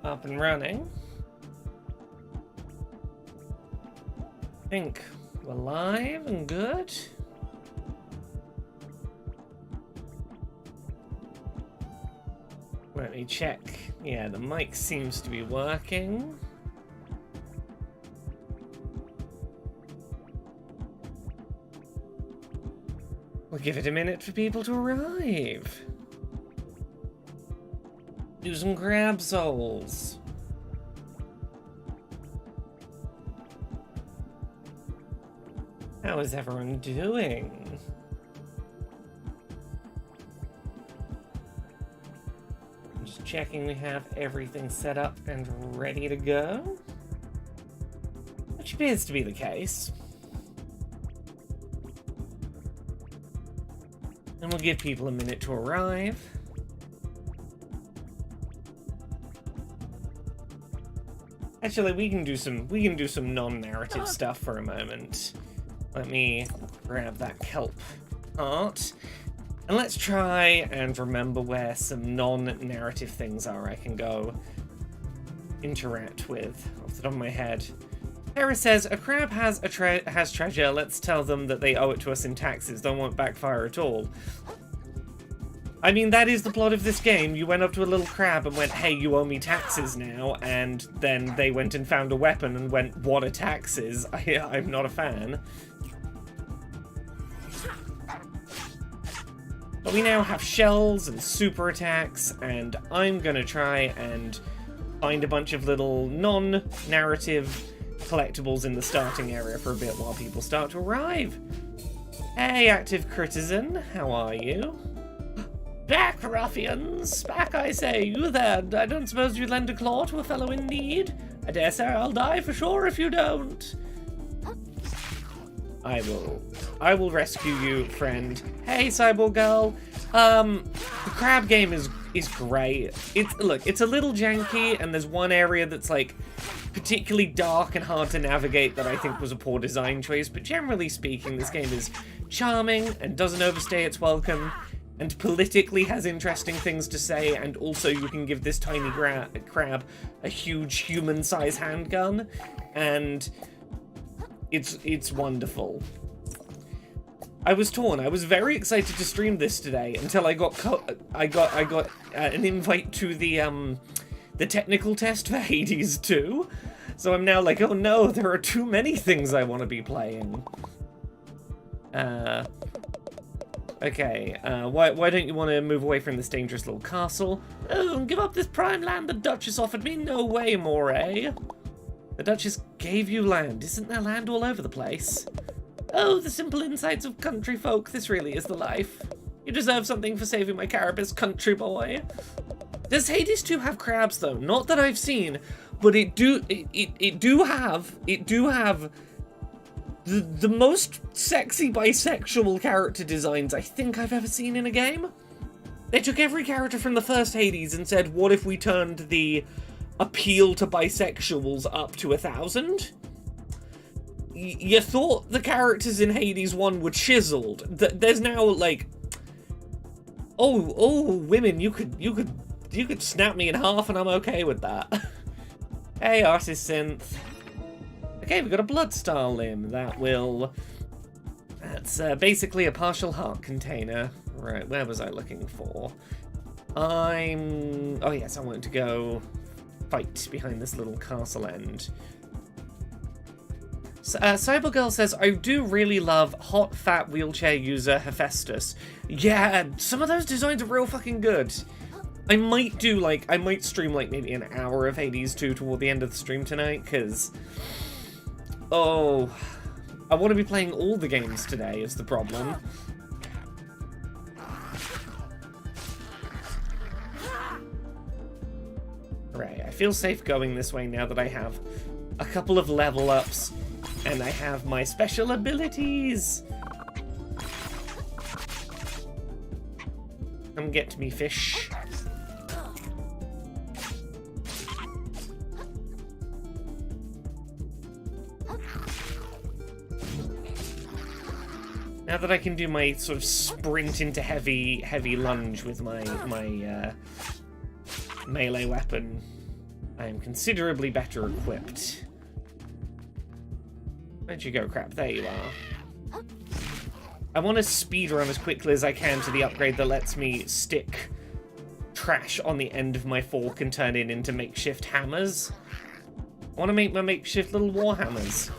up and running. I think we're live and good. Let me check. Yeah, the mic seems to be working. We'll give it a minute for people to arrive. Do some CrabSouls. How is everyone doing? I'm just checking we have everything set up and ready to go. Which appears to be the case. And we'll give people a minute to arrive. Actually, we can do some non-narrative stuff for a moment. Let me grab that kelp part. And let's try and remember where some non-narrative things are I can go interact with off the top of my head. Hera says, a crab has treasure. Let's tell them that they owe it to us in taxes. Don't want backfire at all. I mean, that is the plot of this game. You went up to a little crab and went, hey, you owe me taxes now. And then they went and found a weapon and went, what are taxes? I'm not a fan. But we now have shells and super attacks, and I'm gonna try and find a bunch of little non-narrative collectibles in the starting area for a bit while people start to arrive. Hey, active critizen, how are you? Back, ruffians! Back, I say, you there! I don't suppose you'd lend a claw to a fellow in need? I dare say I'll die for sure if you don't. I will rescue you, friend. Hey, cyborg girl. The crab game is great. It's a little janky, and there's one area that's like particularly dark and hard to navigate that I think was a poor design choice, but generally speaking, this game is charming and doesn't overstay its welcome, and politically has interesting things to say, and also you can give this tiny crab a huge human-sized handgun, and it's wonderful. I was torn. I was very excited to stream this today until I got an invite to the technical test for Hades 2. So I'm now like, oh no, there are too many things I want to be playing. Okay, why don't you want to move away from this dangerous little castle? Oh, give up this prime land the Duchess offered me? No way, Moray. The Duchess gave you land. Isn't there land all over the place? Oh, the simple insights of country folk. This really is the life. You deserve something for saving my Carabas, country boy. Does Hades 2 have crabs, though? Not that I've seen, but it do have the most sexy bisexual character designs I think I've ever seen in a game. They took every character from the first Hades and said, what if we turned the appeal to bisexuals up to 1,000? You thought the characters in Hades 1 were chiseled. There's now like, oh, women, you could snap me in half and I'm okay with that. Hey, artist synth. Okay, we've got a blood star limb. That's basically a partial heart container. Right, where was I looking for? Oh yes, I wanted to go fight behind this little castle end. Cybergirl says, I do really love hot, fat wheelchair user Hephaestus. Yeah, some of those designs are real fucking good. I might stream like maybe an hour of Hades 2 toward the end of the stream tonight, because, oh, I want to be playing all the games today is the problem. Right, I feel safe going this way now that I have a couple of level ups and I have my special abilities. Come get me, fish. Now that I can do my sort of sprint into heavy lunge with my melee weapon, I am considerably better equipped. Where'd you go, Crab? There you are. I want to speedrun as quickly as I can to the upgrade that lets me stick trash on the end of my fork and turn it into makeshift hammers. I want to make my makeshift little war hammers.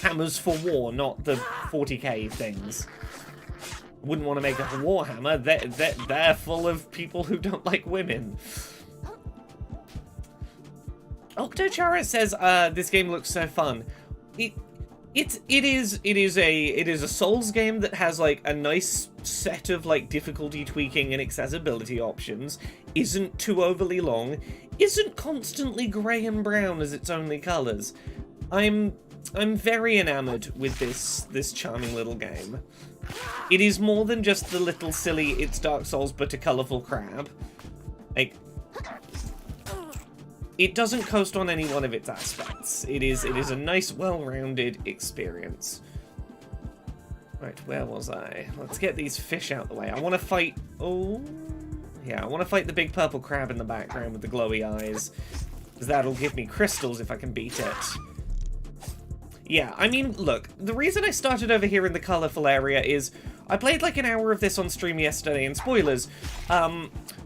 Hammers for war, not the 40k things. Wouldn't want to make a warhammer. They're full of people who don't like women. Octochara says this game looks so fun. It is a Souls game that has like a nice set of like difficulty tweaking and accessibility options. Isn't too overly long. Isn't constantly grey and brown as its only colours. I'm very enamored with this charming little game. It is more than just the little silly it's Dark Souls but a colourful crab. Like, it doesn't coast on any one of its aspects. It is a nice, well-rounded experience. Right, where was I? Let's get these fish out the way. I want to fight... Oh... Yeah, I want to fight the big purple crab in the background with the glowy eyes. Because that'll give me crystals if I can beat it. Yeah, I mean, look, the reason I started over here in the colourful area is I played like an hour of this on stream yesterday, and spoilers,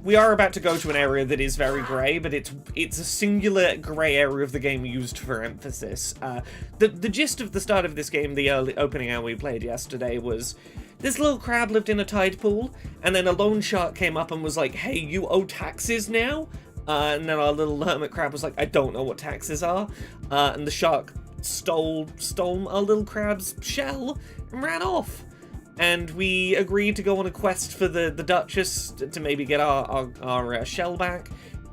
we are about to go to an area that is very grey, but it's a singular grey area of the game used for emphasis. The gist of the start of this game, the early opening hour we played yesterday, was this little crab lived in a tide pool, and then a loan shark came up and was like, hey, you owe taxes now? And then our little hermit crab was like, I don't know what taxes are. And the shark stole our little crab's shell and ran off. And we agreed to go on a quest for the Duchess to maybe get our shell back.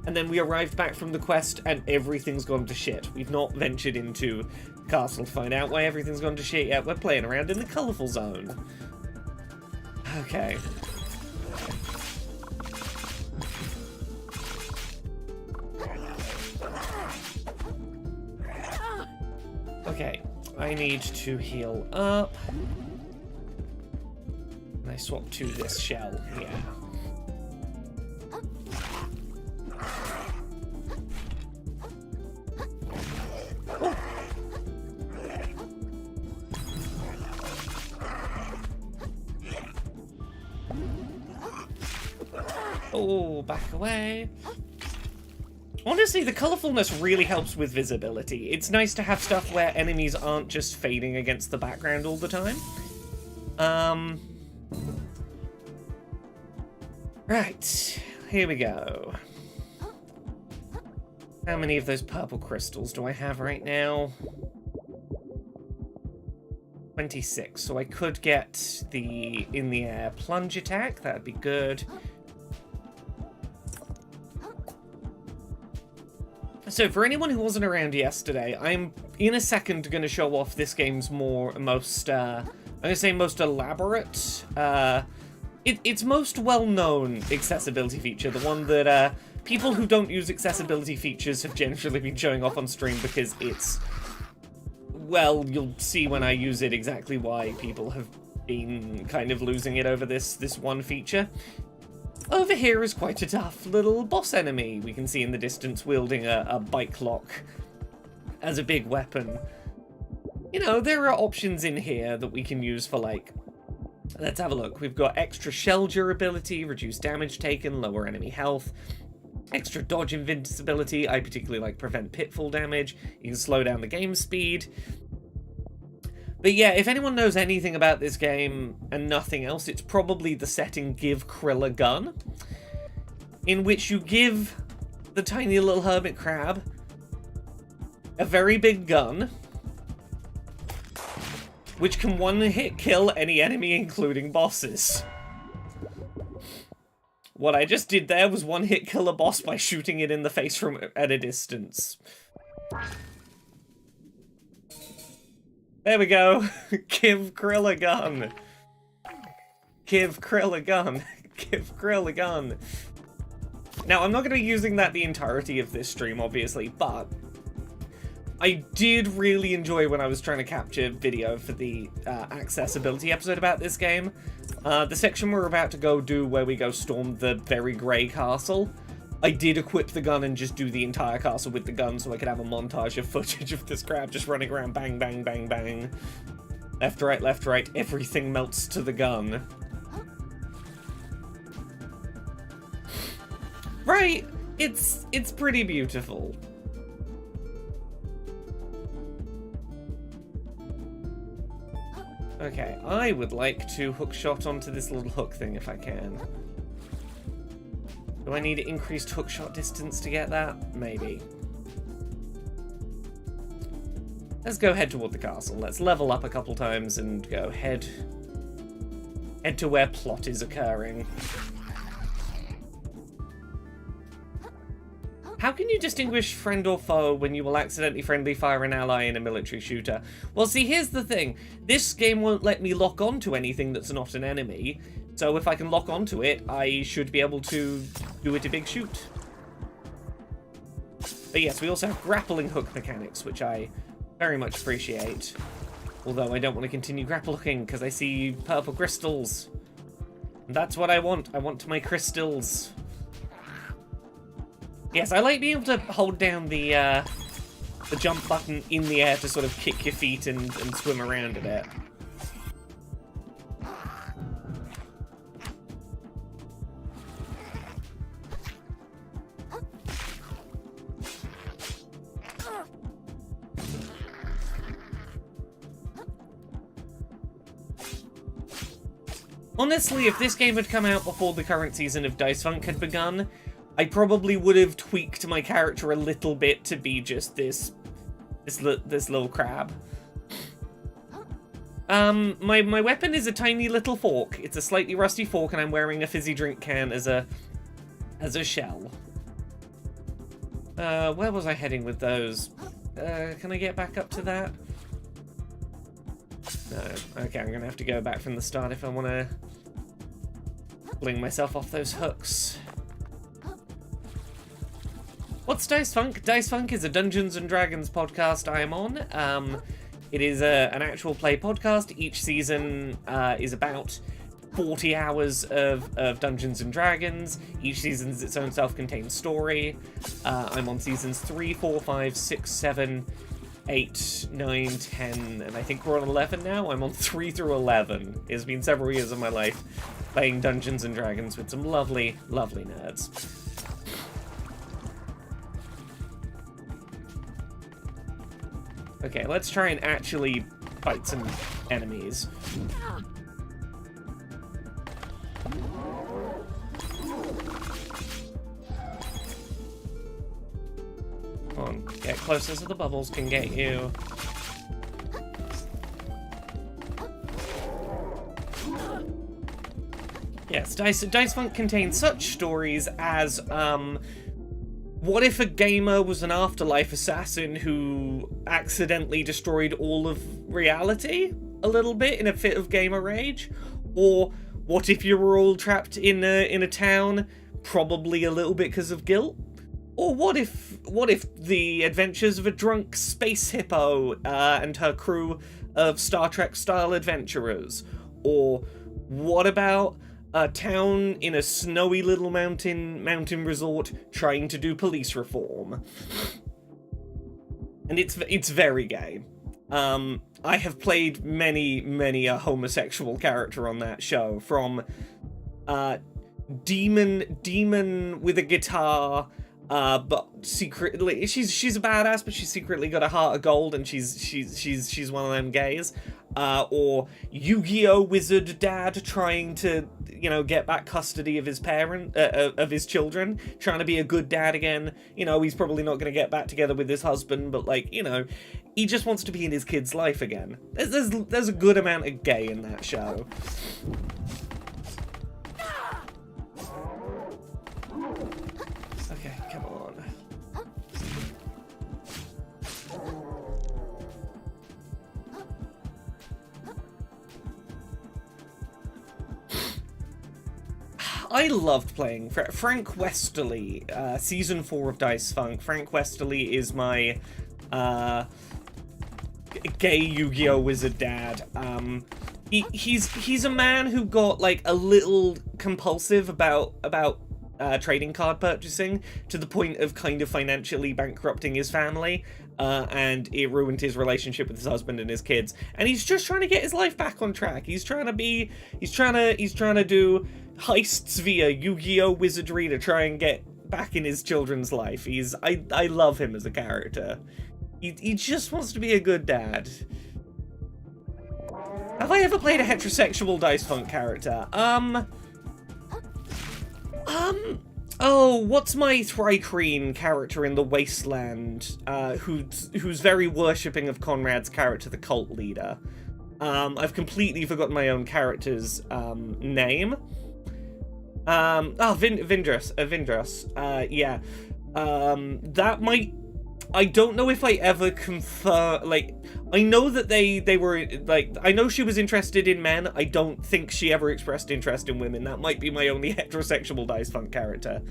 And then we arrived back from the quest and everything's gone to shit. We've not ventured into the castle to find out why everything's gone to shit yet. We're playing around in the colourful zone. Okay. Okay, I need to heal up. And I swap to this shell, yeah. Oh, back away. Honestly, the colourfulness really helps with visibility. It's nice to have stuff where enemies aren't just fading against the background all the time. Right, here we go. How many of those purple crystals do I have right now? 26, so I could get the in the air plunge attack, that'd be good. So for anyone who wasn't around yesterday, I'm in a second going to show off this game's most I'm going to say most elaborate, its most well-known accessibility feature, the one that people who don't use accessibility features have generally been showing off on stream because it's, well, you'll see when I use it exactly why people have been kind of losing it over this one feature. Over here is quite a tough little boss enemy we can see in the distance wielding a bike lock as a big weapon. You know, there are options in here that we can use for, like, let's have a look. We've got extra shell durability, reduced damage taken, lower enemy health, extra dodge invincibility. I particularly like prevent pitfall damage. You can slow down the game speed. But yeah, if anyone knows anything about this game and nothing else, it's probably the setting Give Krill a Gun, in which you give the tiny little hermit crab a very big gun, which can one-hit kill any enemy, including bosses. What I just did there was one-hit kill a boss by shooting it in the face from at a distance. There we go. Give Krill a gun. Give Krill a gun. Give Krill a gun. Now, I'm not going to be using that the entirety of this stream, obviously, but I did really enjoy when I was trying to capture video for the accessibility episode about this game. The section we're about to go do where we go storm the very grey castle. I did equip the gun and just do the entire castle with the gun so I could have a montage of footage of this crab just running around, bang, bang, bang, bang. Left, right, everything melts to the gun. Right, it's pretty beautiful. Okay, I would like to hook shot onto this little hook thing if I can. Do I need increased hook shot distance to get that? Maybe. Let's go head toward the castle. Let's level up a couple times and go head to where plot is occurring. How can you distinguish friend or foe when you will accidentally friendly fire an ally in a military shooter? Well, see, here's the thing. This game won't let me lock onto anything that's not an enemy. So if I can lock onto it, I should be able to do it a big shoot. But yes, we also have grappling hook mechanics, which I very much appreciate. Although I don't want to continue grapple hooking because I see purple crystals. And that's what I want. I want my crystals. Yes, I like being able to hold down the jump button in the air to sort of kick your feet and swim around a bit. Honestly, if this game had come out before the current season of Dice Funk had begun, I probably would have tweaked my character a little bit to be just this little crab. My weapon is a tiny little fork. It's a slightly rusty fork, and I'm wearing a fizzy drink can as a shell. Where was I heading with those? Can I get back up to that? No. Okay, I'm gonna have to go back from the start if I want to fling myself off those hooks. What's Dice Funk? Dice Funk is a Dungeons & Dragons podcast I am on. It is an actual play podcast. Each season is about 40 hours of Dungeons & Dragons. Each season is its own self-contained story. I'm on seasons 3, 4, 5, 6, 7, 8, 9, 10, and I think we're on 11 now. I'm on 3 through 11. It's been several years of my life playing Dungeons & Dragons with some lovely, lovely nerds. Okay, let's try and actually fight some enemies. Come on, get closer so the bubbles can get you. Yes, Dice Funk contains such stories as, what if a gamer was an afterlife assassin who accidentally destroyed all of reality a little bit in a fit of gamer rage? Or what if you were all trapped in a town, probably a little bit because of guilt? Or what if the adventures of a drunk space hippo and her crew of Star Trek-style adventurers? Or what about a town in a snowy little mountain resort trying to do police reform? And it's very gay. I have played many a homosexual character on that show, from demon with a guitar, but secretly she's a badass, but she's secretly got a heart of gold, and she's one of them gays. Or Yu-Gi-Oh wizard dad trying to, get back custody of his of his children, trying to be a good dad again. He's probably not going to get back together with his husband, but he just wants to be in his kid's life again. There's a good amount of gay in that show. Okay, come on. I loved playing Frank Westerly, Season 4 of Dice Funk. Frank Westerly is my gay Yu-Gi-Oh wizard dad. He's a man who got a little compulsive about trading card purchasing to the point of kind of financially bankrupting his family, and it ruined his relationship with his husband and his kids. And he's just trying to get his life back on track. He's trying to do heists via Yu-Gi-Oh wizardry to try and get back in his children's life. I love him as a character. He just wants to be a good dad. Have I ever played a heterosexual Dice Funk character? Oh, what's my Thrycreen character in the Wasteland, who's very worshipping of Conrad's character, the cult leader? I've completely forgotten my own character's name. Vindras. Yeah. That might... I don't know if I ever confirm, like, I know that they were, like, I know she was interested in men. I don't think she ever expressed interest in women. That might be my only heterosexual Dice Funk character.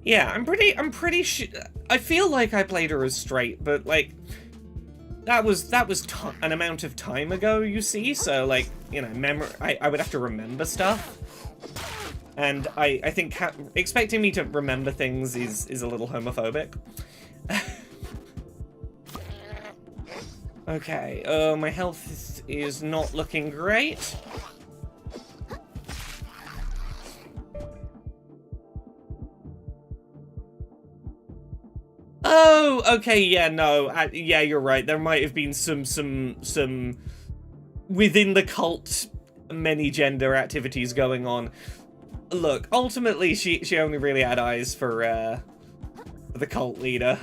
Yeah, I'm pretty sure. I feel like I played her as straight, but like that was an amount of time ago, you see. So like, you know, I would have to remember stuff, and I think expecting me to remember things is a little homophobic. Okay, my health is not looking great. Oh, okay, yeah, no, yeah, you're right. There might have been some within the cult many gender activities going on. Look, ultimately, she only really had eyes for the cult leader.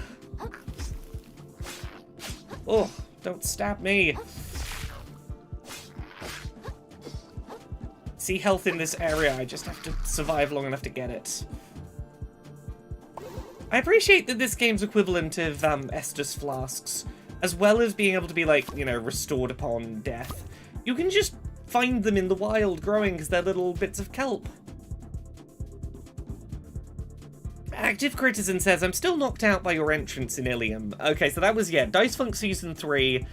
Oh, don't stab me. See health in this area. I just have to survive long enough to get it. I appreciate that this game's equivalent of Estus flasks, as well as being able to be, like, you know, restored upon death. You can just find them in the wild growing because they're little bits of kelp. Active Critizen says, I'm still knocked out by your entrance in Ilium. Okay, so that was, yeah, Dice Funk Season 3.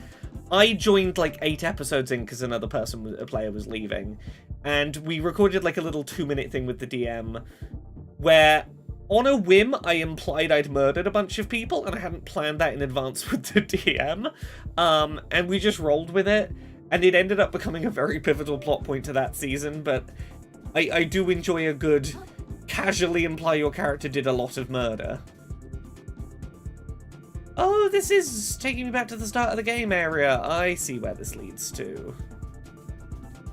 I joined, like, 8 episodes in because another a player was leaving. And we recorded, like, a little 2-minute thing with the DM where... on a whim, I implied I'd murdered a bunch of people, and I hadn't planned that in advance with the DM. And we just rolled with it, and it ended up becoming a very pivotal plot point to that season, but I do enjoy a good casually imply your character did a lot of murder. Oh, this is taking me back to the start of the game area. I see where this leads to.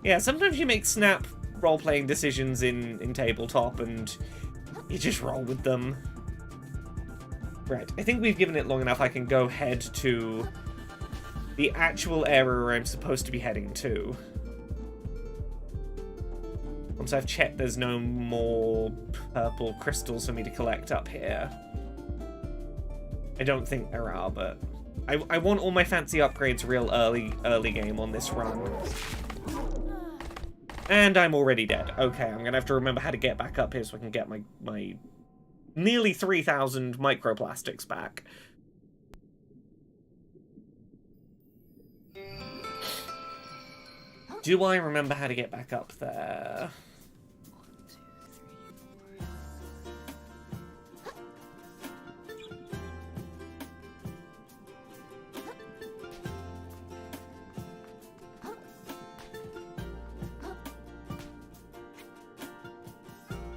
Yeah, sometimes you make snap role-playing decisions in tabletop, and... you just roll with them. Right, I think we've given it long enough. I can go head to the actual area where I'm supposed to be heading to. Once I've checked there's no more purple crystals for me to collect up here. I don't think there are, but I want all my fancy upgrades real early game on this run. And I'm already dead. Okay, I'm gonna have to remember how to get back up here so I can get my nearly 3,000 microplastics back. Do I remember how to get back up there?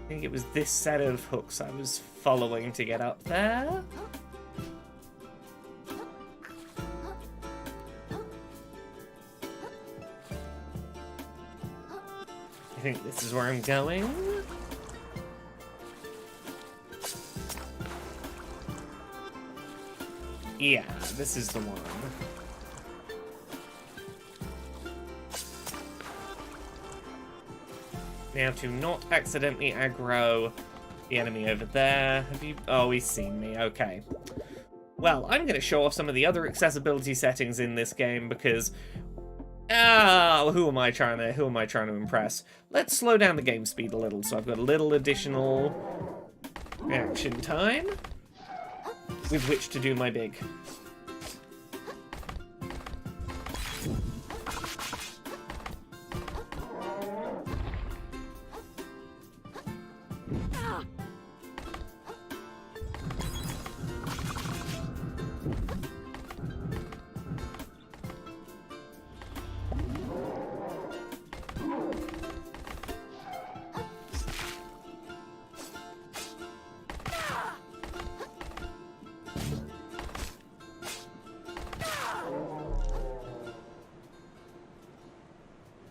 I think it was this set of hooks I was following to get up there. I think this is where I'm going. Yeah, this is the one. Now to not accidentally aggro the enemy over there. Have you... oh, he's seen me. Okay. Well, I'm going to show off some of the other accessibility settings in this game because Ah, who am I trying to impress? Let's slow down the game speed a little, so I've got a little additional reaction time with which to do my big.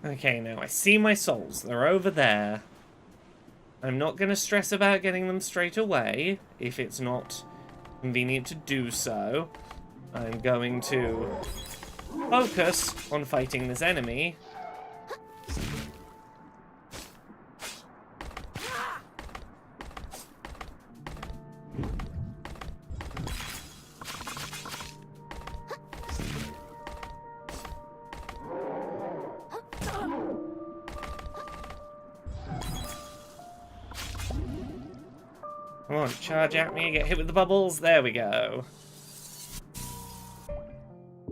Okay, now I see my souls. They're over there. I'm not going to stress about getting them straight away, if it's not convenient to do so. I'm going to focus on fighting this enemy. Come on, charge at me, get hit with the bubbles. There we go.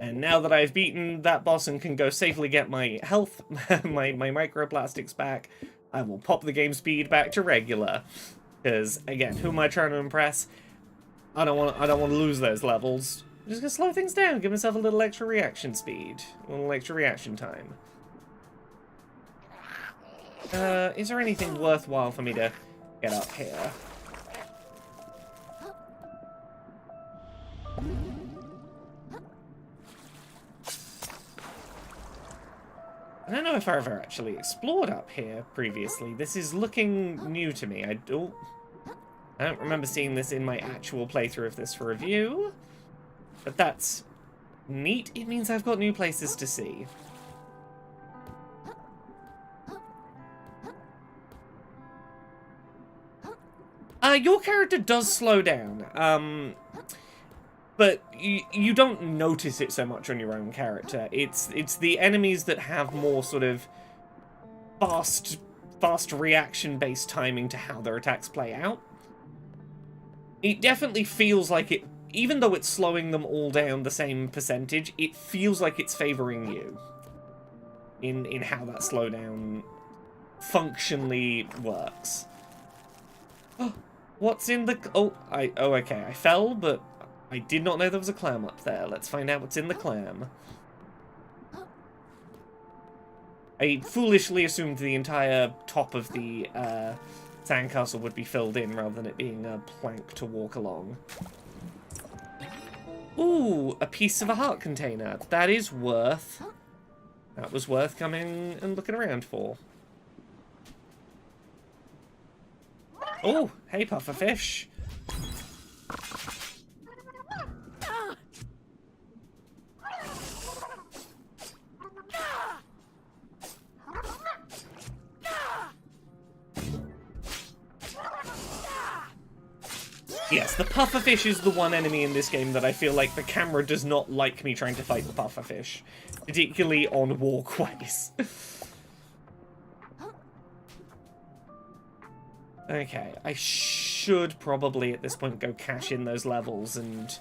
And now that I've beaten that boss and can go safely get my health, my microplastics back, I will pop the game speed back to regular. Because again, who am I trying to impress? I don't want to lose those levels. I'm just gonna slow things down, give myself a little extra reaction speed, a little extra reaction time. Is there anything worthwhile for me to get up here? I don't know if I've ever actually explored up here previously. This is looking new to me. I don't remember seeing this in my actual playthrough of this for review. But that's neat. It means I've got new places to see. Your character does slow down. But you don't notice it so much on your own character. It's the enemies that have more sort of fast reaction-based timing to how their attacks play out. It definitely feels like it, even though it's slowing them all down the same percentage, it feels like it's favoring you in how that slowdown functionally works. Oh, what's in the... Oh, okay, I fell, but I did not know there was a clam up there. Let's find out what's in the clam. I foolishly assumed the entire top of the sandcastle would be filled in rather than it being a plank to walk along. Ooh, a piece of a heart container. That is worth... That was worth coming and looking around for. Oh, hey, pufferfish. Yes, the pufferfish is the one enemy in this game that I feel like the camera does not like me trying to fight the pufferfish. Particularly on walkways. Okay, I should probably at this point go cash in those levels and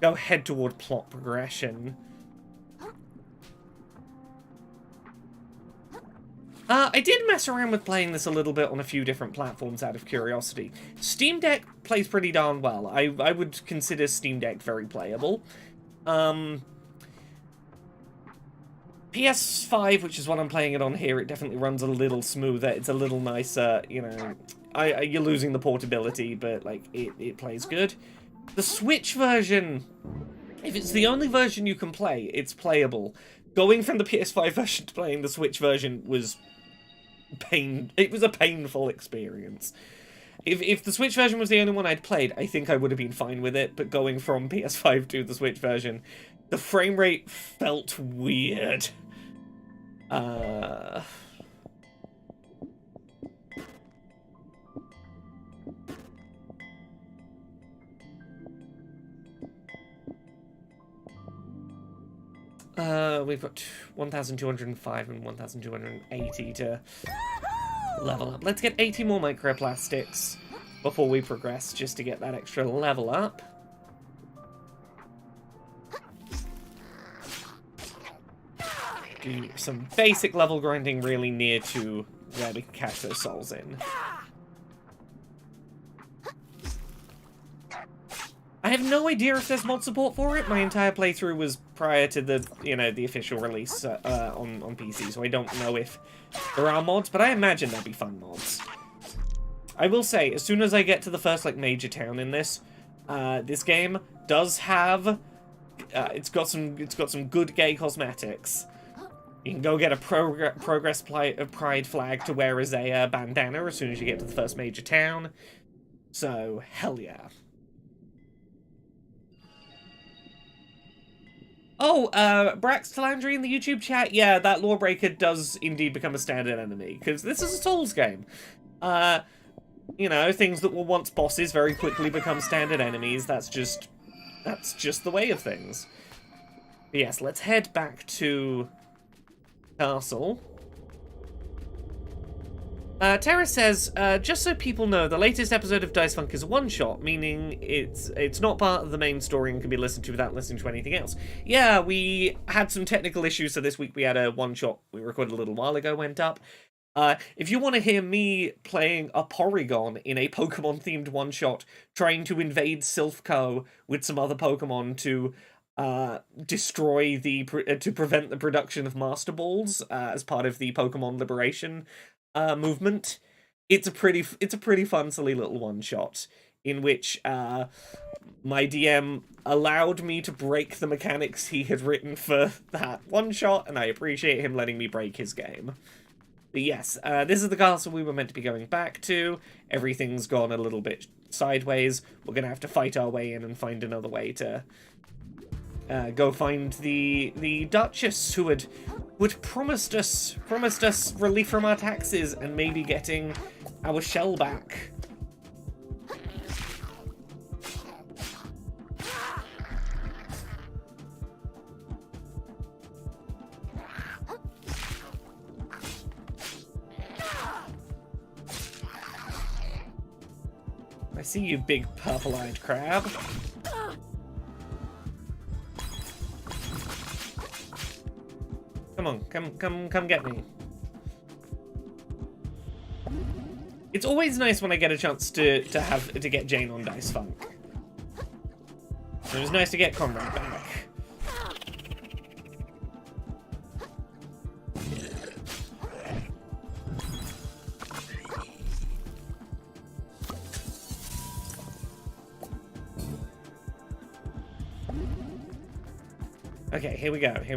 go head toward plot progression. I did mess around with playing this a little bit on a few different platforms out of curiosity. Steam Deck plays pretty darn well. I would consider Steam Deck very playable. PS5, which is what I'm playing it on here, it definitely runs a little smoother. It's a little nicer, you know. You're losing the portability, but like it plays good. The Switch version, if it's the only version you can play, it's playable. Going from the PS5 version to playing the Switch version was it was a painful experience. If the Switch version was the only one I'd played, I think I would have been fine with it, but going from PS5 to the Switch version, the frame rate felt weird. We've got 1,205 and 1,280 to level up. Let's get 80 more microplastics before we progress, just to get that extra level up. Do some basic level grinding really near to where we can catch those souls in. I have no idea if there's mod support for it. My entire playthrough was prior to the, the official release on PC, so I don't know if there are mods, but I imagine there'll be fun mods. I will say, as soon as I get to the first, major town in this, this game does have, it's got some good gay cosmetics. You can go get a Progress Pride flag to wear as a bandana as soon as you get to the first major town. So, hell yeah. Oh, Brax Talandry in the YouTube chat, yeah, that Lawbreaker does indeed become a standard enemy, because this is a Souls game. Things that were once bosses very quickly become standard enemies. That's just the way of things. But yes, let's head back to Castle. Tara says, just so people know, the latest episode of Dice Funk is a one-shot, meaning it's not part of the main story and can be listened to without listening to anything else. Yeah, we had some technical issues, so this week we had a one-shot we recorded a little while ago went up. If you want to hear me playing a Porygon in a Pokemon-themed one-shot, trying to invade Silphco with some other Pokemon to to prevent the production of Master Balls as part of the Pokemon Liberation movement, it's a pretty fun, silly little one-shot in which my DM allowed me to break the mechanics he had written for that one-shot, and I appreciate him letting me break his game. But yes, this is the castle we were meant to be going back to. Everything's gone a little bit sideways. We're gonna have to fight our way in and find another way to go find the Duchess who had promised us relief from our taxes and maybe getting our shell back. I see you, big purple-eyed crab. Come on, come get me. It's always nice when I get a chance to get Jane on Dice Funk. It was nice to get Conrad back. Okay, here we go. I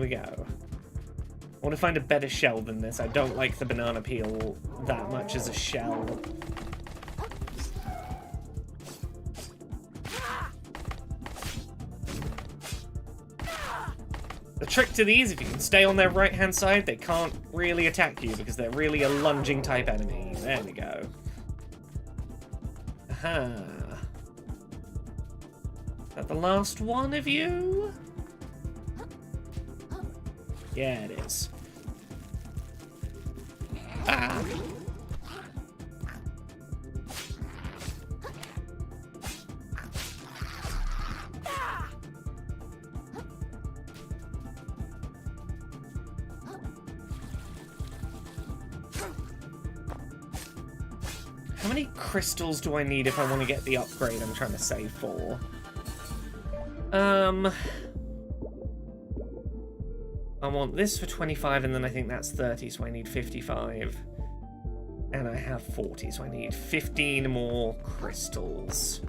want to find a better shell than this. I don't like the banana peel that much as a shell. The trick to these, if you can stay on their right-hand side, they can't really attack you because they're really a lunging type enemy. There we go. Aha. Is that the last one of you? Yeah, it is. Ah! How many crystals do I need if I want to get the upgrade I'm trying to save for? I want this for 25, and then I think that's 30, so I need 55. And I have 40, so I need 15 more crystals.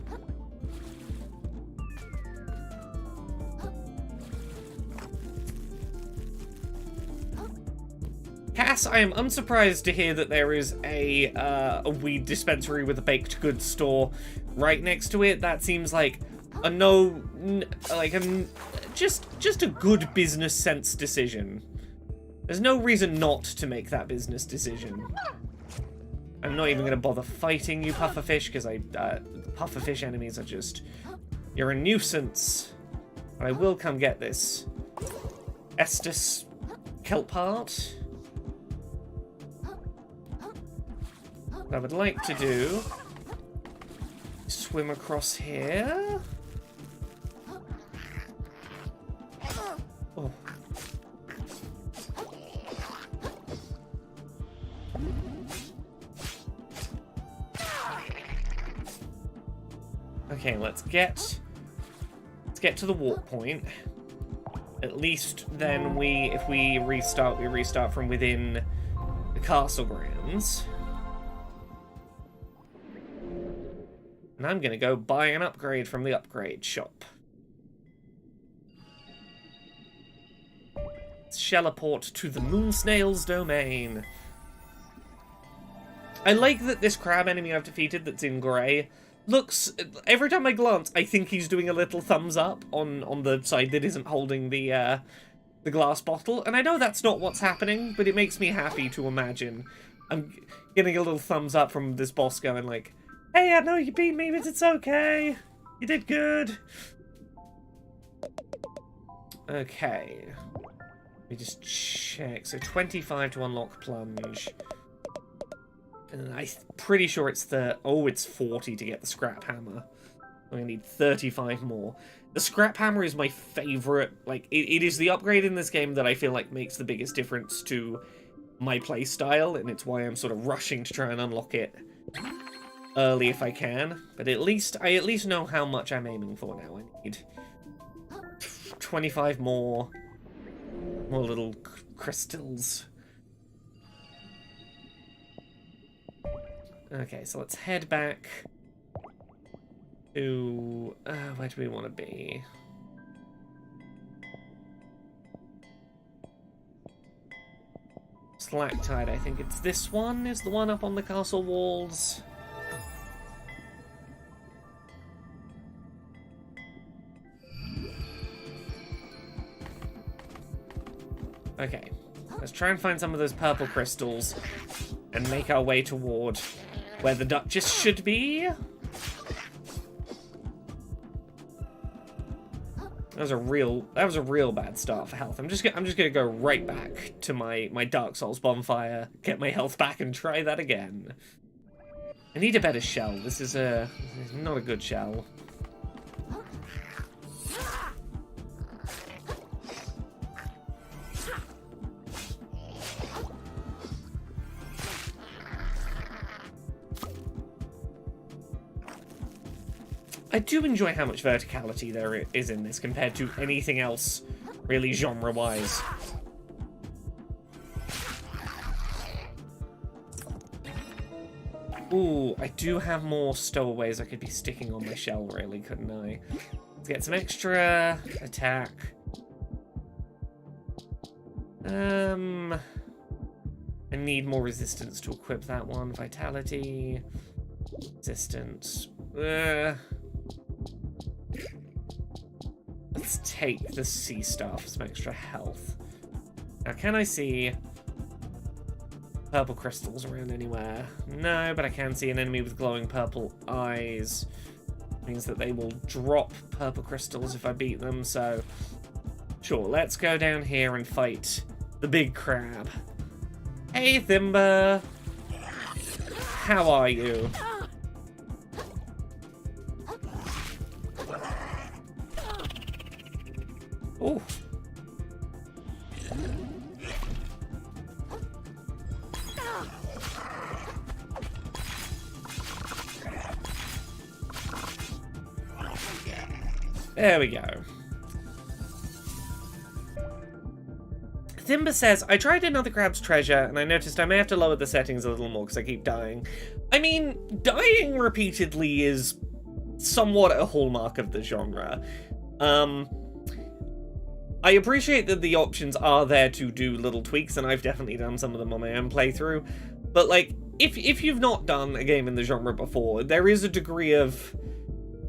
Cass, I am unsurprised to hear that there is a weed dispensary with a baked goods store right next to it. That seems like a just a good business sense decision. There's no reason not to make that business decision. I'm not even going to bother fighting you, pufferfish, because pufferfish enemies are just... You're a nuisance. But I will come get this Estus kelp heart. What I would like to do is swim across here. Oh. Okay, let's get to the walk point. At least then if we restart from within the castle grounds. And I'm gonna go buy an upgrade from the upgrade shop. Shelleport to the moon snail's domain. I like that this crab enemy I've defeated that's in grey looks, every time I glance, I think he's doing a little thumbs up on the side that isn't holding the glass bottle. And I know that's not what's happening, but it makes me happy to imagine I'm getting a little thumbs up from this boss going like, hey, I know you beat me, but it's okay. You did good. Okay. Let me just check. So 25 to unlock plunge. And I'm pretty sure it's it's 40 to get the scrap hammer. I'm gonna need 35 more. The scrap hammer is my favorite. Like, it is the upgrade in this game that I feel like makes the biggest difference to my playstyle, and it's why I'm sort of rushing to try and unlock it early if I can. But I at least know how much I'm aiming for now. I need 25 more little crystals. Okay, so let's head back to... where do we want to be? Stalactite, I think it's this one, is the one up on the castle walls. Okay, let's try and find some of those purple crystals and make our way toward where the Duchess should be. That was a real bad start for health. I'm just gonna go right back to my Dark Souls bonfire, get my health back, and try that again. I need a better shell. This is not a good shell. I do enjoy how much verticality there is in this compared to anything else, really, genre-wise. Ooh, I do have more stowaways I could be sticking on my shell, really, couldn't I? Let's get some extra attack. I need more resistance to equip that one. Vitality. Resistance. Let's take the sea stuff for some extra health. Now, can I see purple crystals around anywhere? No, but I can see an enemy with glowing purple eyes. Means that they will drop purple crystals if I beat them, so... Sure, let's go down here and fight the big crab. Hey, Thimba! How are you? Oh. There we go. Thimba says, I tried another crab's treasure, and I noticed I may have to lower the settings a little more because I keep dying. I mean, dying repeatedly is somewhat a hallmark of the genre. I appreciate that the options are there to do little tweaks, and I've definitely done some of them on my own playthrough. But, like, if you've not done a game in the genre before, there is a degree of...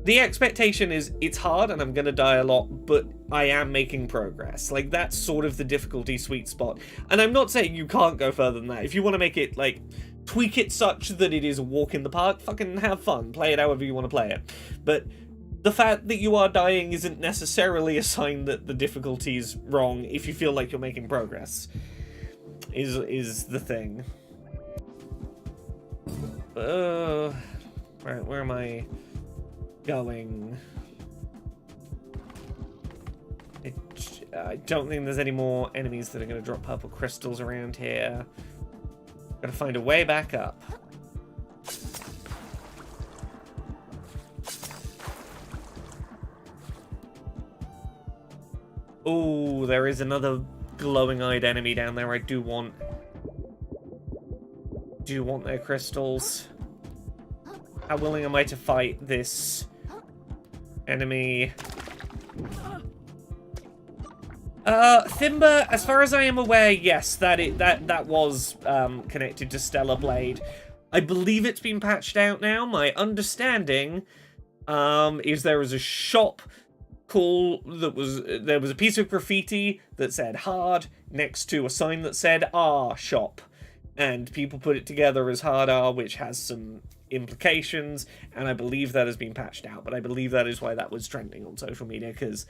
The expectation is, it's hard and I'm gonna die a lot, but I am making progress. Like, that's sort of the difficulty sweet spot. And I'm not saying you can't go further than that. If you want to make it, like, tweak it such that it is a walk in the park, fucking have fun. Play it however you want to play it. But the fact that you are dying isn't necessarily a sign that the difficulty's wrong if you feel like you're making progress. Is the thing. Where am I going? I don't think there's any more enemies that are going to drop purple crystals around here. Gotta find a way back up. Oh, there is another glowing-eyed enemy down there. I do want their crystals. How willing am I to fight this enemy? Thimba, as far as I am aware, yes, that was connected to Stellar Blade. I believe it's been patched out now. My understanding is there was a shop there was a piece of graffiti that said hard next to a sign that said R shop, and people put it together as hard R, which has some implications, and I believe that has been patched out, but I believe that is why that was trending on social media, because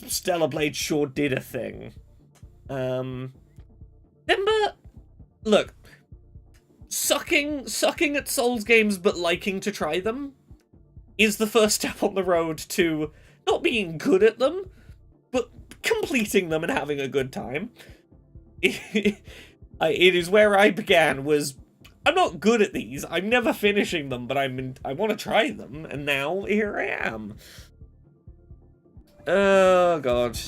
Stellar Blade sure did a thing. Thimba, look, sucking at Souls games but liking to try them is the first step on the road to not being good at them, but completing them and having a good time. It is where I began, was I'm not good at these, I'm never finishing them, but I want to try them, and now here I am. Oh god.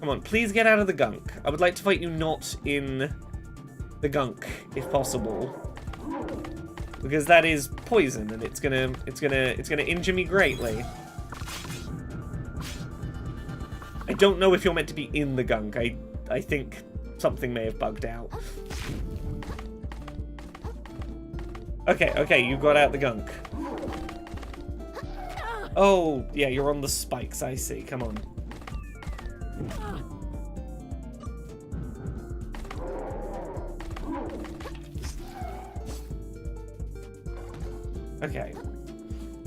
Come on, please get out of the gunk. I would like to fight you not in the gunk, if possible. Because that is poison, and it's gonna injure me greatly. I don't know if you're meant to be in the gunk. I think something may have bugged out. Okay, you got out the gunk. Oh, yeah, you're on the spikes, I see. Come on. Okay.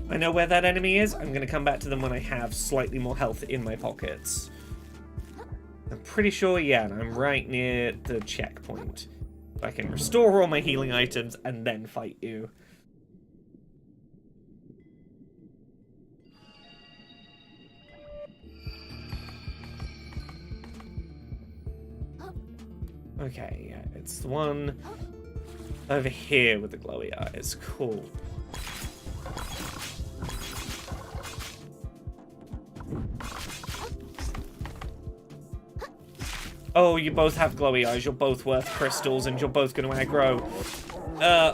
I know where that enemy is. I'm going to come back to them when I have slightly more health in my pockets. I'm pretty sure, yeah, I'm right near the checkpoint. I can restore all my healing items and then fight you. Okay, yeah, it's the one over here with the glowy eyes. Cool. Oh, you both have glowy eyes, you're both worth crystals, and you're both going to aggro.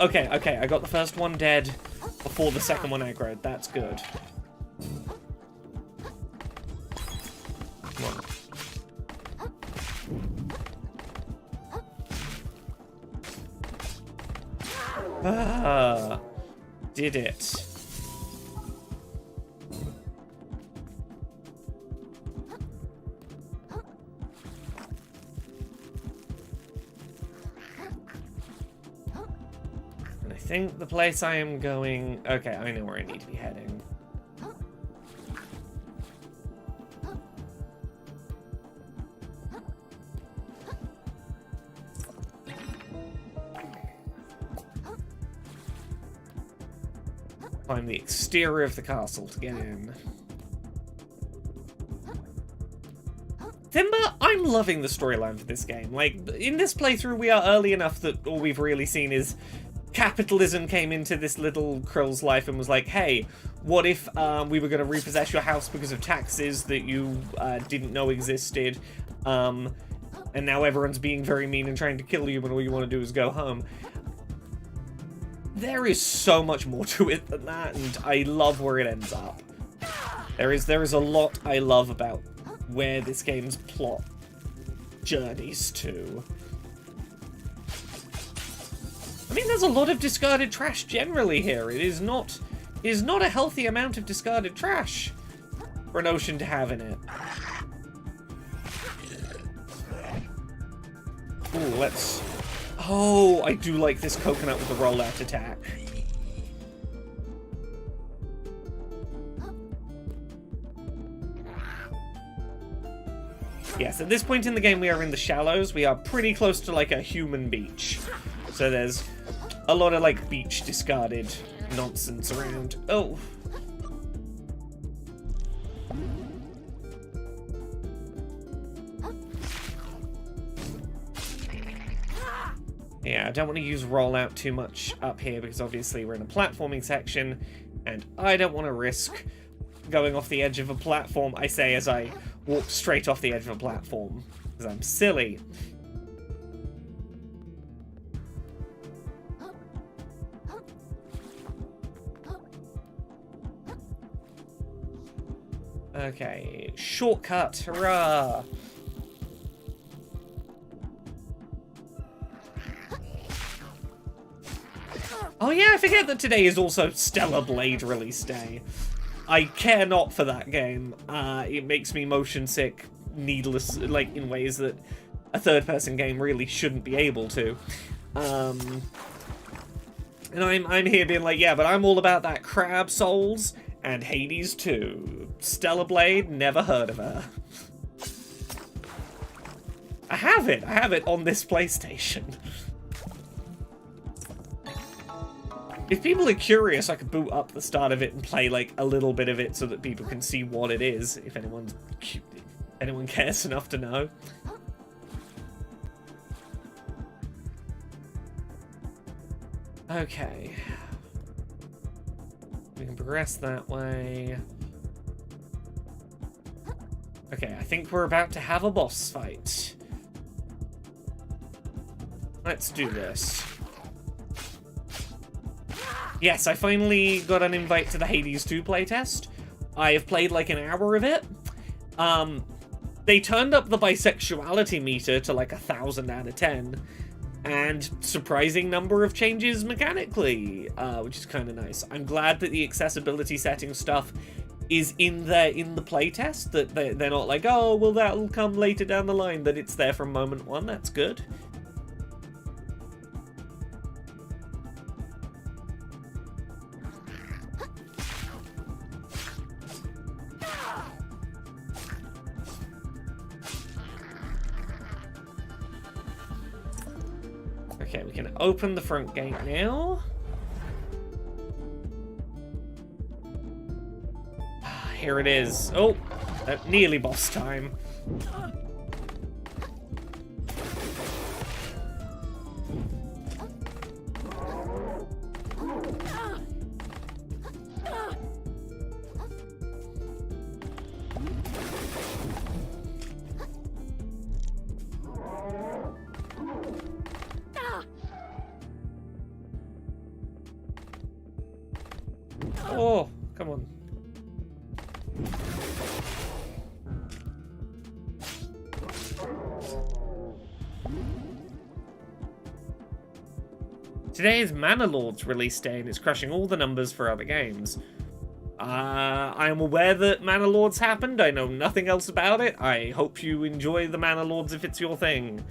Okay, I got the first one dead before the second one aggroed. That's good. Come on. Ah, did it. And I think the place I am going... Okay, I know where I need to be heading. Climb the exterior of the castle to get in. Thimba, I'm loving the storyline for this game. Like, in this playthrough, we are early enough that all we've really seen is capitalism came into this little Krill's life and was like, hey, what if we were going to repossess your house because of taxes that you didn't know existed, and now everyone's being very mean and trying to kill you, but all you want to do is go home. There is so much more to it than that, and I love where it ends up. There is a lot I love about where this game's plot journeys to. I mean, there's a lot of discarded trash generally here. It is not a healthy amount of discarded trash for an ocean to have in it. Ooh, let's... Oh, I do like this coconut with the rollout attack. Yes, at this point in the game we are in the shallows. We are pretty close to like a human beach. So there's a lot of like beach discarded nonsense around. Oh. Yeah, I don't want to use rollout too much up here because obviously we're in a platforming section and I don't want to risk going off the edge of a platform, I say as I walk straight off the edge of a platform, because I'm silly. Okay, shortcut, hurrah! Oh yeah, I forget that today is also Stellar Blade release day. I care not for that game. It makes me motion sick, needless, like in ways that a third-person game really shouldn't be able to. And I'm here being like, yeah, but I'm all about that CrabSouls and Hades too. Stellar Blade, never heard of her. I have it on this PlayStation. If people are curious, I could boot up the start of it and play like a little bit of it so that people can see what it is, if anyone cares enough to know. Okay. We can progress that way. Okay, I think we're about to have a boss fight. Let's do this. Yes, I finally got an invite to the Hades 2 playtest. I have played like an hour of it. They turned up the bisexuality meter to like 1,000 out of 10. And surprising number of changes mechanically, which is kind of nice. I'm glad that the accessibility setting stuff is in the playtest, that they're not like, oh, well, that'll come later down the line, that it's there from moment one. That's good. Okay, we can open the front gate now. Here it is. Oh, nearly boss time. Oh, come on. Today is Mana Lord's release day and it's crushing all the numbers for other games. I am aware that Mana Lords happened. I know nothing else about it. I hope you enjoy the Mana Lords if it's your thing.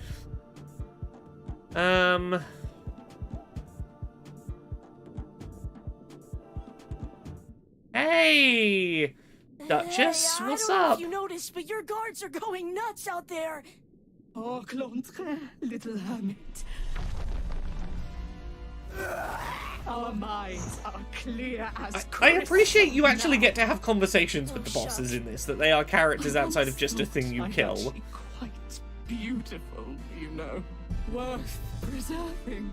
Hey! Duchess, what's up? I don't know if you noticed, but your guards are going nuts out there. Oh, Clontre, little hermit. Our minds are clear as I appreciate you actually get to have conversations with the bosses in this, that they are characters outside of just a thing you kill. Quite beautiful, you know. Worth preserving.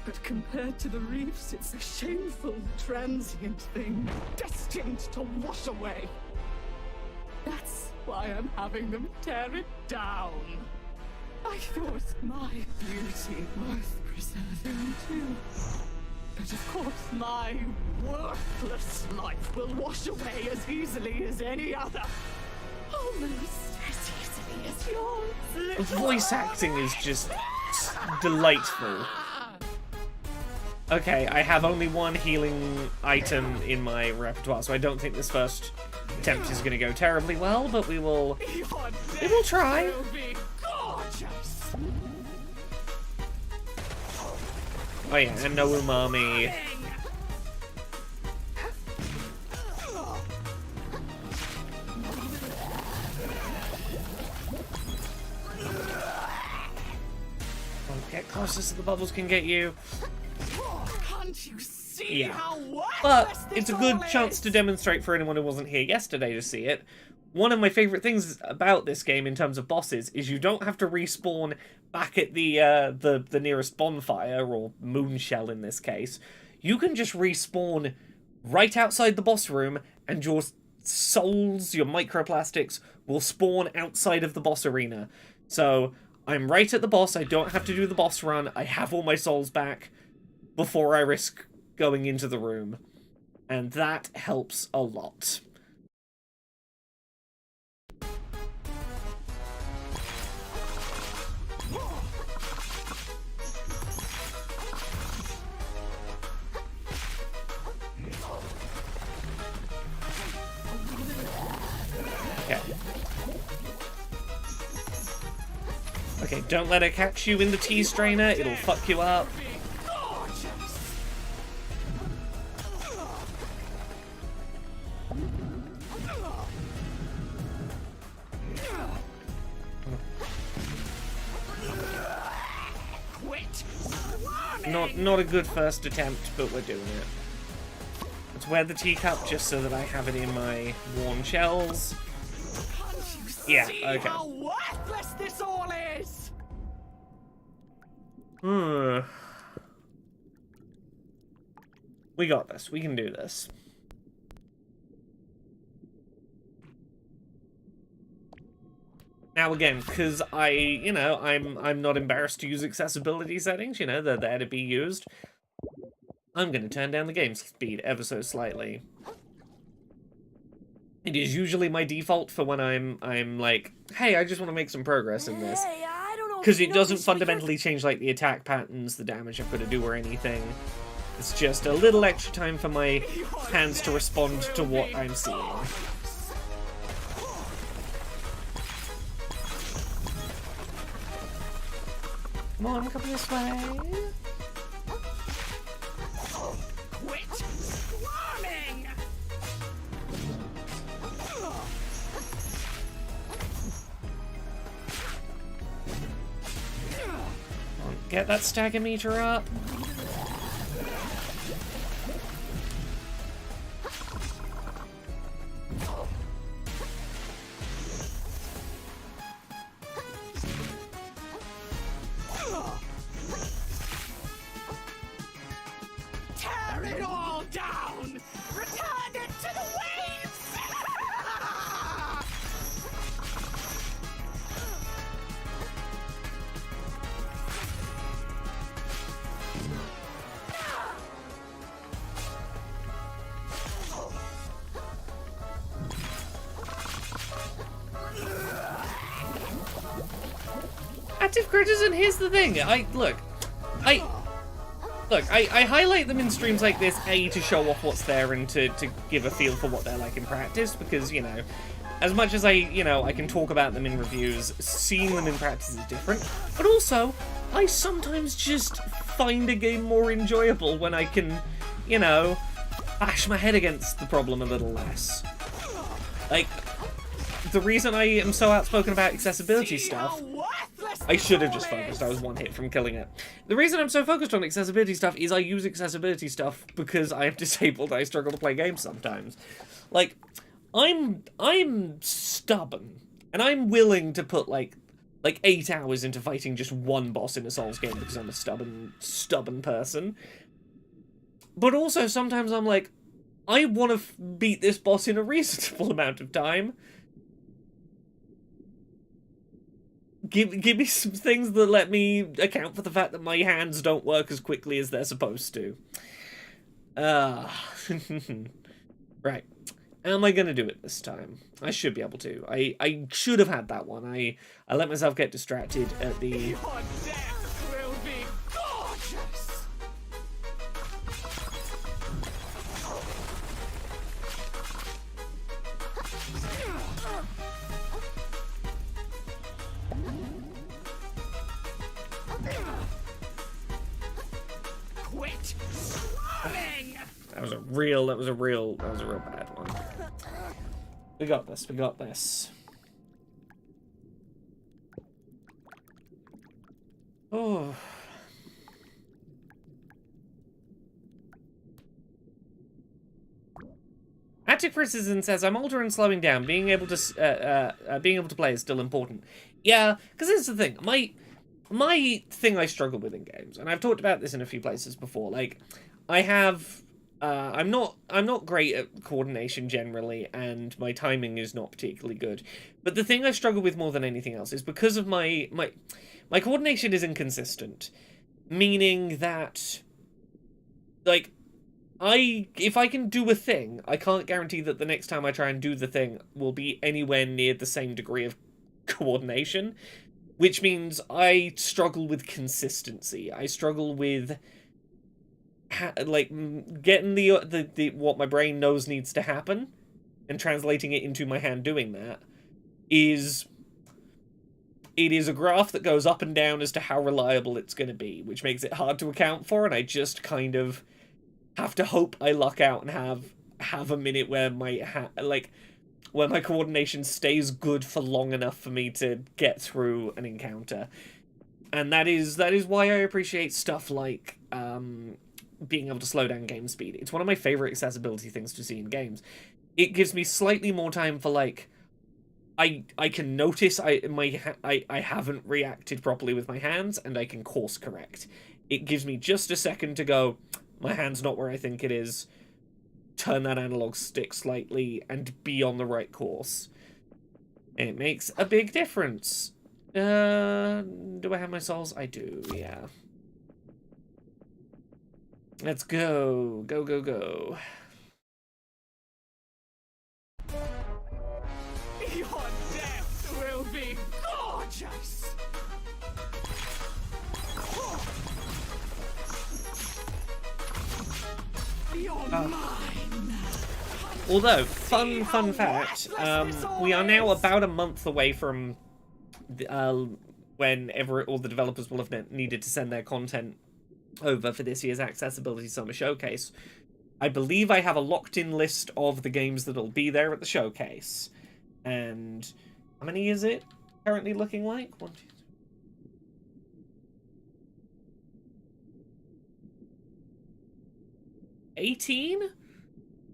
But compared to the reefs, it's a shameful, transient thing, destined to wash away. That's why I'm having them tear it down. I thought my beauty worth preserving too. But of course, my worthless life will wash away as easily as any other. Almost as easily as yours. The voice acting is just delightful. Okay, I have only one healing item in my repertoire, so I don't think this first attempt is going to go terribly well, but we will try. Oh yeah, and no umami. paralysis of the bubbles can get you. Can't you see Yeah. how worthless But this it's a good all chance is? to demonstrate for anyone who wasn't here yesterday to see it. One of my favourite things about this game in terms of bosses is you don't have to respawn back at the nearest bonfire, or moon shell in this case. You can just respawn right outside the boss room, and your souls, your microplastics, will spawn outside of the boss arena. So I'm right at the boss, I don't have to do the boss run, I have all my souls back before I risk going into the room. And that helps a lot. Okay. Okay, don't let it catch you in the tea strainer, it'll fuck you up. Not a good first attempt, but we're doing it. Let's wear the teacup just so that I have it in my worn shells. Yeah, okay. How worthless this all is. We got this. We can do this. Now again, because I'm not embarrassed to use accessibility settings, they're there to be used. I'm going to turn down the game speed ever so slightly. It is usually my default for when I'm like, hey, I just want to make some progress in this. Hey, I don't know. Because it doesn't fundamentally change like the attack patterns, the damage I've got to do or anything. It's just a little extra time for my hands to respond to what I'm seeing. Come on, come this way. Quit swarming. Get that stagger meter up. Tear it all down. Return it to the waves. Active criticism, here's the thing. I highlight them in streams like this, A, to show off what's there and to give a feel for what they're like in practice, because, as much as I can talk about them in reviews, seeing them in practice is different. But also, I sometimes just find a game more enjoyable when I can, bash my head against the problem a little less. Like, the reason I am so outspoken about accessibility stuff... I should have just focused, I was one hit from killing it. The reason I'm so focused on accessibility stuff is I use accessibility stuff because I am disabled, I struggle to play games sometimes. Like, I'm stubborn, and I'm willing to put, like 8 hours into fighting just one boss in a Souls game because I'm a stubborn person. But also, sometimes I'm like, I want to beat this boss in a reasonable amount of time. Give me some things that let me account for the fact that my hands don't work as quickly as they're supposed to. Right. Am I gonna do it this time? I should be able to. I should have had that one. I let myself get distracted at the... Your death will be gorgeous. Quit swarming. That was a real bad one. We got this. Oh. Attic Precision says, I'm older and slowing down. Being able to play is still important. Yeah, because here's the thing. My thing I struggle with in games, and I've talked about this in a few places before, like, I have... I'm not great at coordination generally, and my timing is not particularly good. But the thing I struggle with more than anything else is because of my coordination is inconsistent. Meaning that, like, if I can do a thing, I can't guarantee that the next time I try and do the thing will be anywhere near the same degree of coordination. Which means I struggle with consistency. I struggle with... like, getting the what my brain knows needs to happen and translating it into my hand doing that is... It is a graph that goes up and down as to how reliable it's going to be, which makes it hard to account for, and I just kind of have to hope I luck out and have a minute where where my coordination stays good for long enough for me to get through an encounter. And that is why I appreciate stuff like being able to slow down game speed. It's one of my favorite accessibility things to see in games. It gives me slightly more time for, like, I can notice I haven't reacted properly with my hands, and I can course correct. It gives me just a second to go, my hand's not where I think it is, turn that analog stick slightly, and be on the right course. It makes a big difference. Do I have my souls? I do, yeah. Let's go. Go, go, go. Your death will be gorgeous! You're mine! Although, fun fact, we are now about a month away from whenever all the developers will have needed to send their content over for this year's Accessibility Summer Showcase. I believe I have a locked-in list of the games that'll be there at the showcase. And how many is it currently looking like? 1, 2, 3. 18?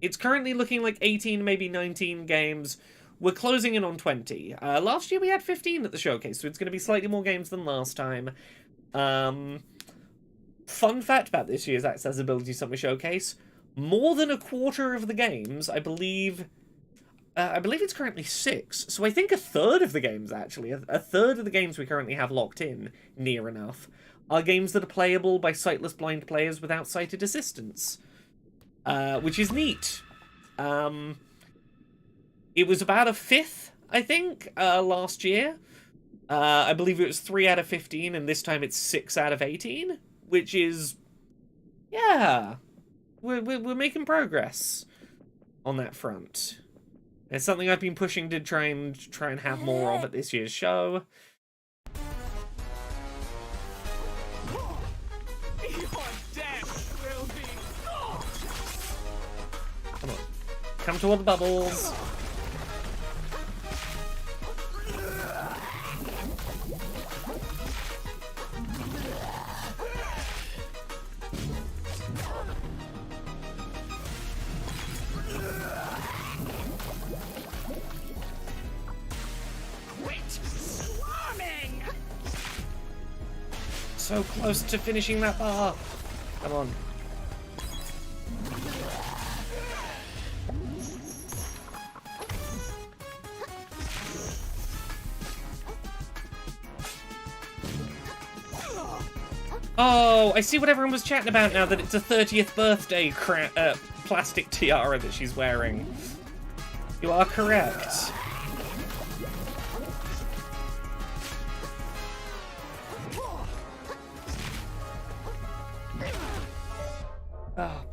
It's currently looking like 18, maybe 19 games. We're closing in on 20. Last year we had 15 at the showcase, so it's going to be slightly more games than last time. Fun fact about this year's Accessibility Summer Showcase, more than a quarter of the games, I believe it's currently 6. So I think a third of the games, actually, a third of the games we currently have locked in, near enough, are games that are playable by sightless blind players without sighted assistance. Which is neat. It was about a fifth, I think, last year. I believe it was 3 out of 15, and this time it's 6 out of 18, which is, yeah, we're making progress on that front. It's something I've been pushing to try and have more of at this year's show. Come on, come to all the bubbles. So close to finishing that bar. Come on. Oh, I see what everyone was chatting about now, that it's a 30th birthday plastic tiara that she's wearing. You are correct. Oh.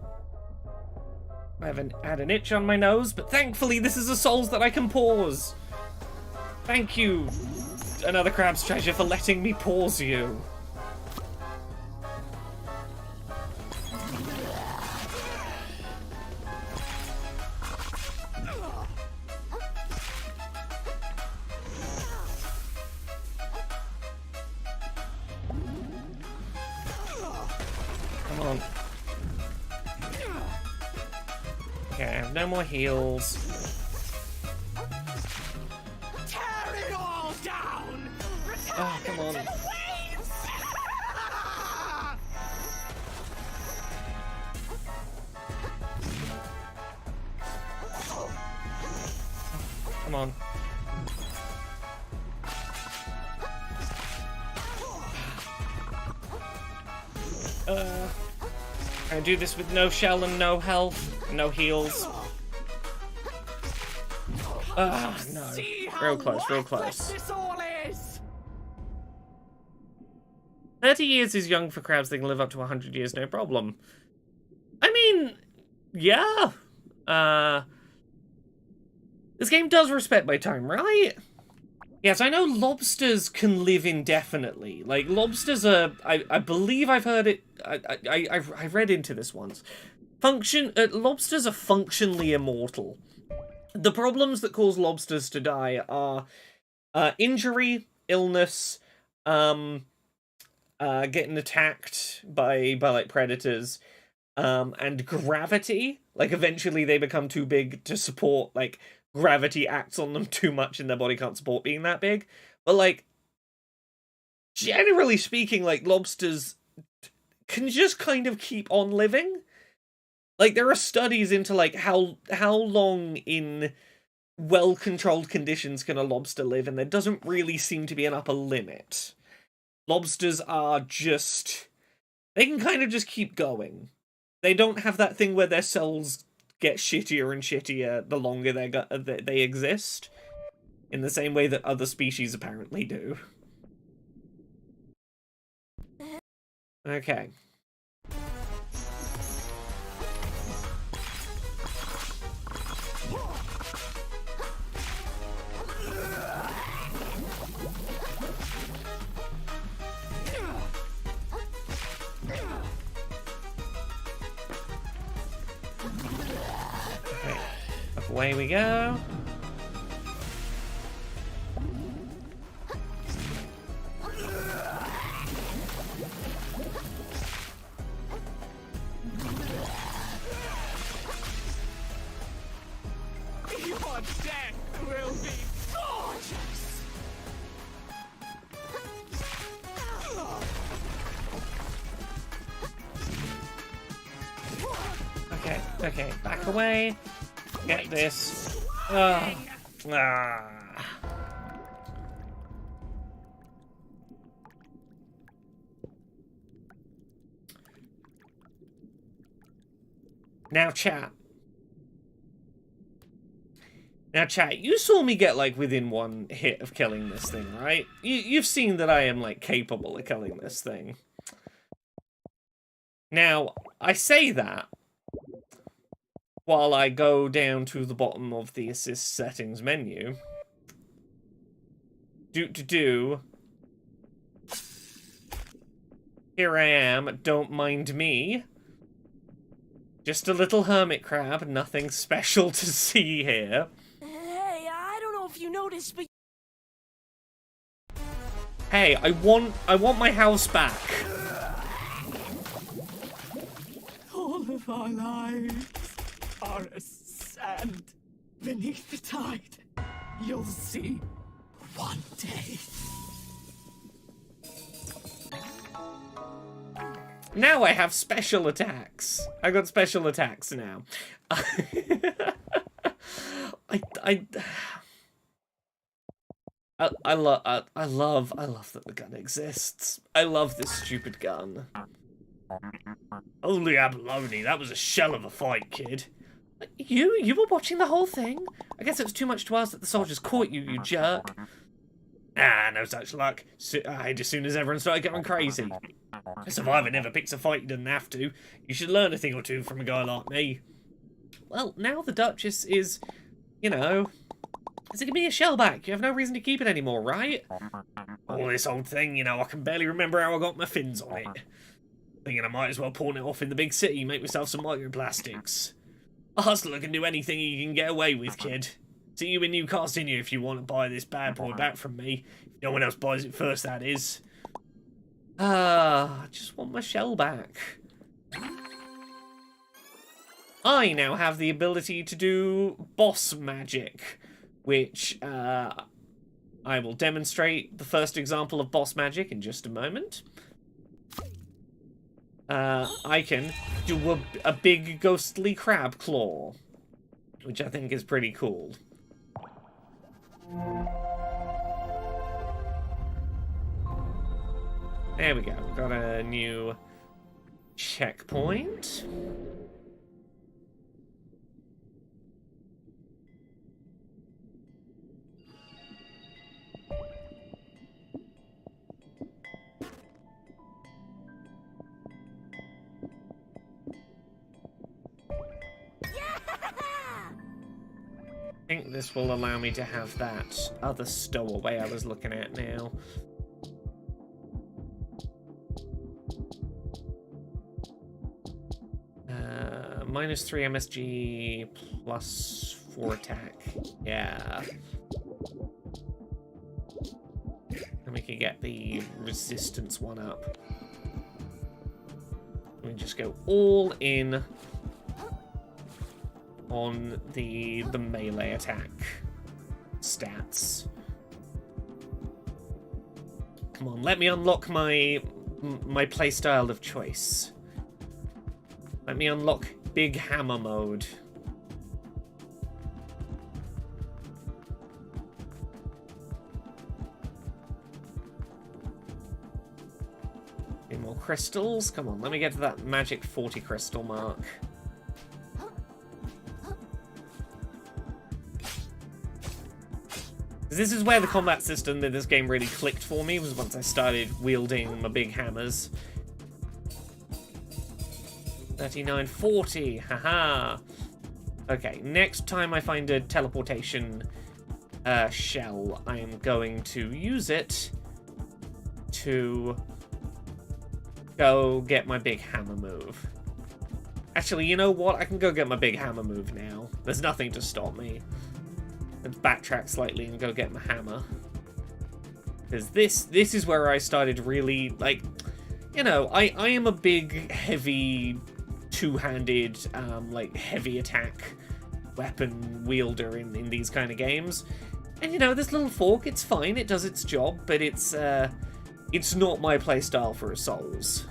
I haven't had an itch on my nose, but thankfully this is a Souls that I can pause. Thank you, another Crab's Treasure, for letting me pause you. Come on. Okay, have no more heals. Tear it all down! Oh, come on. Come on. I do this with no shell and no health, no heals. No. Real close, real close. This all is. 30 years is young for crabs. They can live up to 100 years, no problem. I mean, yeah. This game does respect my time, right? Yes, I know lobsters can live indefinitely. Like, lobsters are... I believe I've heard it... I read into this once. Lobsters are functionally immortal. The problems that cause lobsters to die are injury, illness, getting attacked by like, predators, and gravity. Like, eventually they become too big to support, like... Gravity acts on them too much and their body can't support being that big. But, like, generally speaking, like, lobsters can just kind of keep on living. Like, there are studies into, like, how long in well-controlled conditions can a lobster live, and there doesn't really seem to be an upper limit. Lobsters are just... They can kind of just keep going. They don't have that thing where their cells... get shittier and shittier the longer they exist, in the same way that other species apparently do. Okay. Away we go. Your death will be gorgeous. Okay, back away. Get this. Ah. Now chat, you saw me get, like, within one hit of killing this thing, right? You've seen that I am, like, capable of killing this thing. Now, I say that while I go down to the bottom of the assist settings menu. Here I am, don't mind me. Just a little hermit crab, nothing special to see here. Hey, I don't know if you noticed, but... Hey, I want my house back. All of our lives are as sand beneath the tide. You'll see one day. Now I have special attacks. I got special attacks now. I love that the gun exists. I love this stupid gun. Holy abalone, that was a shell of a fight, kid. You were watching the whole thing? I guess it was too much to ask that the soldiers caught you, you jerk. Ah, no such luck. I hid as soon as everyone started getting crazy. A survivor never picks a fight he doesn't have to. You should learn a thing or two from a guy like me. Well, now the Duchess is, you know... Is it gonna be a shell back? You have no reason to keep it anymore, right? Oh, this old thing, you know, I can barely remember how I got my fins on it. Thinking I might as well pawn it off in the big city, make myself some microplastics. A hustler can do anything he can get away with, kid. See you in New Carinia if you want to buy this bad boy back from me. If no one else buys it first, that is. I just want my shell back. I now have the ability to do boss magic, which I will demonstrate the first example of boss magic in just a moment. I can do a big ghostly crab claw, which I think is pretty cool. There we go. We've got a new checkpoint. I think this will allow me to have that other stowaway I was looking at now. -3 MSG, +4 attack. Yeah. And we can get the resistance one up. We just go all in on the melee attack stats. Come on, let me unlock my playstyle of choice. Let me unlock Big Hammer mode. Any more crystals? Come on, let me get to that magic 40 crystal mark. This is where the combat system in this game really clicked for me, was once I started wielding my big hammers. 39, 40, haha. Okay, next time I find a teleportation shell, I am going to use it to go get my big hammer move. Actually, you know what? I can go get my big hammer move now. There's nothing to stop me. Let's backtrack slightly and go get my hammer. Because this is where I started really, like, you know, I am a big, heavy, two-handed, like, heavy attack weapon wielder in these kind of games. And, you know, this little fork, it's fine, it does its job, but it's not my playstyle for Souls.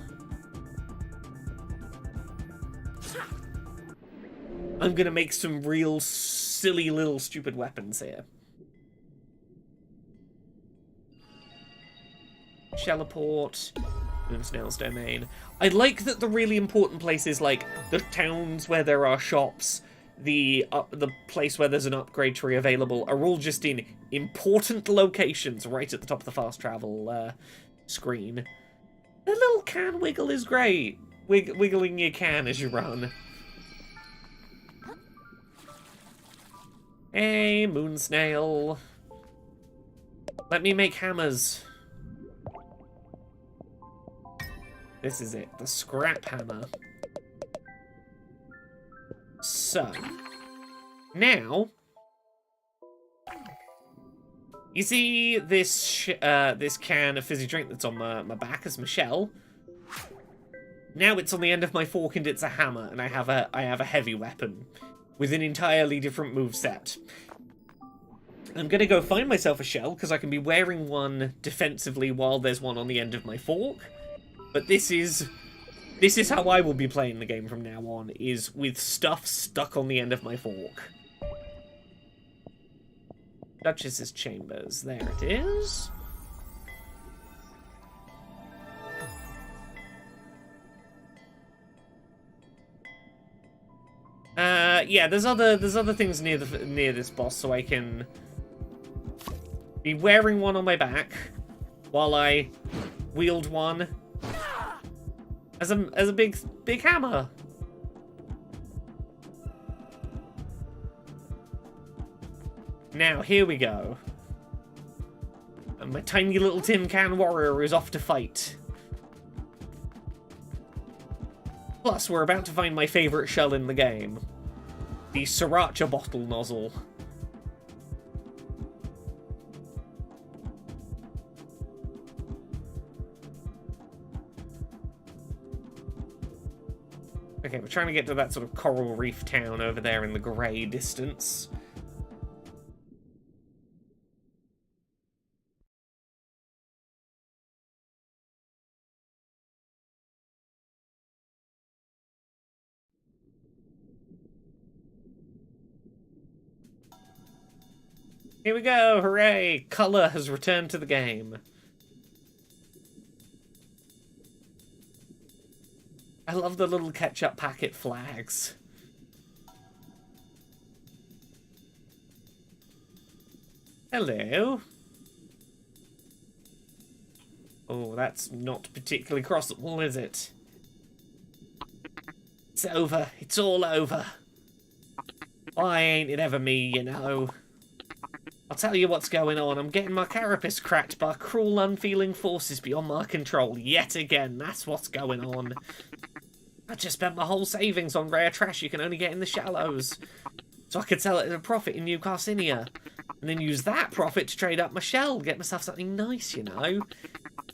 I'm gonna make some real silly little stupid weapons here. Shelleport, Moonsnail's domain. I like that the really important places, like the towns where there are shops, the place where there's an upgrade tree available, are all just in important locations right at the top of the fast travel screen. The little can wiggle is great. Wiggling your can as you run. Hey, Moonsnail. Let me make hammers. This is it, the scrap hammer. So, now, you see this this can of fizzy drink that's on my back as Michelle. Now it's on the end of my fork and it's a hammer, and I have a heavy weapon with an entirely different moveset. I'm gonna go find myself a shell, because I can be wearing one defensively while there's one on the end of my fork. But this is how I will be playing the game from now on, is with stuff stuck on the end of my fork. Duchess's Chambers, there it is. Yeah, there's other things near this boss, so I can be wearing one on my back while I wield one as a big hammer. Now here we go. And my tiny little tin can warrior is off to fight. Plus, we're about to find my favourite shell in the game. The Sriracha bottle nozzle. Okay, we're trying to get to that sort of coral reef town over there in the grey distance. Here we go! Hooray! Colour has returned to the game. I love the little ketchup packet flags. Hello. Oh, that's not particularly crossable, is it? It's over. It's all over. Why ain't it ever me, you know? I'll tell you what's going on. I'm getting my carapace cracked by cruel, unfeeling forces beyond my control. Yet again, that's what's going on. I just spent my whole savings on rare trash you can only get in the shallows. So I could sell it at a profit in New Carinia. And then use that profit to trade up my shell. Get myself something nice, you know?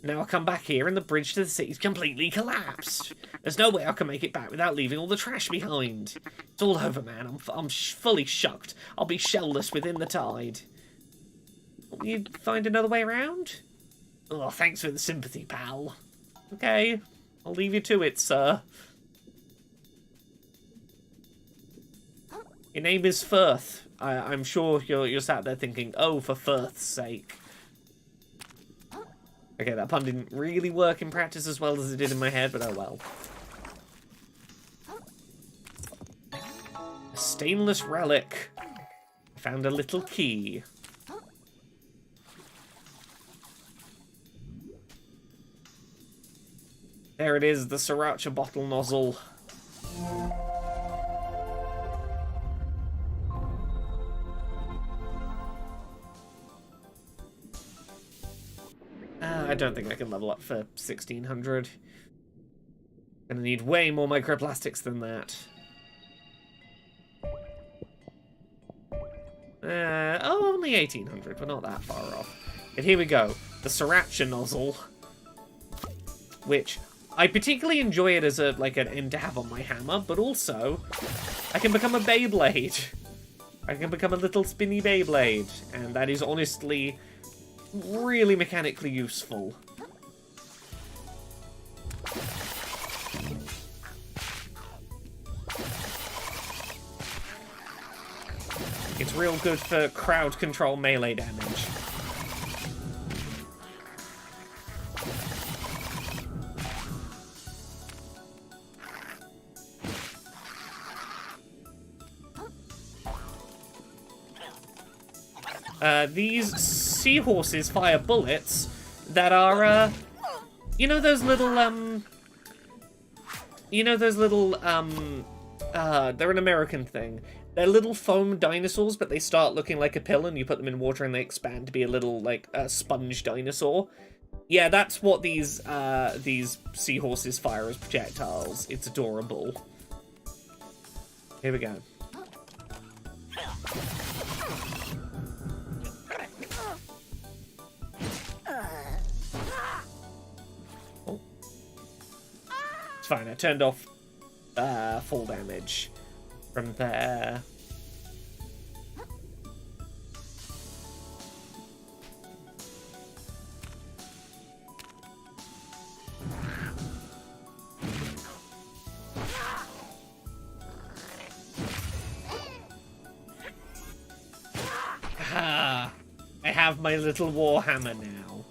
Now I come back here and the bridge to the city's completely collapsed. There's no way I can make it back without leaving all the trash behind. It's all over, man. I'm fully shucked. I'll be shellless within the tide. Will you find another way around? Oh, thanks for the sympathy, pal. Okay, I'll leave you to it, sir. Your name is Firth. I'm sure you're sat there thinking, oh, for Firth's sake. Okay, that pun didn't really work in practice as well as it did in my head, but oh well. A stainless relic. I found a little key. There it is, the sriracha bottle nozzle. I don't think I can level up for 1600. Gonna need way more microplastics than that. Oh, only 1800. We're not that far off. But here we go. The sriracha nozzle. Which, I particularly enjoy it as an end to have on my hammer, but also, I can become a Beyblade. I can become a little spinny Beyblade. And that is honestly really mechanically useful. It's real good for crowd control melee damage. These seahorses fire bullets that are, you know those little, they're an American thing. They're little foam dinosaurs, but they start looking like a pill, and you put them in water and they expand to be a little, sponge dinosaur. Yeah, that's what these seahorses fire as projectiles. It's adorable. Here we go. It's fine, I turned off full damage from there. Ah, I have my little warhammer now.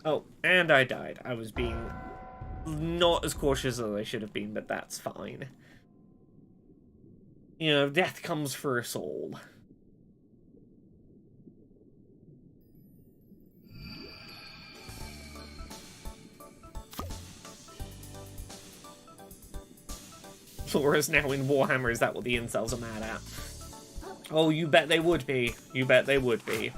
Oh, and I died. I was being not as cautious as I should have been, but that's fine. You know, death comes for us all. Flora's now in Warhammer, is that what the incels are mad at? Oh, you bet they would be. You bet they would be.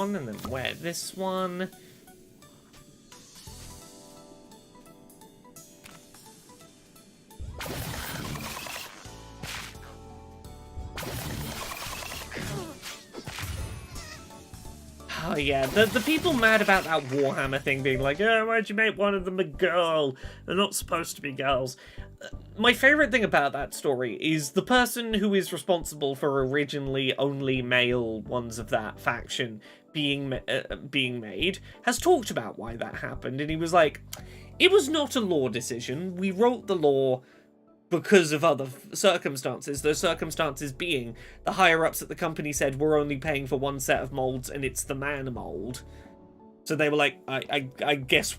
one, and then wear this one. Oh yeah, the people mad about that Warhammer thing being like, oh, why'd you make one of them a girl? They're not supposed to be girls. My favourite thing about that story is the person who is responsible for originally only male ones of that faction being made has talked about why that happened, and he was like, it was not a law decision. We wrote the law because of other circumstances, those circumstances being the higher-ups at the company said we're only paying for one set of molds and it's the man mold. So they were like, I guess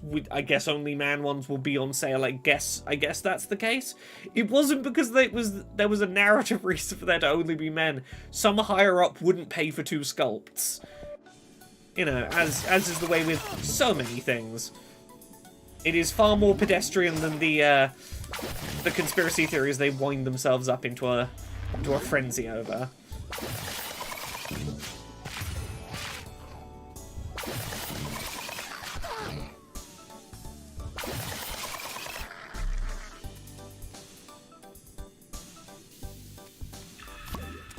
only man ones will be on sale. I guess that's the case. It wasn't because there was a narrative reason for there to only be men. Some higher-up wouldn't pay for 2 sculpts. You know, as is the way with so many things. It is far more pedestrian than the conspiracy theories they wind themselves up into a frenzy over.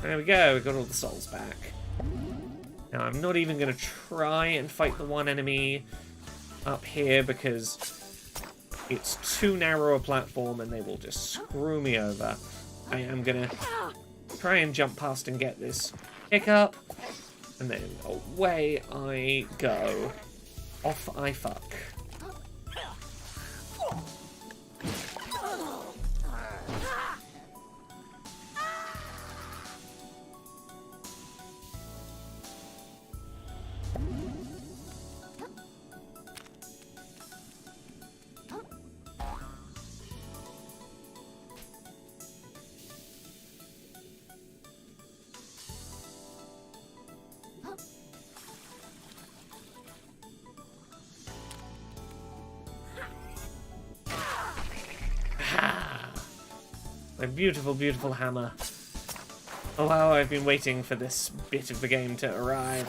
There we go, we got all the souls back. Now I'm not even going to try and fight the one enemy up here because it's too narrow a platform and they will just screw me over. I am going to try and jump past and get this pick up, and then away I go. Off I fuck. My beautiful, beautiful hammer. Oh, how I've been waiting for this bit of the game to arrive.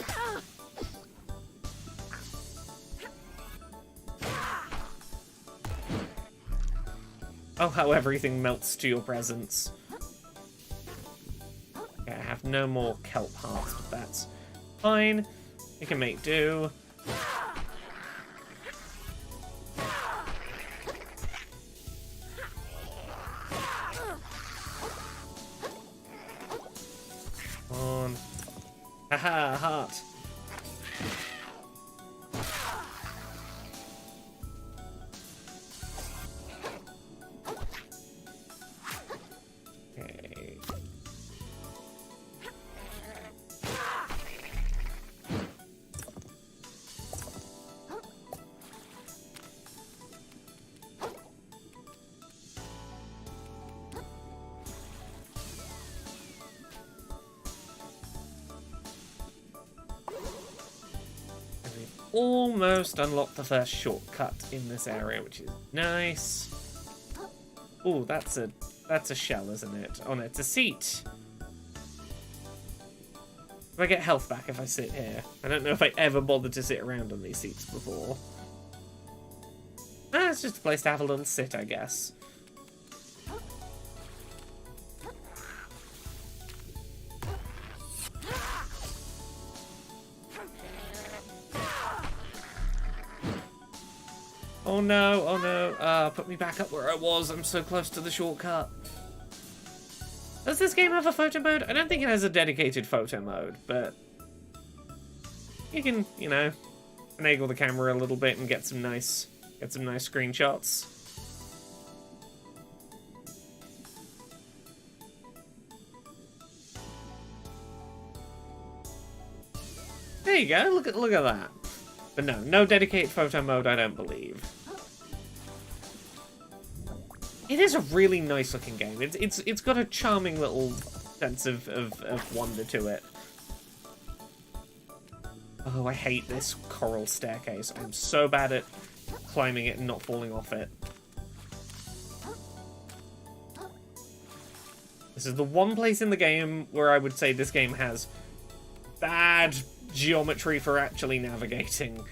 Oh, how everything melts to your presence. Okay, I have no more kelp hearts, but that's fine. We can make do. On. Haha, heart. Okay. Almost unlocked the first shortcut in this area, which is nice. Oh, that's a shell, isn't it? Oh no, it's a seat. Do I get health back if I sit here? I don't know if I ever bothered to sit around on these seats before. Ah, it's just a place to have a little sit, I guess. Oh no, oh no. Put me back up where I was. I'm so close to the shortcut. Does this game have a photo mode? I don't think it has a dedicated photo mode, but you can, you know, finagle the camera a little bit and get some nice screenshots. There you go. Look at that. But no dedicated photo mode, I don't believe. It is a really nice looking game. It's got a charming little sense of wonder to it. Oh, I hate this coral staircase. I'm so bad at climbing it and not falling off it. This is the one place in the game where I would say this game has bad geometry for actually navigating.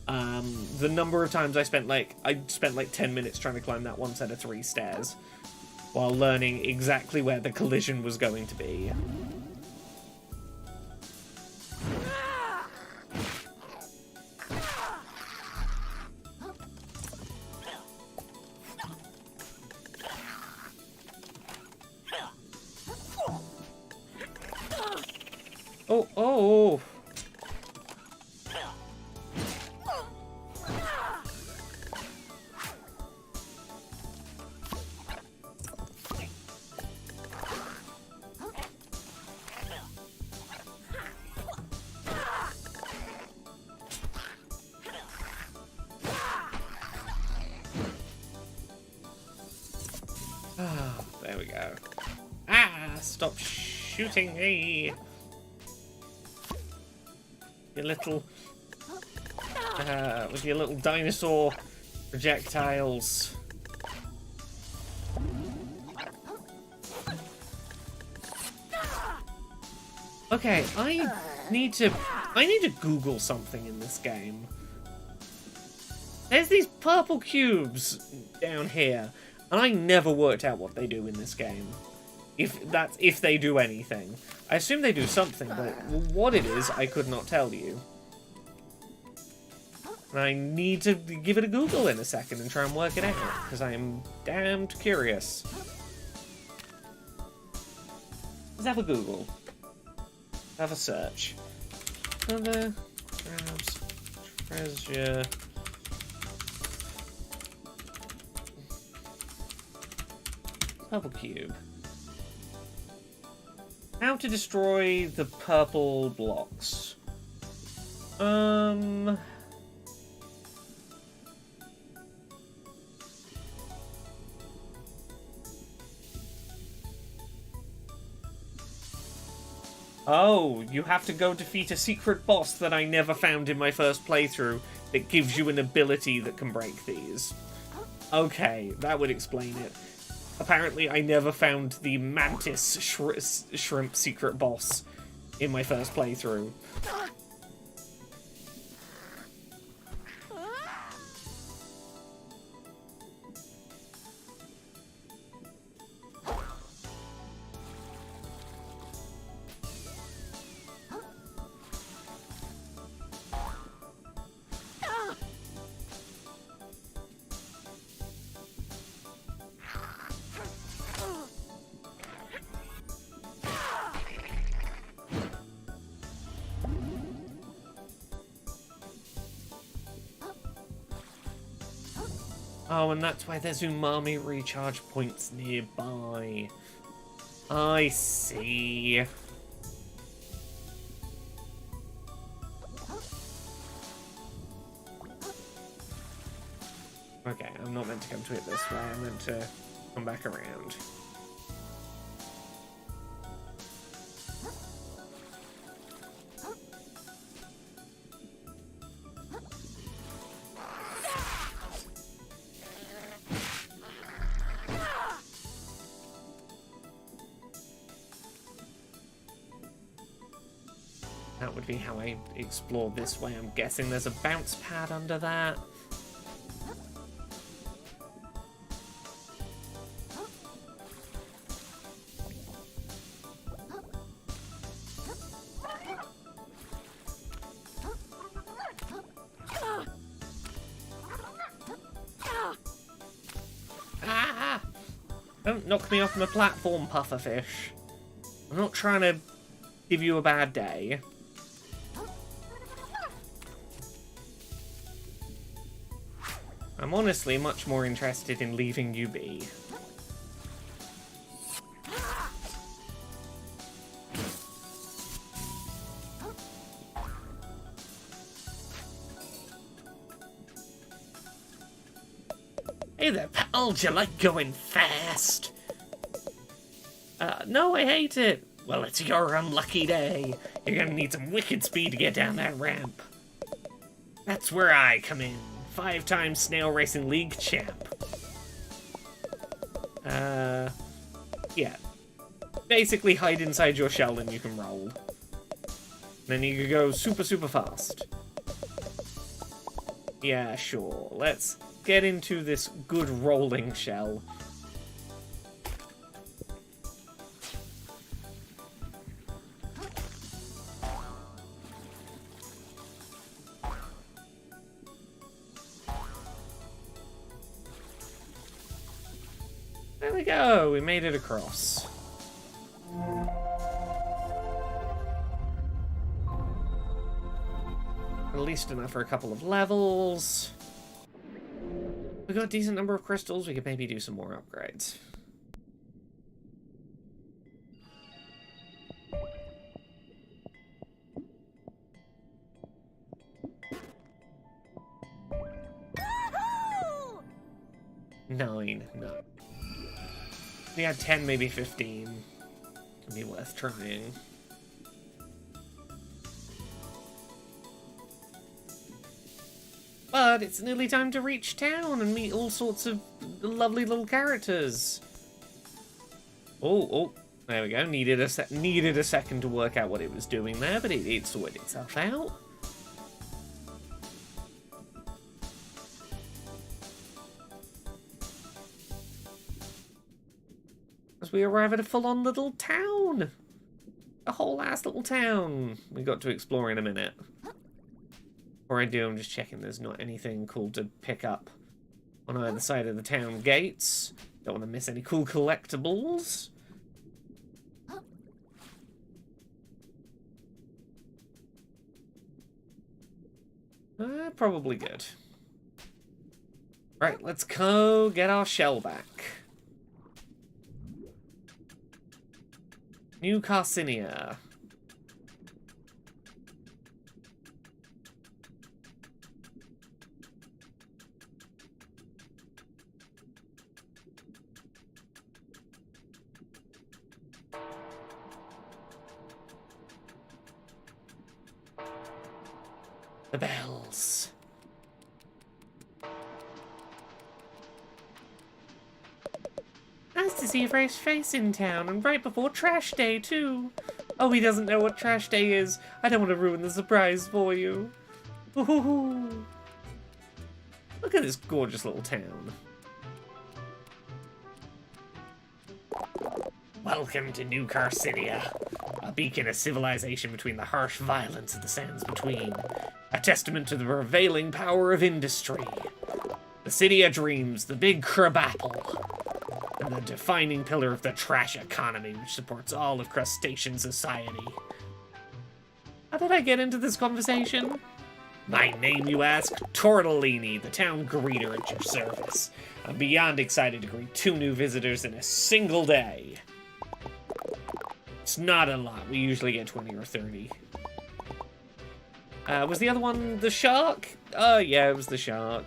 The number of times I spent like 10 minutes trying to climb that one set of 3 stairs while learning exactly where the collision was going to be. Oh. There we go. Stop shooting me. Your little, with your little dinosaur projectiles. Okay, I need to Google something in this game. There's these purple cubes down here, and I never worked out what they do in this game. If they do anything. I assume they do something, but what it is, I could not tell you. And I need to give it a Google in a second and try and work it out, because I am damned curious. Let's have a Google. Have a search. Other crabs treasure. Purple cube. How to destroy the purple blocks. Oh, you have to go defeat a secret boss that I never found in my first playthrough that gives you an ability that can break these. Okay, that would explain it. Apparently, I never found the mantis shrimp secret boss in my first playthrough. Oh, and that's why there's umami recharge points nearby. I see. Okay, I'm not meant to come to it this way. I'm meant to come back around. That would be how I explore this way. I'm guessing there's a bounce pad under that. Ah! Don't knock me off my platform, pufferfish. I'm not trying to give you a bad day. I'm honestly much more interested in leaving you be. Hey there, pal, do you like going fast? No, I hate it. Well, it's your unlucky day. You're gonna need some wicked speed to get down that ramp. That's where I come in. 5-time Snail Racing League champ. Yeah. Basically hide inside your shell and you can roll. Then you could go super, super fast. Yeah, sure. Let's get into this good rolling shell. There we go, we made it across. At least enough for a couple of levels. We got a decent number of crystals, we could maybe do some more upgrades. Nine, no. We had 10, maybe 15. Could be worth trying. But it's nearly time to reach town and meet all sorts of lovely little characters. Oh, there we go. Needed a second to work out what it was doing there, but it sorted itself out. As we arrive at a full-on little town. A whole-ass little town. We got to explore in a minute. Before I do, I'm just checking there's not anything cool to pick up on either side of the town gates. Don't want to miss any cool collectibles. Probably good. Right, let's go get our shell back. New Carinia. The bells. Nice to see a fresh face in town, and right before trash day, too. Oh, he doesn't know what trash day is. I don't want to ruin the surprise for you. Ooh. Look at this gorgeous little town. Welcome to New Carinia, a beacon of civilization between the harsh violence of the sands between. A testament to the prevailing power of industry. The city of dreams, the big crab apple. And the defining pillar of the trash economy, which supports all of crustacean society. How did I get into this conversation? My name, you ask? Tortellini, the town greeter at your service. I'm beyond excited to greet 2 new visitors in a single day. It's not a lot. We usually get 20 or 30. Was the other one the shark? Oh, yeah, it was the shark.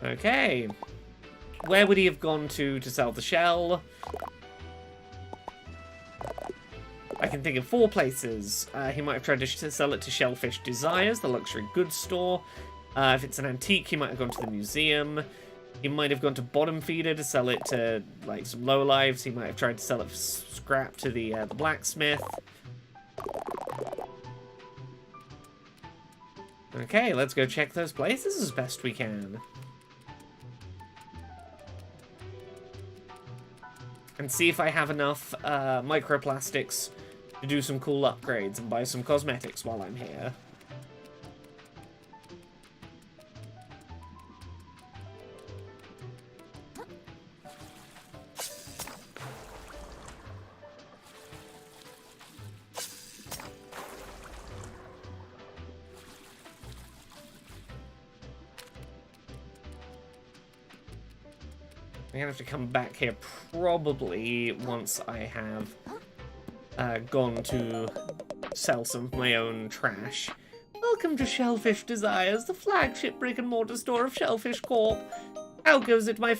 Okay. Where would he have gone to sell the shell? I can think of 4 places. He might have tried to sell it to Shellfish Desires, the luxury goods store. If it's an antique, he might have gone to the museum. He might have gone to Bottom Feeder to sell it to, like, some lowlives. He might have tried to sell it for scrap to the blacksmith. Okay, let's go check those places as best we can. And see if I have enough microplastics to do some cool upgrades and buy some cosmetics while I'm here. I'm gonna have to come back here probably once I have gone to sell some of my own trash. Welcome to Shellfish Desires, the flagship brick-and-mortar store of Shellfish Corp. How goes it, my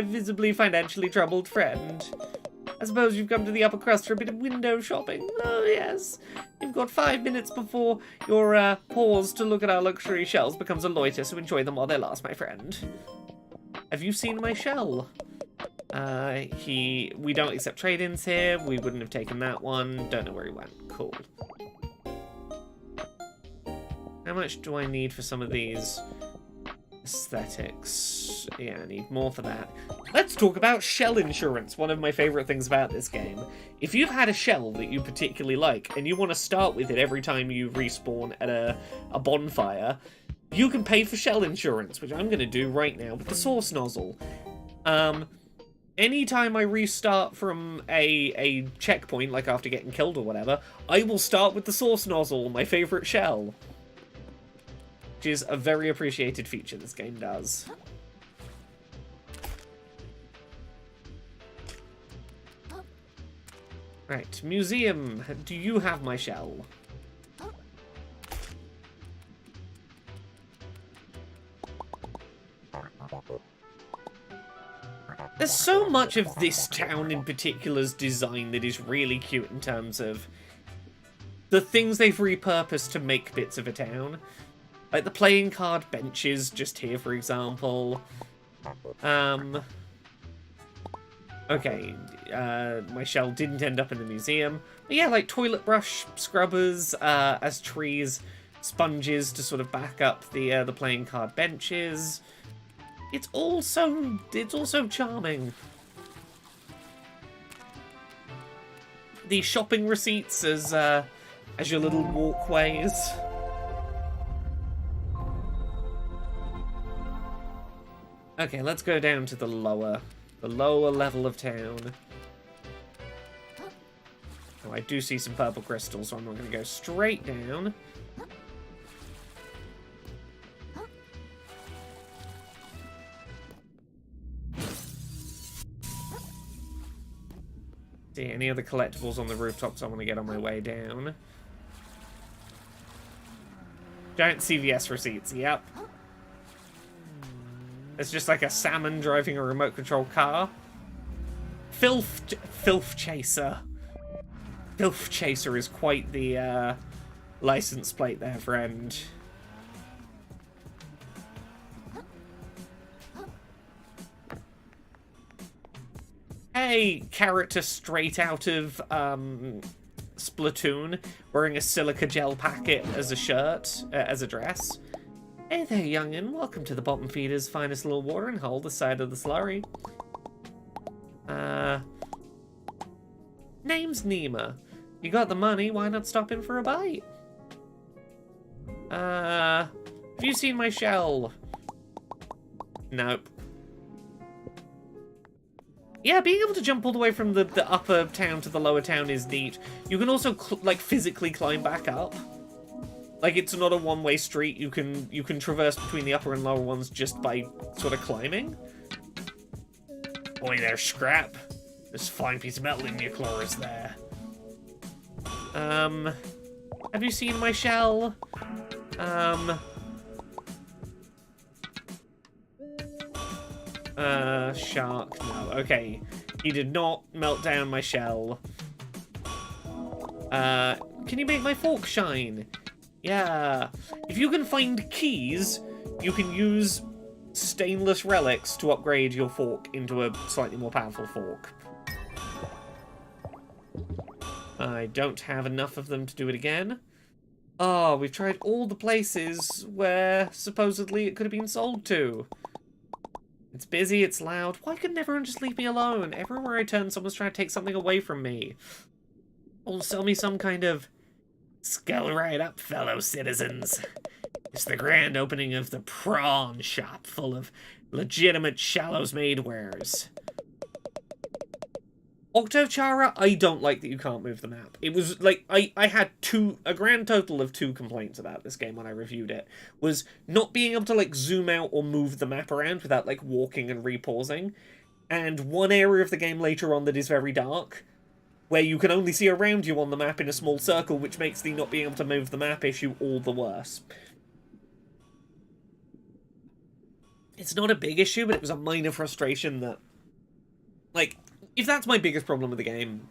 visibly financially troubled friend? I suppose you've come to the upper crust for a bit of window shopping. Oh, yes. You've got 5 minutes before your pause to look at our luxury shells becomes a loiter, so enjoy them while they last, my friend. Have you seen my shell? We don't accept trade-ins here. We wouldn't have taken that one. Don't know where he went. Cool. How much do I need for some of these aesthetics? Yeah, I need more for that. Let's talk about shell insurance, one of my favourite things about this game. If you've had a shell that you particularly like, and you want to start with it every time you respawn at a bonfire, you can pay for shell insurance, which I'm going to do right now with the source nozzle. Anytime I restart from a checkpoint, like after getting killed or whatever, I will start with the source nozzle, my favourite shell. Which is a very appreciated feature this game does. Right, museum, do you have my shell? There's so much of this town in particular's design that is really cute in terms of the things they've repurposed to make bits of a town. Like the playing card benches just here, for example. Okay, my shell didn't end up in the museum. But yeah, like toilet brush scrubbers as trees, sponges to sort of back up the playing card benches. It's all so charming. The shopping receipts as your little walkways. Okay, let's go down to the lower level of town. Oh, I do see some purple crystals, so I'm not going to go straight down. See, any other collectibles on the rooftops I want to get on my way down? Giant CVS receipts, yep. It's just like a salmon driving a remote control car. Filth Chaser. Filth Chaser is quite the license plate there, friend. Hey, character straight out of Splatoon, wearing a silica gel packet as a shirt, as a dress. Hey there, youngin'. Welcome to the bottom feeder's finest little watering hole, the side of the slurry. Name's Nima. You got the money, why not stop in for a bite? Have you seen my shell? Nope. Yeah, being able to jump all the way from the upper town to the lower town is neat. You can also, like, physically climb back up. Like, it's not a one-way street. You can traverse between the upper and lower ones just by sort of climbing. Boy there, Scrap. This fine piece of metal in your claws there. Have you seen my shell? Shark. No, okay. He did not melt down my shell. Can you make my fork shine? Yeah. If you can find keys, you can use stainless relics to upgrade your fork into a slightly more powerful fork. I don't have enough of them to do it again. Oh, we've tried all the places where supposedly it could have been sold to. It's busy, it's loud. Why couldn't everyone just leave me alone? Everywhere I turn, someone's trying to take something away from me. Or sell me some kind of... Skull right up, fellow citizens. It's the grand opening of the prawn shop full of legitimate Shallows-made wares. Octochara, I don't like that you can't move the map. It was, like, I had a grand total of 2 complaints about this game when I reviewed it. Was not being able to, like, zoom out or move the map around without, like, walking and repausing. And one area of the game later on that is very dark, where you can only see around you on the map in a small circle, which makes the not being able to move the map issue all the worse. It's not a big issue, but it was a minor frustration that, like, if that's my biggest problem with the game,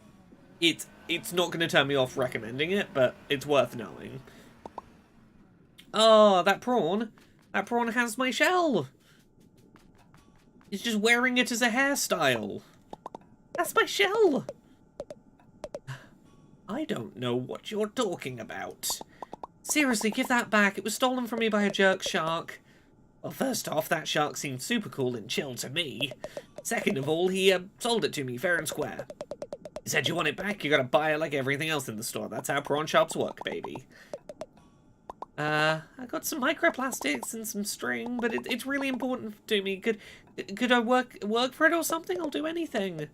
it's not going to turn me off recommending it, but it's worth knowing. Oh, that prawn has my shell. He's just wearing it as a hairstyle. That's my shell. I don't know what you're talking about. Seriously, give that back. It was stolen from me by a jerk shark. Well, first off, that shark seemed super cool and chill to me. Second of all, he sold it to me fair and square. He said, you want it back, you gotta buy it like everything else in the store. That's how prawn shops work, baby. I got some microplastics and some string, but it's really important to me. Could I work for it or something? I'll do anything.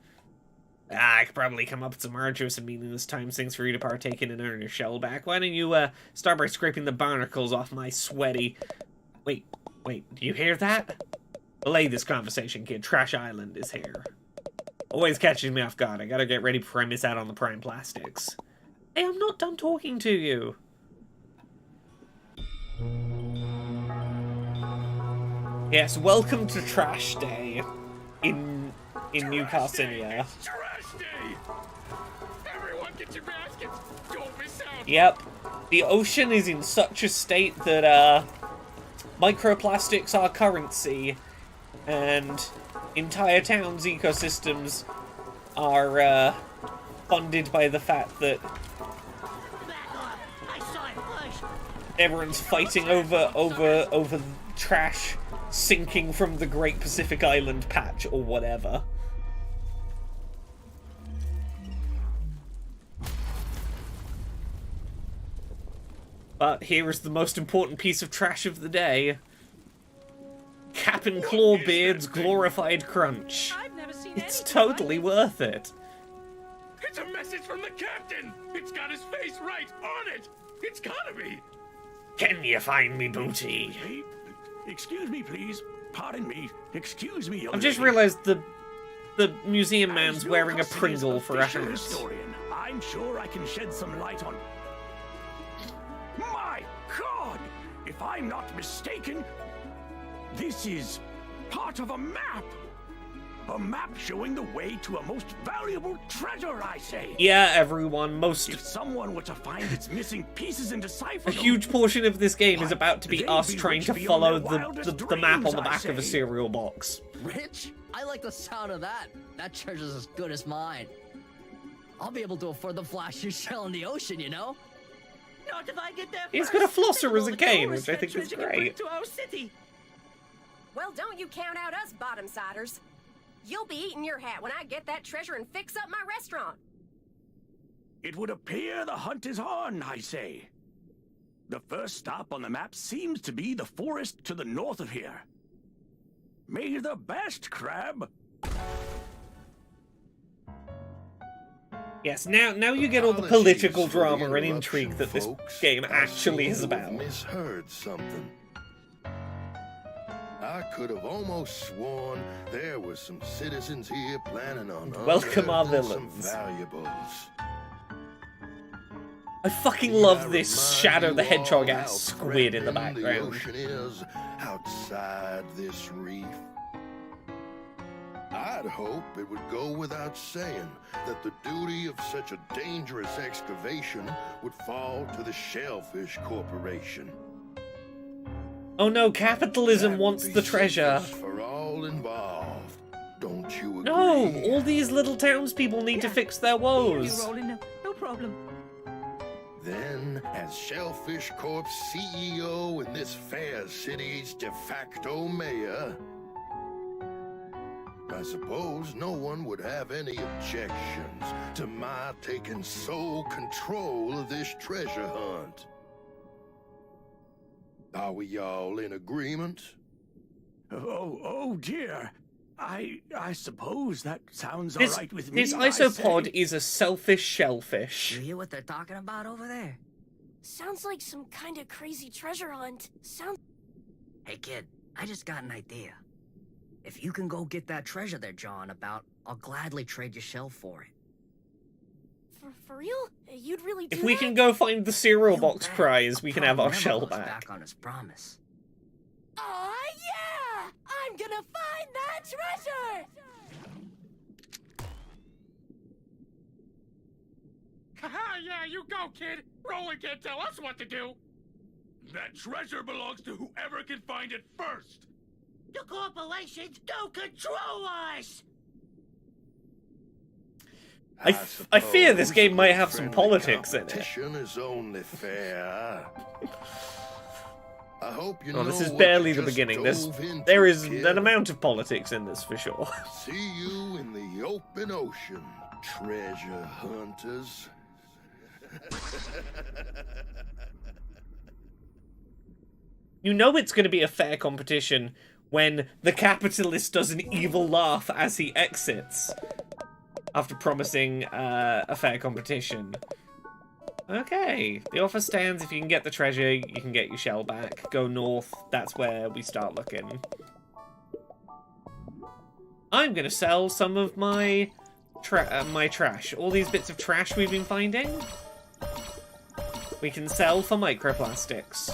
I could probably come up with some arduous and meaningless time things for you to partake in and earn your shell back. Why don't you start by scraping the barnacles off my sweaty... Wait, do you hear that? Belay this conversation, kid. Trash Island is here. Always catches me off guard. I gotta get ready before I miss out on the prime plastics. Hey, I'm not done talking to you. Yes, welcome to Trash Day in New Carinia. Trash day! Everyone get your baskets! Don't miss out! Yep. The ocean is in such a state that, microplastics are currency, and entire towns' ecosystems are, funded by the fact that everyone's fighting over trash sinking from the Great Pacific Island patch or whatever. But here is the most important piece of trash of the day. Cap and Clawbeard's glorified crunch. I've never seen It's anything totally like worth it. It's a message from the captain! It's got his face right on it! It's gotta be! Can you find me booty? Hey, excuse me, please. Pardon me. Excuse me, young I've just lady. realized the museum As man's your wearing a cousin is Pringle an for a official hat. historian, I'm sure I can shed some light on... My God! If I'm not mistaken, this is part of a map! A map showing the way to a most valuable treasure, I say! Yeah, everyone, If someone were to find its missing pieces and decipher a them, huge portion of this game is about to be They'd us be trying rich to beyond follow their wildest the map on dreams, the I back of a say. cereal box. Rich? I like the sound of that. That treasure's as good as mine. I'll be able to afford the flashiest shell in the ocean, you know? Not if I get there He's first. got a flosser Think of as all a the cane, tourists which I that think is treasure can bring great. to our city. Well, don't you count out us bottom-siders. You'll be eating your hat when I get that treasure and fix up my restaurant. it would appear the hunt is on, I say. The first stop on the map seems to be the forest to the north of here. May the best, Crab! Yes, now you get all the political drama and intrigue that this game actually is about. Misheard something. I could have almost sworn there were some citizens here planning on Welcome our unearthing some villains. valuables. I fucking Need love I this remind Shadow the you Hedgehog all ass how squid in the threatening background. The ocean is outside this reef. I'd hope it would go without saying that the duty of such a dangerous excavation would fall to the Shellfish Corporation. Oh no, capitalism That wants would the be treasure. safest for all involved. Don't you agree? No, all these little townspeople need to fix their woes. No problem. Then, as Shellfish Corp's CEO and this fair city's de facto mayor, I suppose no one would have any objections to my taking sole control of this treasure hunt. Are we all in agreement? Oh dear. I suppose that sounds This, alright with me. this I isopod say. is a selfish shellfish. You hear what they're talking about over there? Sounds like some kind of crazy treasure hunt. Sounds. Hey kid, I just got an idea. If you can go get that treasure they're jawing about, I'll gladly trade your shell for it. For real? You'd really do If we that? can go find the cereal You box bet. prize, A we can pro have our never shell goes back. on his promise. Aw, yeah! I'm gonna find that treasure! Haha, yeah, you go, kid! Roland can't tell us what to do! That treasure belongs to whoever can find it first! The corporations don't control us! I fear this game might have some friendly politics in it. competition is only fair. I hope you Oh, know this is what barely you the just beginning. dove into, There is kid. an amount of politics in this for sure. See you in the open ocean, treasure hunters. You know it's going to be a fair competition when the capitalist does an evil laugh as he exits after promising a fair competition. Okay, the offer stands. If you can get the treasure, you can get your shell back. Go north, that's where we start looking. I'm going to sell some of my trash. All these bits of trash we've been finding, we can sell for microplastics.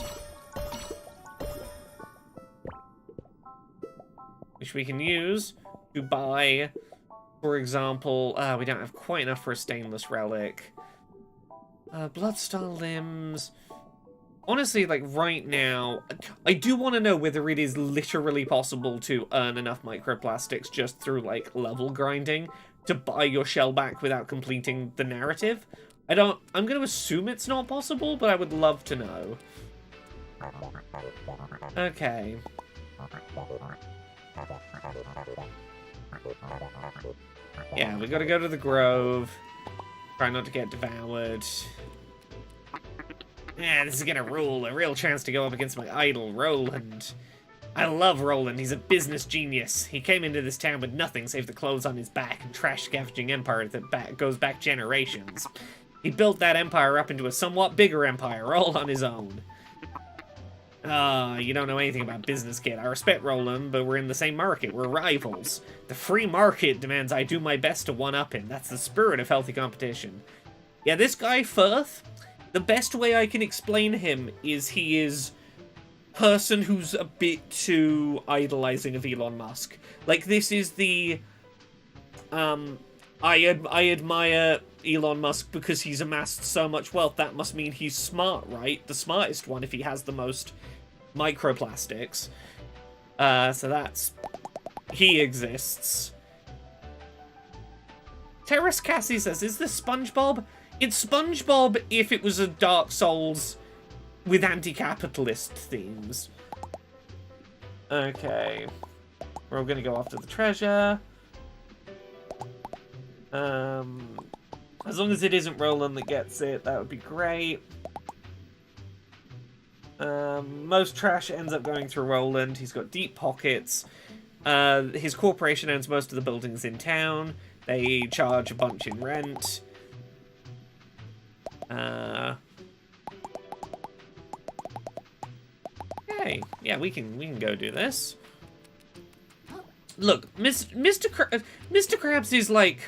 Which we can use to buy, for example, we don't have quite enough for a stainless relic. Bloodstar limbs. Honestly, like, right now, I do want to know whether it is literally possible to earn enough microplastics just through, like, level grinding to buy your shell back without completing the narrative. I'm going to assume it's not possible, but I would love to know. Okay. Yeah, we gotta go to the grove. Try not to get devoured. Yeah, this is gonna rule. A real chance to go up against my idol, Roland. I love Roland. He's a business genius. He came into this town with nothing save the clothes on his back and trash scavenging empire that goes back generations. He built that empire up into a somewhat bigger empire, all on his own. You don't know anything about business, kid. I respect Roland, but we're in the same market. We're rivals. The free market demands I do my best to one-up him. That's the spirit of healthy competition. Yeah, this guy, Firth, the best way I can explain him is he is person who's a bit too idolizing of Elon Musk. Like, this is the... I admire Elon Musk because he's amassed so much wealth. That must mean he's smart, right? The smartest one if he has the most microplastics. So that's... He exists. Terrace Cassie says, is this SpongeBob? It's SpongeBob if it was a Dark Souls with anti-capitalist themes. Okay. We're all gonna go after the treasure. As long as it isn't Roland that gets it, that would be great. Most trash ends up going through Roland. He's got deep pockets. His corporation owns most of the buildings in town. They charge a bunch in rent. Okay, yeah, we can go do this. Look, Mr. Krabs is like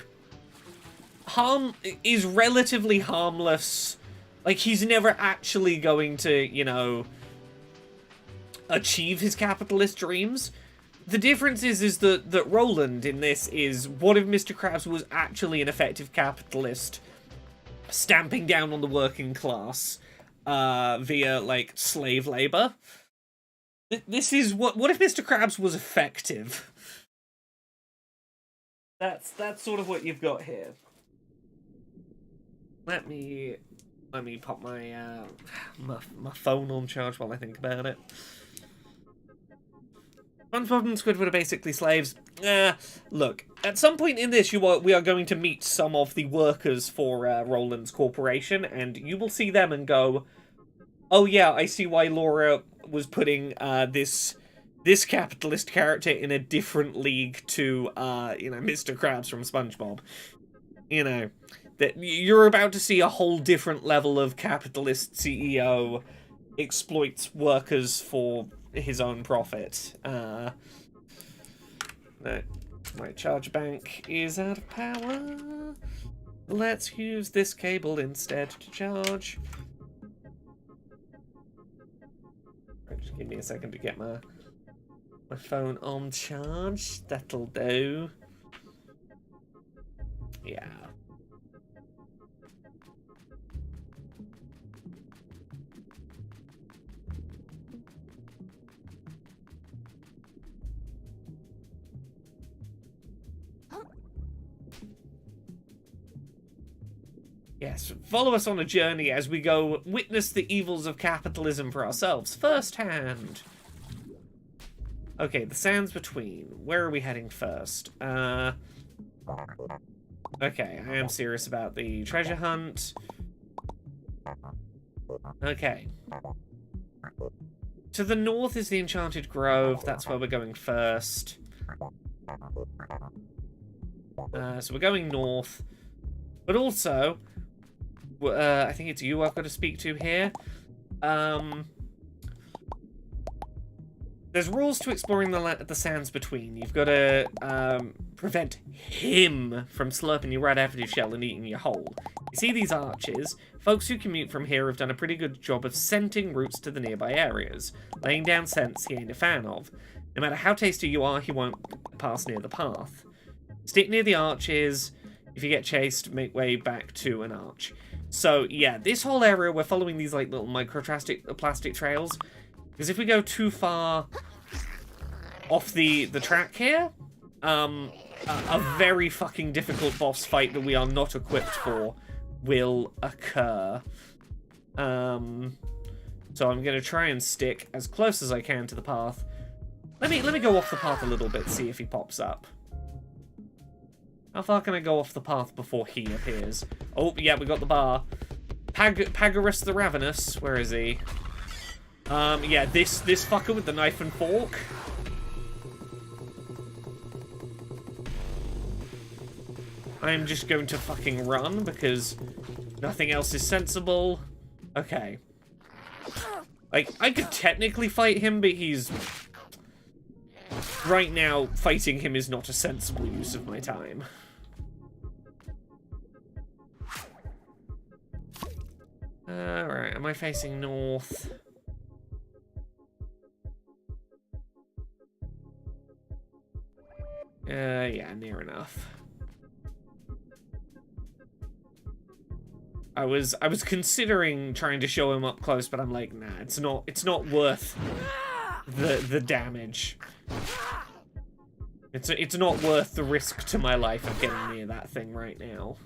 is relatively harmless. Like, he's never actually going to, you know, achieve his capitalist dreams. The difference is that Roland in this is, what if Mr. Krabs was actually an effective capitalist, stamping down on the working class via, like, slave labor? This is what if Mr. Krabs was effective? That's sort of what you've got here. Let me pop my my phone on charge while I think about it. SpongeBob and Squidward are basically slaves. Look, at some point in this, we are going to meet some of the workers for Roland's corporation, and you will see them and go, "Oh yeah, I see why Laura was putting this capitalist character in a different league to you know, Mr. Krabs from SpongeBob." You know, that you're about to see a whole different level of capitalist CEO exploits workers for his own profit. No, my charge bank is out of power. Let's use this cable instead to charge. Right, just give me a second to get my phone on charge. That'll do. Yeah. Yes, follow us on a journey as we go witness the evils of capitalism for ourselves firsthand. Okay, the sands between. Where are we heading first? Okay, I am serious about the treasure hunt. Okay. To the north is the Enchanted Grove. That's where we're going first. So we're going north. But also, I think it's you I've got to speak to here. There's rules to exploring the sands between. You've got to prevent him from slurping you right out of your shell and eating your whole. You see these arches? Folks who commute from here have done a pretty good job of scenting routes to the nearby areas, laying down scents he ain't a fan of. No matter how tasty you are, he won't pass near the path. Stick near the arches. If you get chased, make way back to an arch. So, yeah, this whole area, we're following these, like, little plastic trails. Because if we go too far off the track here, a very fucking difficult boss fight that we are not equipped for will occur. So I'm going to try and stick as close as I can to the path. Let me go off the path a little bit, see if he pops up. How far can I go off the path before he appears? Oh, yeah, we got the bar. Pagarus the Ravenous, where is he? Yeah, this fucker with the knife and fork. I'm just going to fucking run because nothing else is sensible. Okay. Like, I could technically fight him, but he's... Right now, fighting him is not a sensible use of my time. Alright, am I facing north? Yeah, near enough. I was considering trying to show him up close, but I'm like, nah, it's not worth the damage. It's not worth the risk to my life of getting near that thing right now.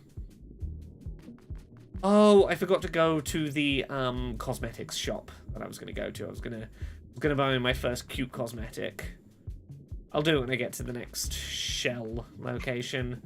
Oh, I forgot to go to the cosmetics shop that I was gonna go to. I was gonna buy my first cute cosmetic. I'll do it when I get to the next shell location.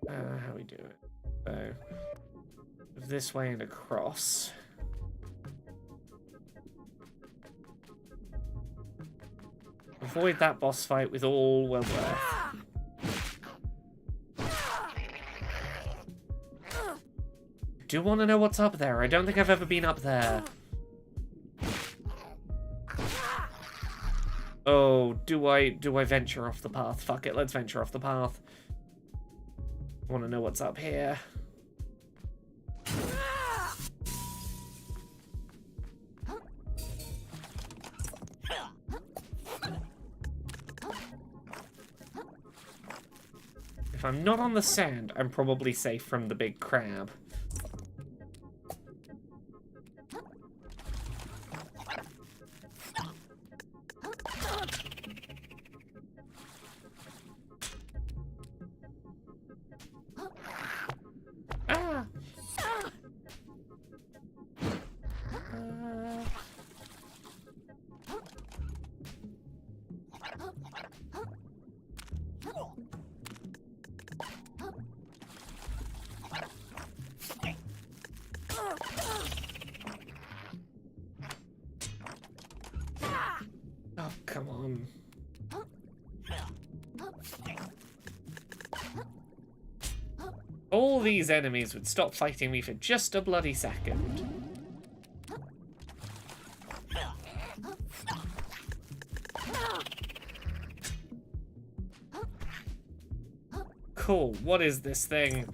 How we do it? So, this way and across. Avoid that boss fight with all we're worth. Do want to know what's up there? I don't think I've ever been up there. Oh, do I venture off the path? Fuck it, let's venture off the path. Want to know what's up here. If I'm not on the sand, I'm probably safe from the big crab. Oh, come on. All these enemies would stop fighting me for just a bloody second. Cool, what is this thing?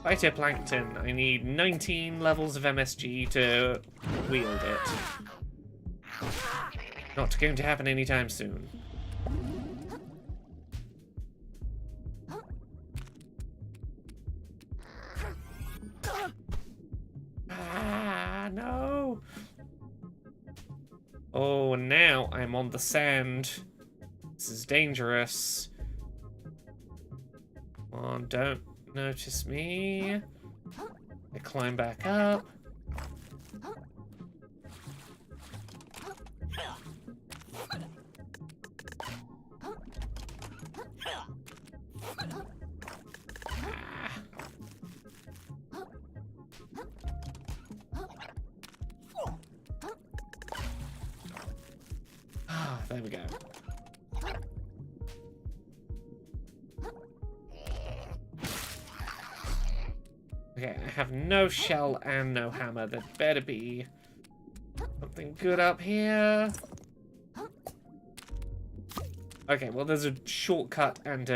Phytoplankton. I need 19 levels of MSG to wield it. Not going to happen anytime soon. Ah, no! Oh, now I'm on the sand. This is dangerous. Come on, don't notice me. I climb back up. Ah, there we go. Okay, I have no shell and no hammer. There better be something good up here. Okay, well, there's a shortcut and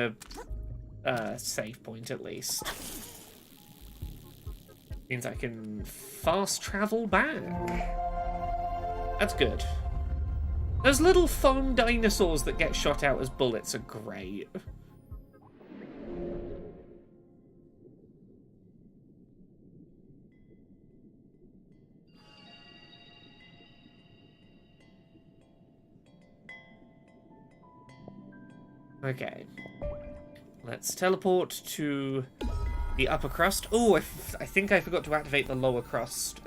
a save point at least. Means I can fast travel back. That's good. Those little foam dinosaurs that get shot out as bullets are great. Okay. Let's teleport to the upper crust. Oh, I think I forgot to activate the lower crust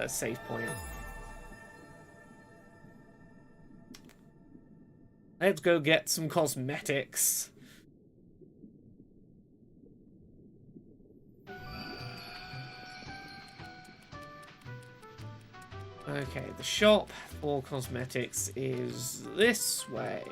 save point. Let's go get some cosmetics. Okay, the shop for cosmetics is this way.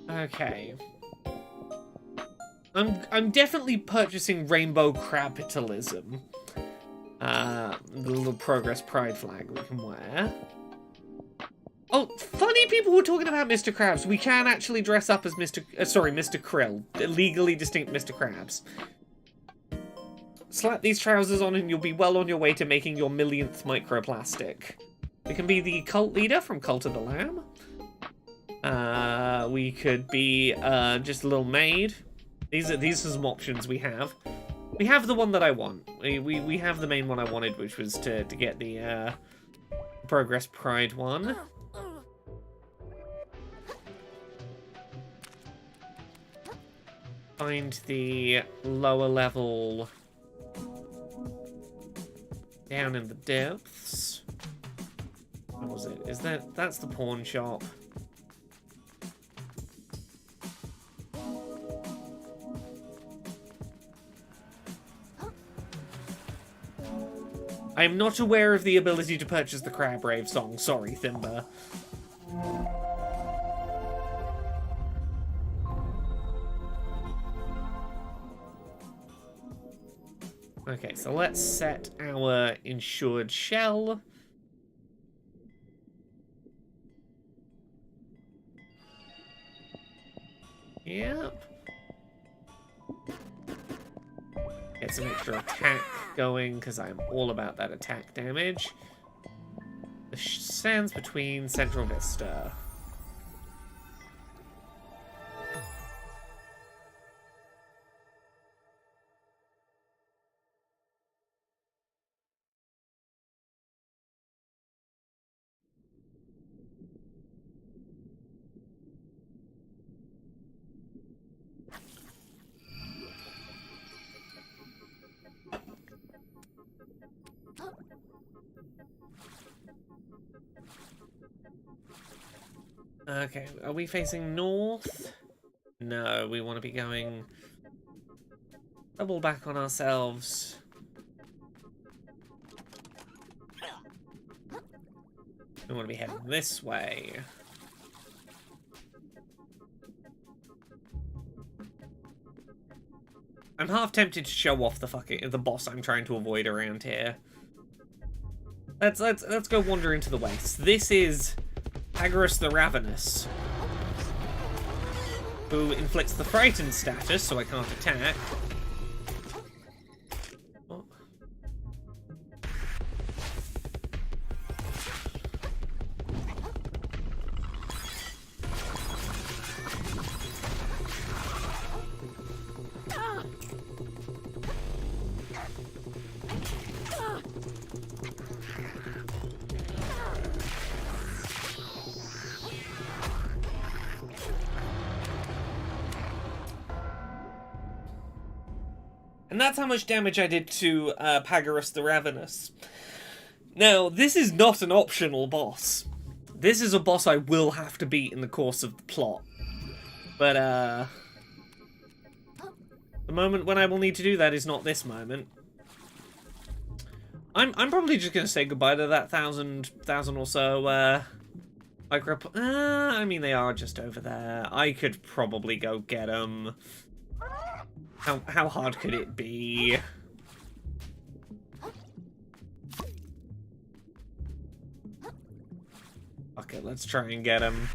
Okay. I'm definitely purchasing Rainbow Crabitalism. The little Progress Pride flag we can wear. Oh, funny people were talking about Mr. Krabs. We can actually dress up as Mr. Mr. Krill. Legally distinct Mr. Krabs. Slap these trousers on and you'll be well on your way to making your millionth microplastic. We can be the cult leader from Cult of the Lamb. We could be just a little maid. These are some options we have. We have the one that I want. We have the main one I wanted, which was to get the Progress Pride one. Find the lower level down in the depths. What was it? Is that's the pawn shop? I am not aware of the ability to purchase the Crab Rave song. Sorry, Thimba. Okay, so let's set our insured shell. Yep. Get some extra attack going, because I'm all about that attack damage. The sands between Central Vista. Okay, are we facing north? No, we want to be going double back on ourselves. We want to be heading this way. I'm half tempted to show off the boss I'm trying to avoid around here. Let's go wander into the waste. This is Pagarus the Ravenous, who inflicts the frightened status, so I can't attack. Oh. And that's how much damage I did to Pagarus the Ravenous. Now, this is not an optional boss. This is a boss I will have to beat in the course of the plot. But, the moment when I will need to do that is not this moment. I'm probably just going to say goodbye to that thousand or so, I mean, they are just over there. I could probably go get them. How hard could it be? Okay, let's try and get him.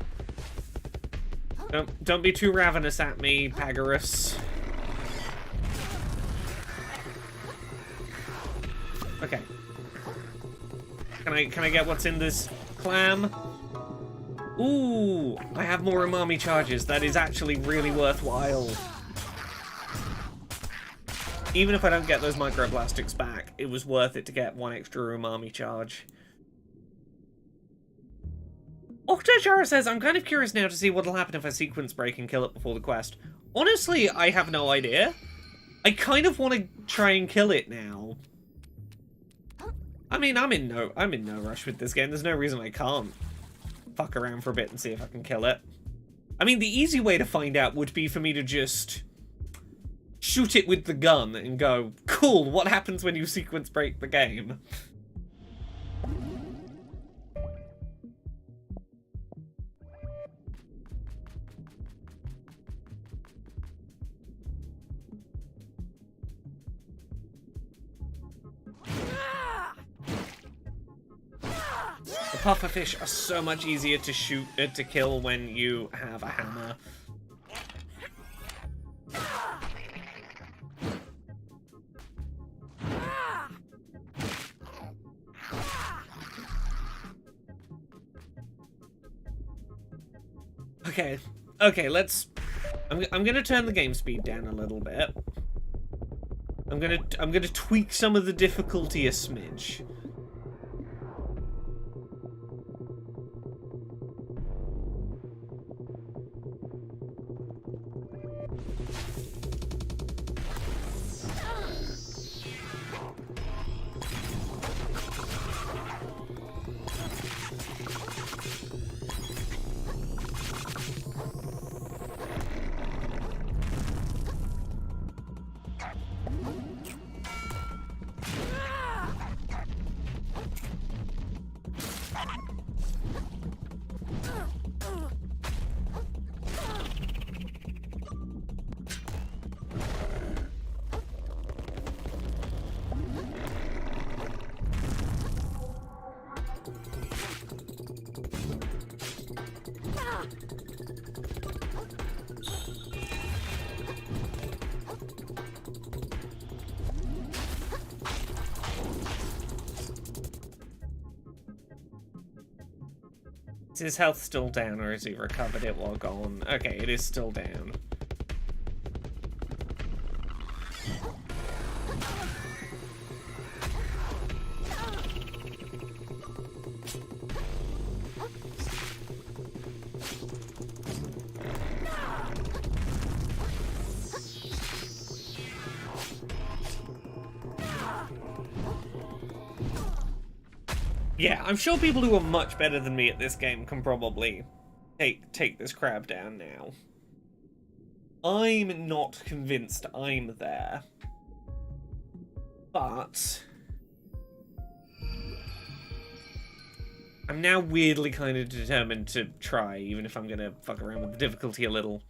Don't be too ravenous at me, Pagarus. Okay. Can I get what's in this clam? Ooh, I have more umami charges. That is actually really worthwhile. Even if I don't get those microplastics back, it was worth it to get one extra umami charge. Octojar says, I'm kind of curious now to see what'll happen if I sequence break and kill it before the quest. Honestly, I have no idea. I kind of want to try and kill it now. I mean, I'm in no rush with this game. There's no reason I can't fuck around for a bit and see if I can kill it. I mean, the easy way to find out would be for me to just shoot it with the gun and go, cool, what happens when you sequence break the game? The pufferfish are so much easier to shoot, to kill when you have a hammer. Okay, let's... I'm gonna turn the game speed down a little bit. I'm gonna tweak some of the difficulty a smidge. Is his health still down, or has he recovered it while gone? Okay, it is still down. Yeah, I'm sure people who are much better than me at this game can probably take this crab down now. I'm not convinced I'm there. But I'm now weirdly kind of determined to try, even if I'm gonna fuck around with the difficulty a little.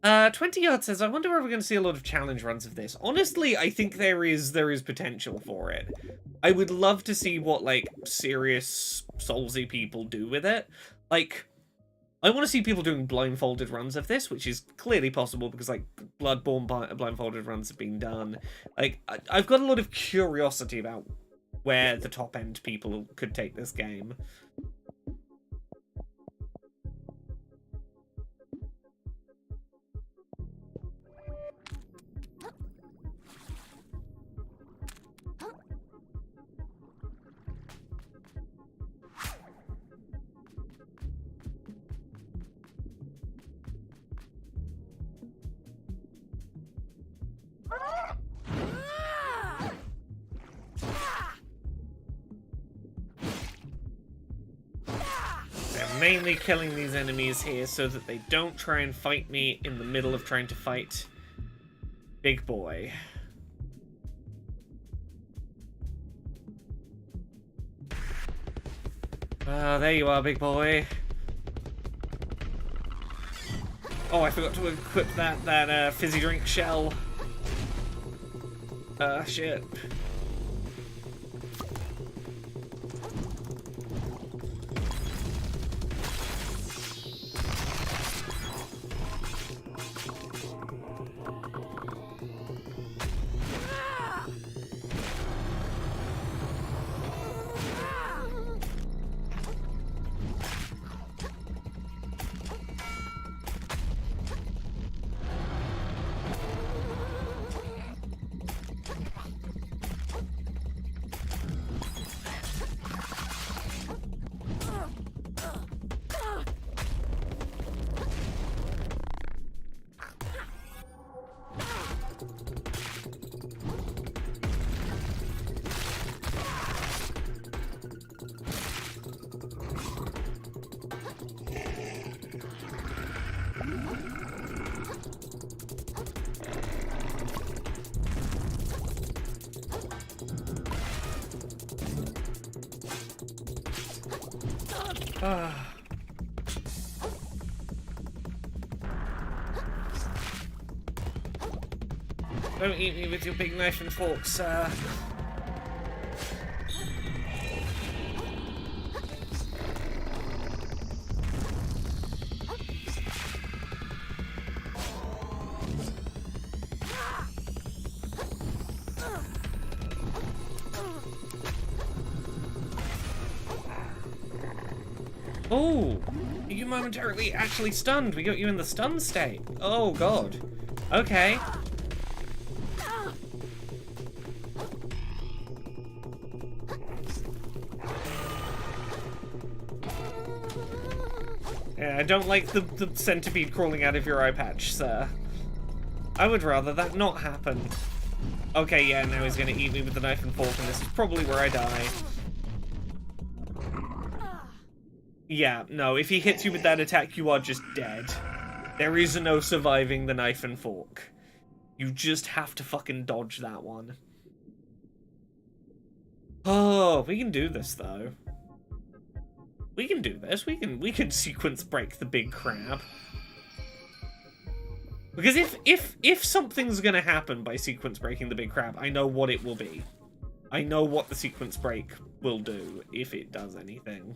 20 Yard says, I wonder if we're going to see a lot of challenge runs of this. Honestly, I think there is potential for it. I would love to see what, like, serious Soulsy people do with it. Like, I want to see people doing blindfolded runs of this, which is clearly possible because, like, Bloodborne blindfolded runs have been done. Like, I've got a lot of curiosity about where the top-end people could take this game. Mainly killing these enemies here so that they don't try and fight me in the middle of trying to fight Big Boy. Ah, there you are, Big Boy. Oh, I forgot to equip that fizzy drink shell. Shit. Don't eat me with your big knife and fork, sir. Oh, you momentarily actually stunned. We got you in the stun state. Oh, God. Okay. Yeah, I don't like the centipede crawling out of your eye patch, sir. I would rather that not happen. Okay, yeah, now he's gonna eat me with the knife and fork, and this is probably where I die. Yeah, no, if he hits you with that attack, you are just dead. There is no surviving the knife and fork. You just have to fucking dodge that one. Oh, we can do this, though. We can do this. We can sequence break the big crab. Because if something's gonna happen by sequence breaking the big crab, I know what it will be. I know what the sequence break will do, if it does anything.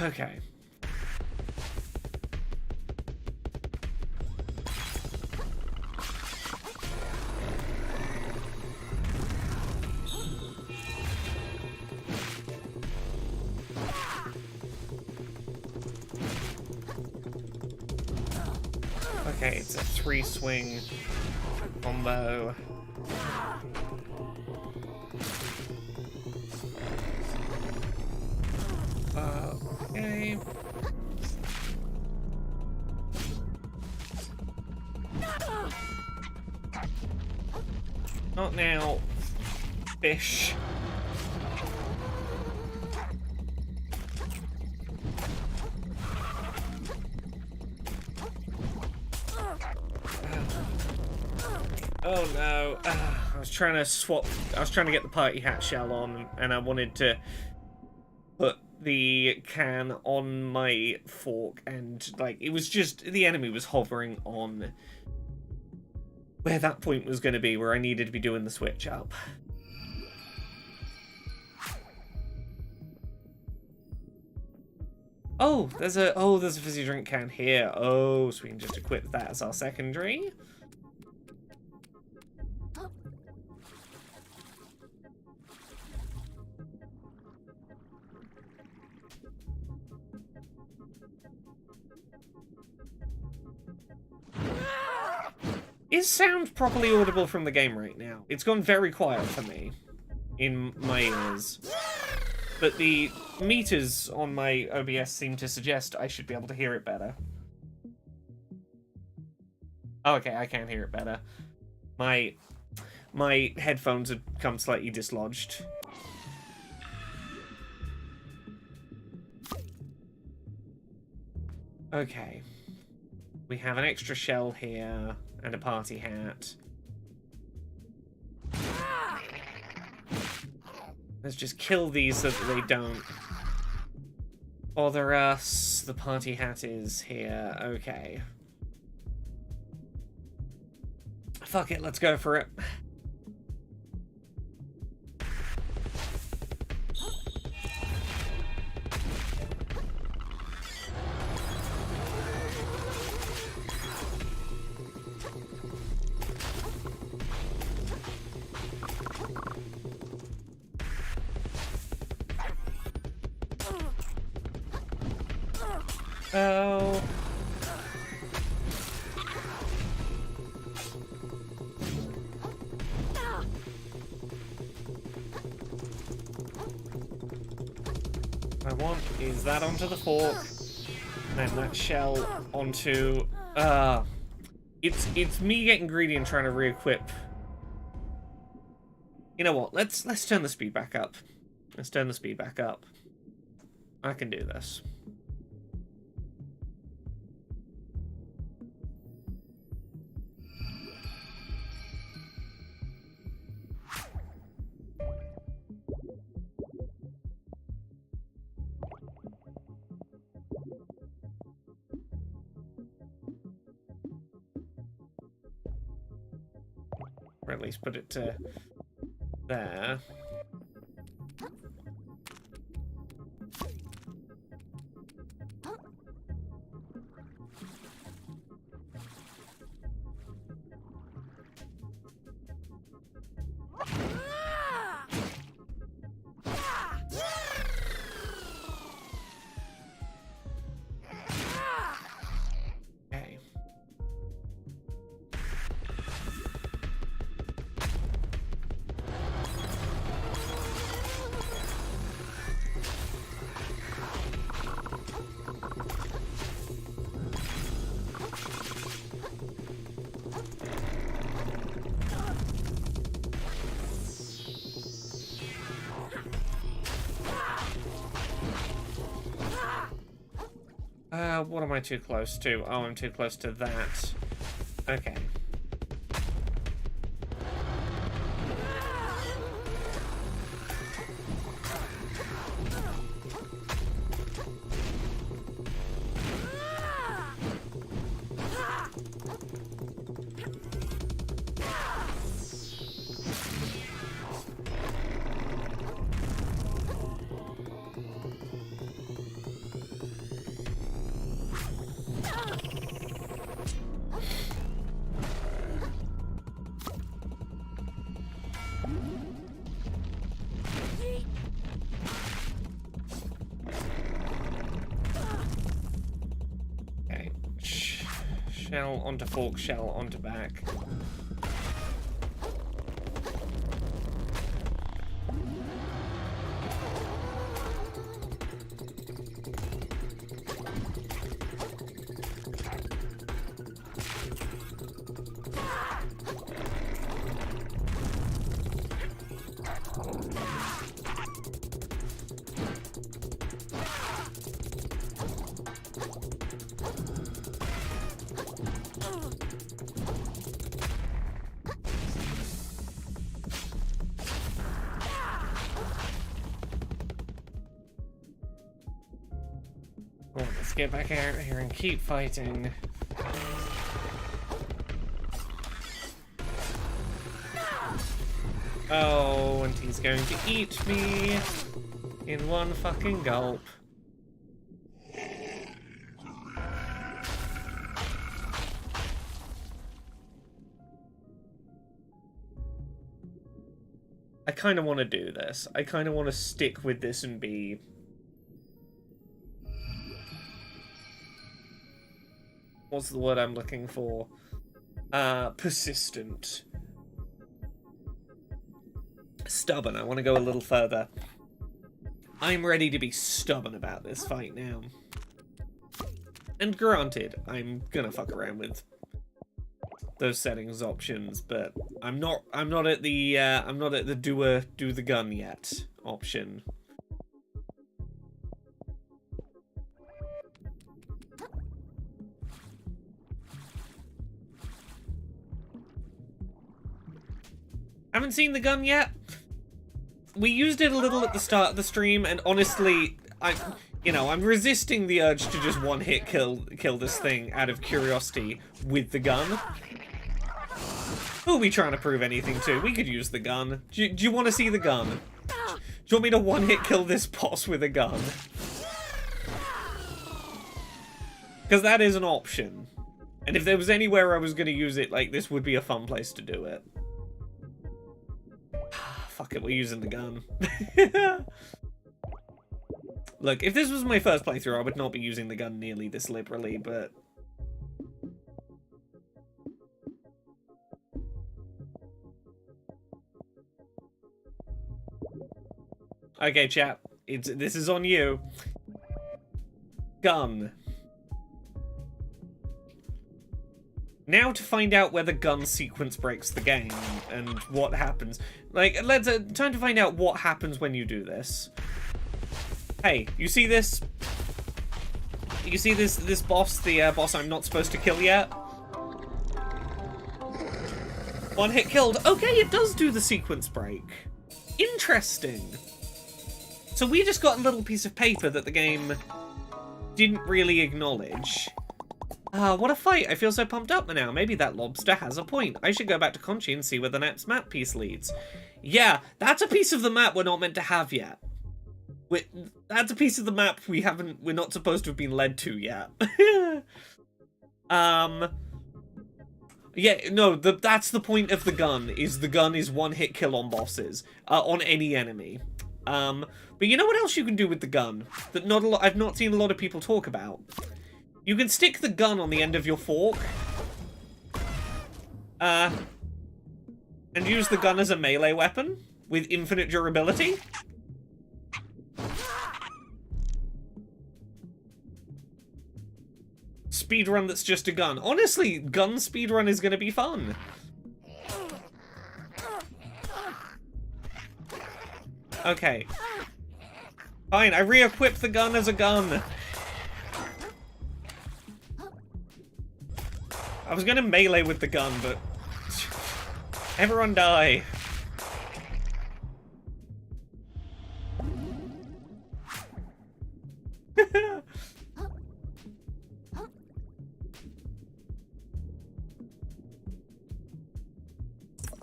Okay. Okay, it's a 3-swing combo. Okay. Not now, fish. Oh no, I was trying to get the party hat shell on, and I wanted to put the can on my fork, and like, it was just, the enemy was hovering on where that point was going to be, where I needed to be doing the switch up. Oh, there's a fizzy drink can here. Oh, so we can just equip that as our secondary. Is sound properly audible from the game right now? It's gone very quiet for me in my ears. But the meters on my OBS seem to suggest I should be able to hear it better. Oh, okay, I can hear it better. My headphones have come slightly dislodged. Okay. We have an extra shell here. And a party hat. Let's just kill these so that they don't bother us. The party hat is here. Okay. Fuck it, let's go for it. Oh. What I want is that onto the fork, and then that shell onto. It's me getting greedy and trying to re-equip. You know what? Let's turn the speed back up. Let's turn the speed back up. I can do this. Or at least put it to there. Okay. What am I too close to? Oh, I'm too close to that. Okay. Shell onto fork, shell onto back. Well, let's get back out here and keep fighting. Oh, and he's going to eat me in one fucking gulp. I kind of want to do this. I kind of want to stick with this and be... What's the word I'm looking for? Persistent. Stubborn. I want to go a little further. I'm ready to be stubborn about this fight now. And granted, I'm gonna fuck around with those settings options, but I'm not at the do the gun yet option. Haven't seen the gun yet. We used it a little at the start of the stream, and honestly, I'm resisting the urge to just one-hit kill this thing out of curiosity with the gun. Who are we trying to prove anything to? We could use the gun. Do you want to see the gun? Do you want me to one-hit kill this boss with a gun? Because that is an option. And if there was anywhere I was going to use it, like, this would be a fun place to do it. Fuck it, we're using the gun. Look, if this was my first playthrough, I would not be using the gun nearly this liberally, but... Okay, chat. This is on you. Gun. Now to find out where the gun sequence breaks the game and what happens. Like, time to find out what happens when you do this. Hey, you see this? You see this boss, the boss I'm not supposed to kill yet? One hit killed. Okay, it does do the sequence break. Interesting. So we just got a little piece of paper that the game didn't really acknowledge. What a fight. I feel so pumped up now. Maybe that lobster has a point. I should go back to Conchi and see where the next map piece leads. Yeah, that's a piece of the map we're not meant to have yet. That's a piece of the map we're not supposed to have been led to yet. Yeah, no, that's the point of the gun is one hit kill on bosses, on any enemy. But you know what else you can do with the gun that I've not seen a lot of people talk about? You can stick the gun on the end of your fork, and use the gun as a melee weapon with infinite durability. Speedrun that's just a gun. Honestly, gun speedrun is going to be fun. Okay. Fine, I re-equipped the gun as a gun. I was gonna melee with the gun, but... Everyone die.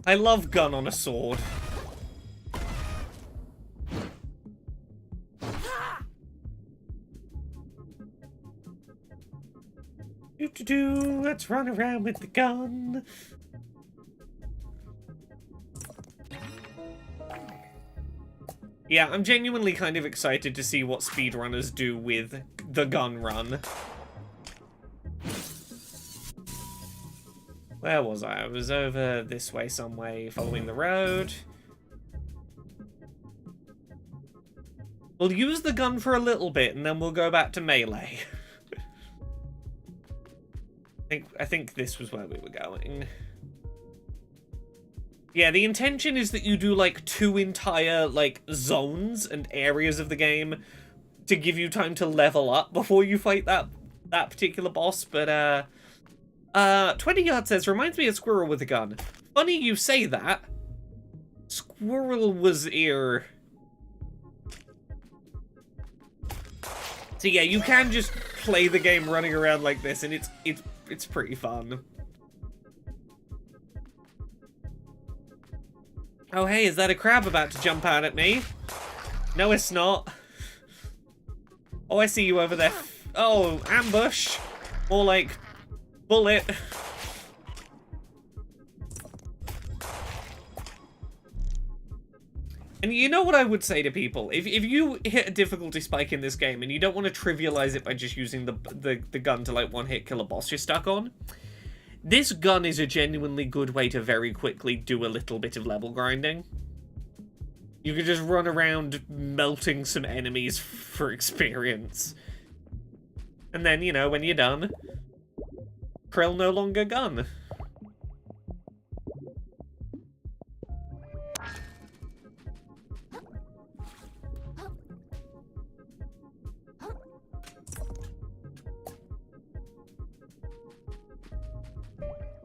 I love gun on a sword. Let's run around with the gun. Yeah, I'm genuinely kind of excited to see what speedrunners do with the gun run. Where was I? I was over this way some way, following the road. We'll use the gun for a little bit, and then we'll go back to melee. I think this was where we were going. Yeah, the intention is that you do, like, 2 entire, like, zones and areas of the game to give you time to level up before you fight that particular boss, but, 20 Yard says, reminds me of Squirrel with a gun. Funny you say that. Squirrel was here. So yeah, you can just play the game running around like this, and it's pretty fun. Oh hey, is that a crab about to jump out at me? No, it's not. Oh, I see you over there. Oh, ambush. More like bullet. And you know what I would say to people? If you hit a difficulty spike in this game and you don't want to trivialize it by just using the gun to like one-hit kill a boss you're stuck on, this gun is a genuinely good way to very quickly do a little bit of level grinding. You can just run around melting some enemies for experience. And then, you know, when you're done, Krill no longer gun.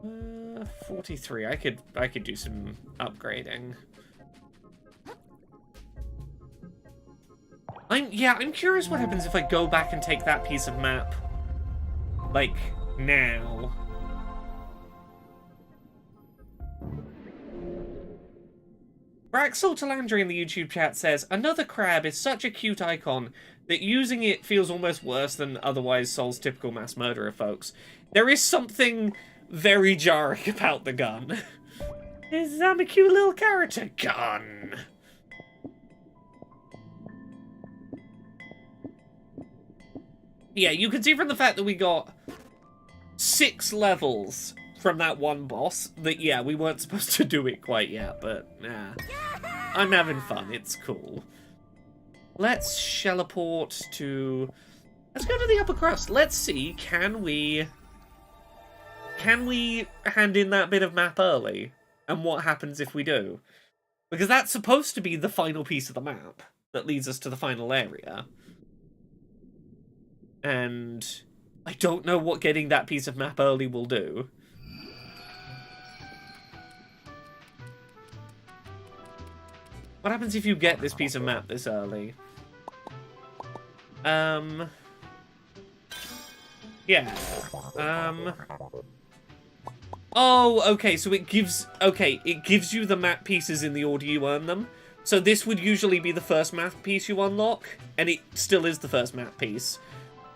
Uh, 43. I could do some upgrading. I'm curious what happens if I go back and take that piece of map, like, now. Braxel Talandri in the YouTube chat says, another crab is such a cute icon that using it feels almost worse than otherwise Soul's typical mass murderer, folks. There is something very jarring about the gun. I'm a cute little character. Gun. Yeah, you can see from the fact that we got 6 levels from that one boss that, yeah, we weren't supposed to do it quite yet, but, nah. I'm having fun. It's cool. Let's shelleport to... Let's go to the upper crust. Let's see, can we hand in that bit of map early? And what happens if we do? Because that's supposed to be the final piece of the map that leads us to the final area. And I don't know what getting that piece of map early will do. What happens if you get this piece of map this early? Yeah. Oh, okay, so it gives you the map pieces in the order you earn them. So this would usually be the first map piece you unlock, and it still is the first map piece.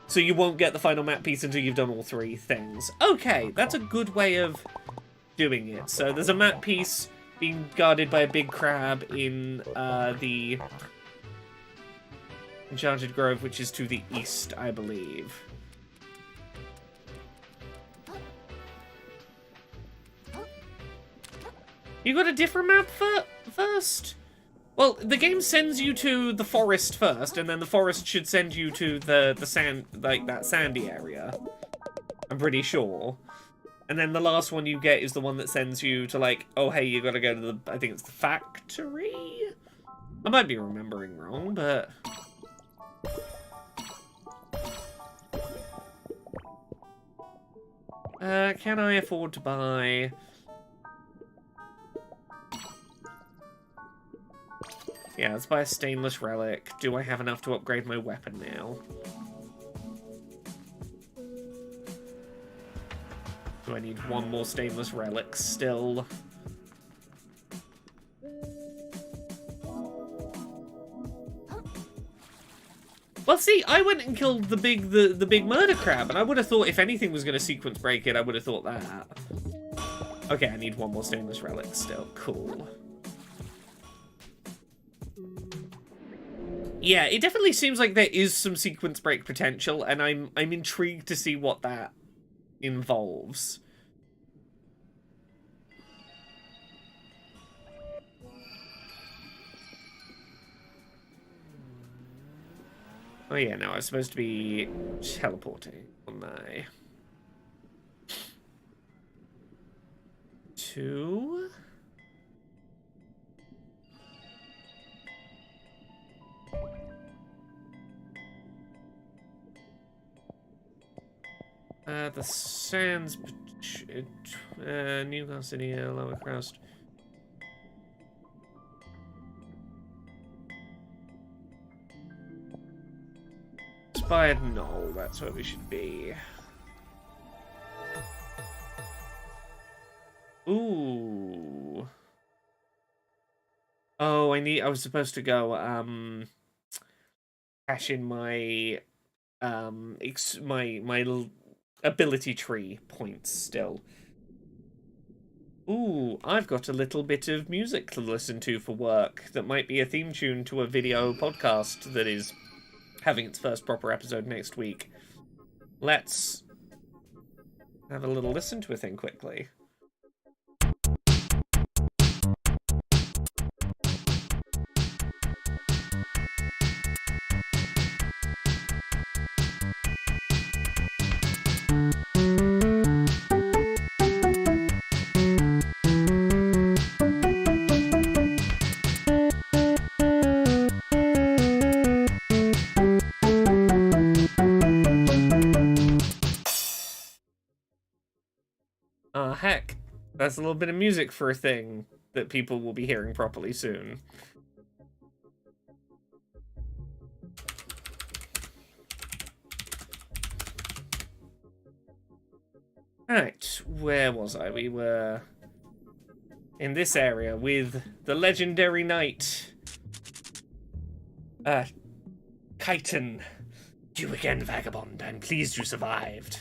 So you won't get the final map piece until you've done all 3 things. Okay, that's a good way of doing it. So there's a map piece being guarded by a big crab in the Enchanted Grove, which is to the east, I believe. You got a different map first? Well, the game sends you to the forest first, and then the forest should send you to the sand, like that sandy area. I'm pretty sure. And then the last one you get is the one that sends you to, like, oh, hey, you gotta go to the, I think it's the factory? I might be remembering wrong, but... can I afford to buy... Yeah, let's buy a stainless relic. Do I have enough to upgrade my weapon now? Do I need 1 more stainless relic still? Well, see, I went and killed the big murder crab, and I would have thought if anything was going to sequence break it, I would have thought that. Okay, I need 1 more stainless relic still. Cool. Yeah, it definitely seems like there is some sequence break potential, and I'm intrigued to see what that involves. Oh yeah, no, I was supposed to be teleporting, wasn't I? To... the Sands... Newcastle City, Lower Crust. Inspired Knoll, that's where we should be. Ooh. Oh, I was supposed to go, cash in my, my ability tree points still. Ooh, I've got a little bit of music to listen to for work that might be a theme tune to a video podcast that is having its first proper episode next week. Let's have a little listen to a thing quickly. Heck, that's a little bit of music for a thing that people will be hearing properly soon. Right, where was I? We were in this area with the legendary knight, Chiton. You again, vagabond. I'm pleased you survived.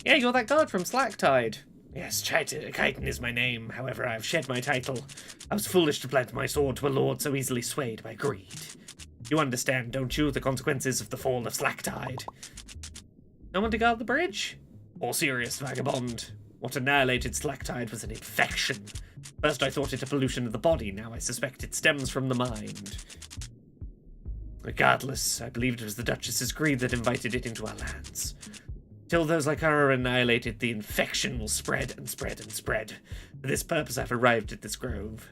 Yeah, you're that guard from Slacktide. Yes, Chiton is my name. However, I've shed my title. I was foolish to plant my sword to a lord so easily swayed by greed. You understand, don't you, the consequences of the fall of Slacktide? No one to guard the bridge? Or serious, vagabond. What annihilated Slacktide was an infection. First I thought it a pollution of the body, now I suspect it stems from the mind. Regardless, I believed it was the Duchess's greed that invited it into our lands. Till those like her are annihilated, the infection will spread and spread and spread. For this purpose, I've arrived at this grove.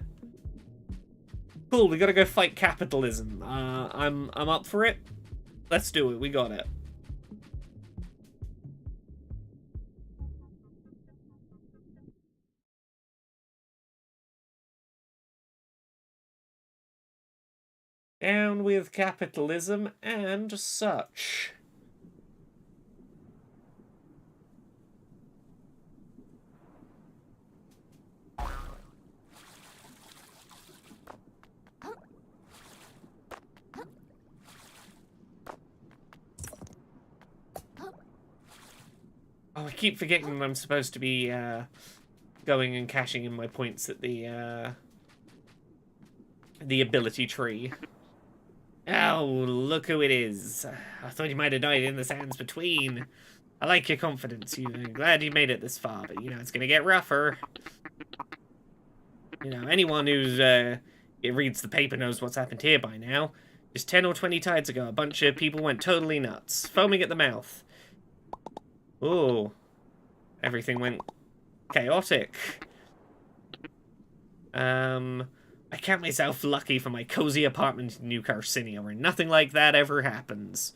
Cool, we gotta go fight capitalism. I'm up for it. Let's do it, we got it. Down with capitalism and such. Oh, I keep forgetting that I'm supposed to be going and cashing in my points at the ability tree. Oh, look who it is. I thought you might have died in the sands between. I like your confidence. I'm glad you made it this far, but, you know, it's going to get rougher. You know, anyone who's reads the paper knows what's happened here by now. Just 10 or 20 tides ago, a bunch of people went totally nuts, foaming at the mouth. Ooh. Everything went chaotic. I count myself lucky for my cozy apartment in New Carinia, where nothing like that ever happens.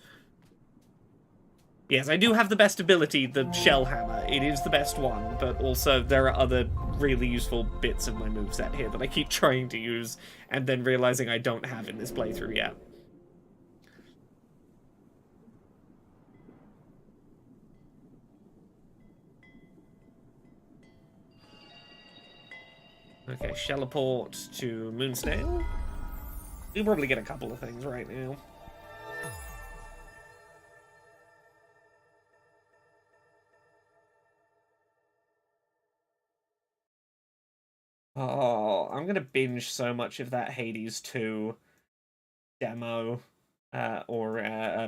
Yes, I do have the best ability, the Shell Hammer. It is the best one, but also there are other really useful bits of my moveset here that I keep trying to use, and then realizing I don't have in this playthrough yet. Okay, Shelleport to Moonsnail. You'll probably get a couple of things right now. Oh, I'm gonna binge so much of that Hades 2 demo or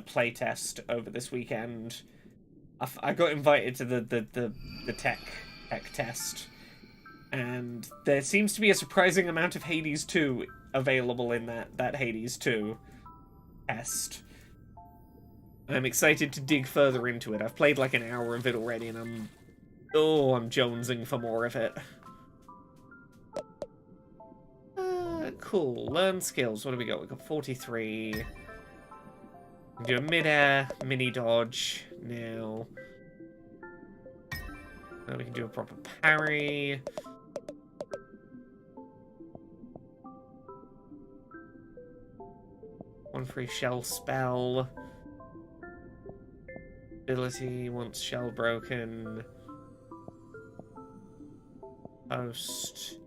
playtest over this weekend. I got invited to the tech test. And there seems to be a surprising amount of Hades 2 available in that Hades 2 test. I'm excited to dig further into it. I've played like an hour of it already, and I'm jonesing for more of it. Cool. Learn skills. What do we got? We've got 43. We can do a mid-air mini dodge now. We can do a proper parry. One free shell spell. Ability, once shell broken. Post.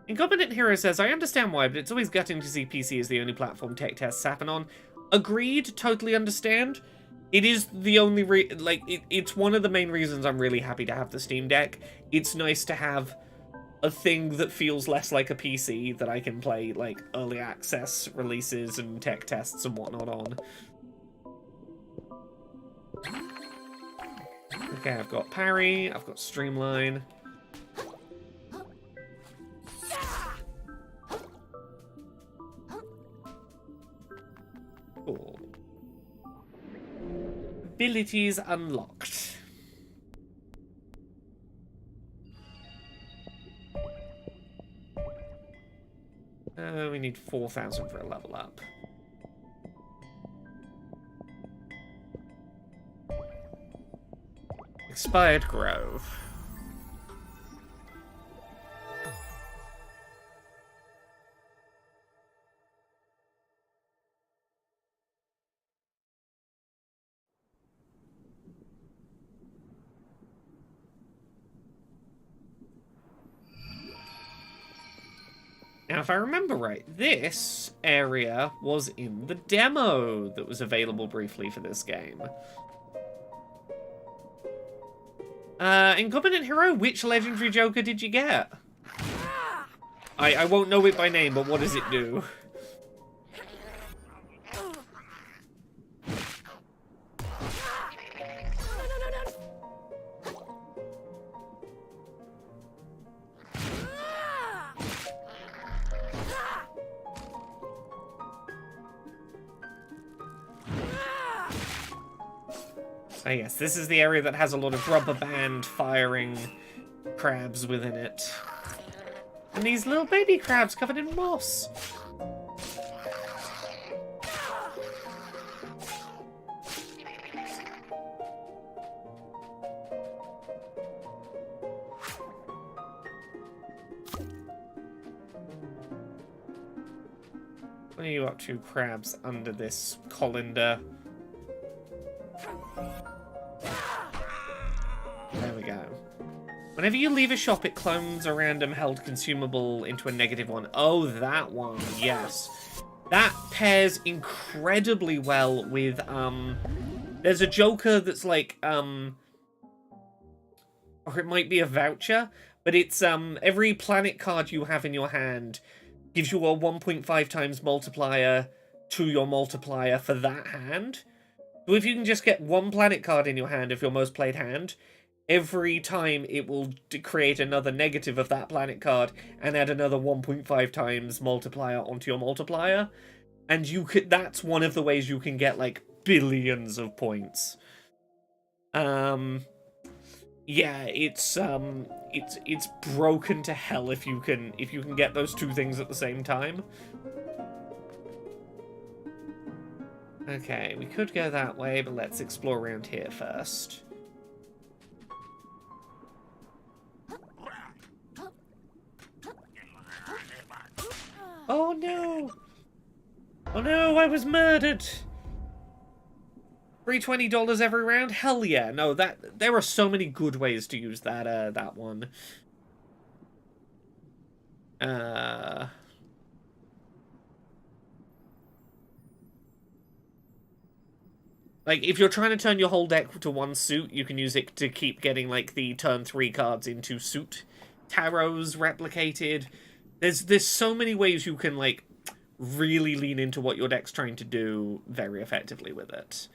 Incompetent Hero says, I understand why, but it's always gutting to see PC as the only platform tech tests happen on. Agreed, totally understand. It is the only it's one of the main reasons I'm really happy to have the Steam Deck. It's nice to have a thing that feels less like a PC that I can play, like, early access releases and tech tests and whatnot on. Okay, I've got parry, I've got streamline. Cool. Abilities unlocked. We need 4,000 for a level up. Expired Grove. Now, if I remember right, this area was in the demo that was available briefly for this game. Incompetent Hero, which legendary Joker did you get? I won't know it by name, but what does it do? Oh yes, this is the area that has a lot of rubber band firing crabs within it. And these little baby crabs covered in moss. What are you up to, crabs, under this colander? There we go. Whenever you leave a shop, it clones a random held consumable into a negative one. Oh, that one, yes. That pairs incredibly well with, there's a Joker that's like, or it might be a voucher, but it's, every planet card you have in your hand gives you a 1.5 times multiplier to your multiplier for that hand. So if you can just get one planet card in your hand of your most played hand, every time it will create another negative of that planet card and add another 1.5 times multiplier onto your multiplier. And you could, that's one of the ways you can get like billions of points. Yeah, it's broken to hell if you can get those two things at the same time. Okay, we could go that way, but let's explore around here first. Oh no! Oh no, I was murdered! Free $20 every round? Hell yeah! No, there are so many good ways to use that, that one. Like, if you're trying to turn your whole deck to one suit, you can use it to keep getting, like, the turn 3 cards into suit tarots replicated. There's so many ways you can, like, really lean into what your deck's trying to do very effectively with it.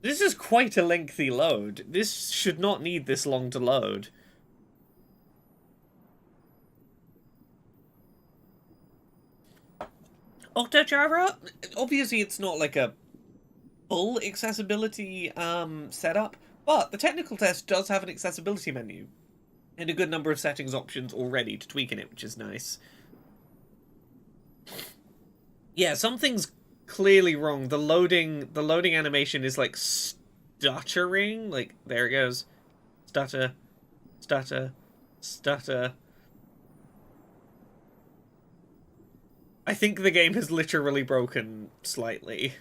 This is quite a lengthy load. This should not need this long to load. Octochara? Obviously it's not like a full accessibility setup, but the technical test does have an accessibility menu. And a good number of settings options already to tweak in it, which is nice. Yeah, something's clearly wrong. The loading animation is like stuttering. Like, there it goes. Stutter, stutter, stutter. I think the game has literally broken slightly.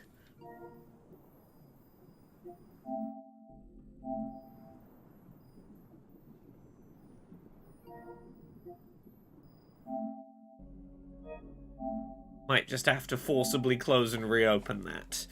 Might just have to forcibly close and reopen that.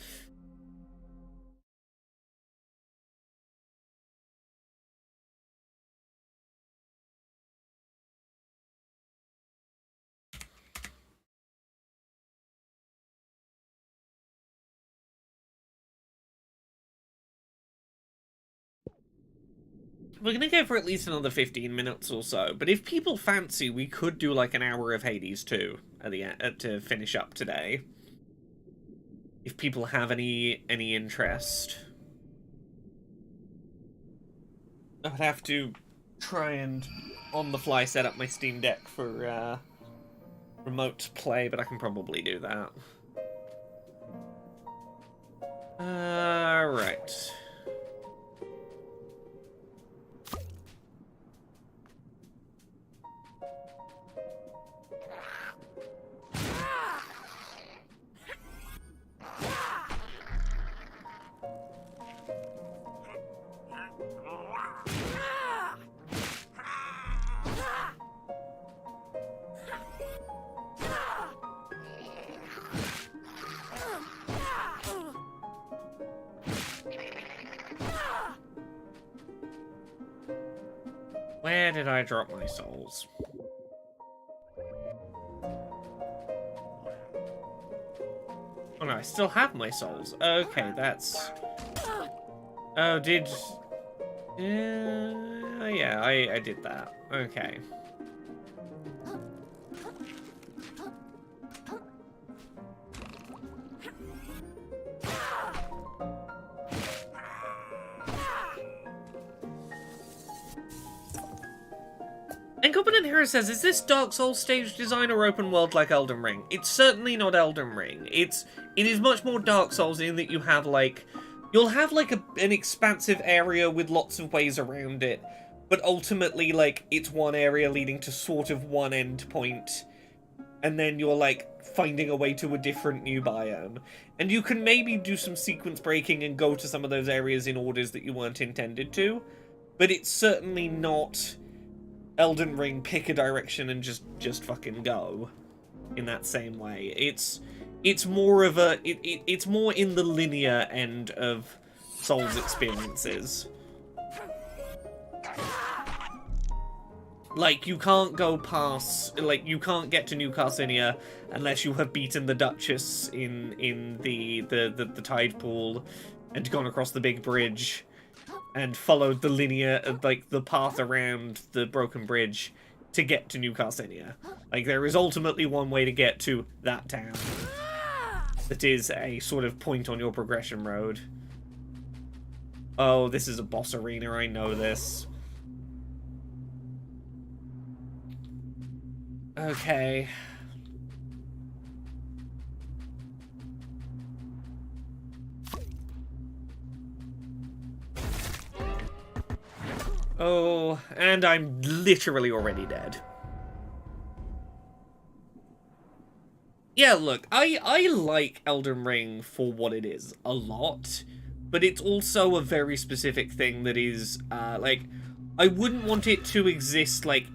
We're gonna go for at least another 15 minutes or so, but if people fancy, we could do like an hour of Hades 2 at the end, to finish up today. If people have any interest. I'd have to try and, on the fly, set up my Steam Deck for remote play, but I can probably do that. Right. Where did I drop my souls? Oh no, I still have my souls. Okay, that's... Oh, did... yeah, I did that. Okay. Incompetent Hero says, is this Dark Souls stage design or open world like Elden Ring? It's certainly not Elden Ring. It is much more Dark Souls in that you have like... You'll have like an expansive area with lots of ways around it, but ultimately like it's one area leading to sort of one end point, and then you're like finding a way to a different new biome. And you can maybe do some sequence breaking and go to some of those areas in orders that you weren't intended to, but it's certainly not Elden Ring, pick a direction and just fucking go in that same way. It's more of a it's more in the linear end of Souls experiences. Like, you can't go past, like, you can't get to New Carinia unless you have beaten the Duchess in the tide pool and gone across the big bridge and followed the linear, like, the path around the broken bridge to get to New Carinia. Like, there is ultimately one way to get to that town. That is a sort of point on your progression road. Oh, this is a boss arena, I know this. Okay. Oh, and I'm literally already dead. Yeah, look, I like Elden Ring for what it is a lot, but it's also a very specific thing that is, like, I wouldn't want it to exist, like,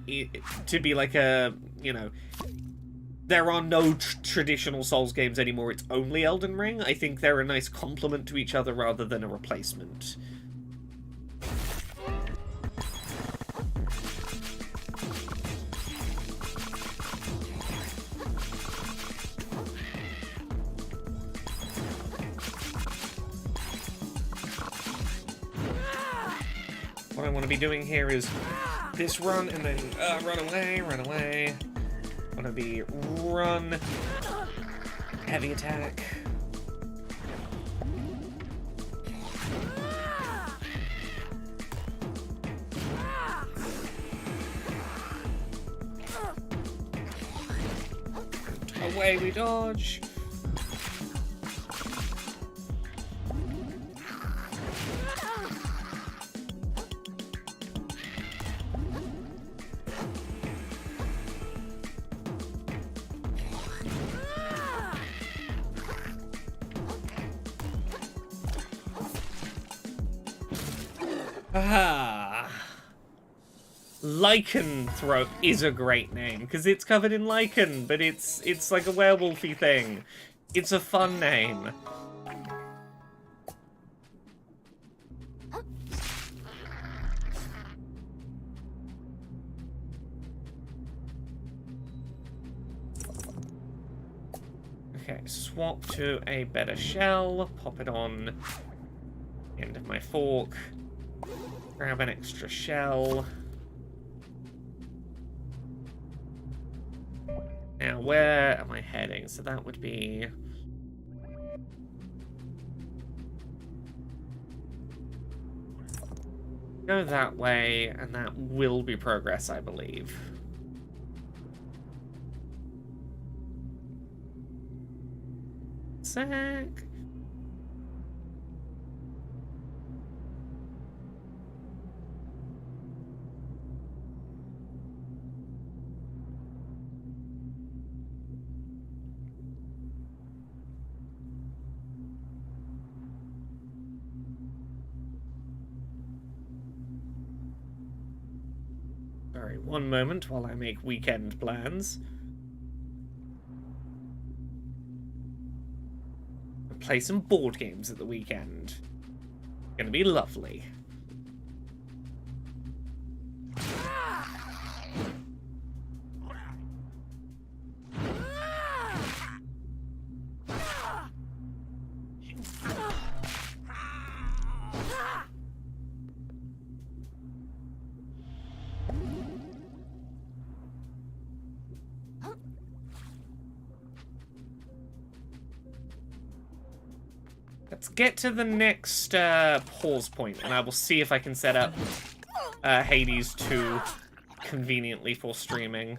to be like a, you know, there are no traditional Souls games anymore, it's only Elden Ring. I think they're a nice complement to each other rather than a replacement. What I want to be doing here is this run and then run away, run away. I want to be run, heavy attack. Away we dodge. Ah. Lycanthrope is a great name because it's covered in lichen, but it's like a werewolfy thing. It's a fun name. Okay, swap to a better shell, pop it on the end of my fork, grab an extra shell. Now, where am I heading? So that would be... Go that way, and that will be progress, I believe. Sec. Sorry, one moment while I make weekend plans. Play some board games at the weekend. Gonna be lovely. Let's get to the next pause point, and I will see if I can set up Hades 2 conveniently for streaming.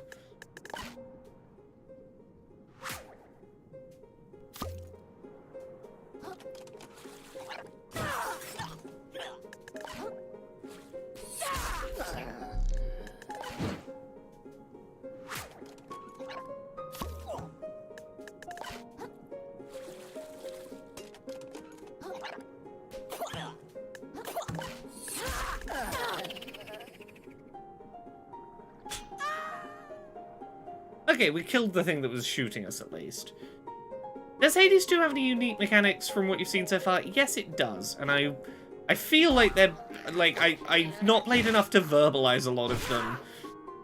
Okay, we killed the thing that was shooting us, at least. Does Hades 2 have any unique mechanics from what you've seen so far? Yes, it does. And I feel like they're... Like, I've not played enough to verbalize a lot of them.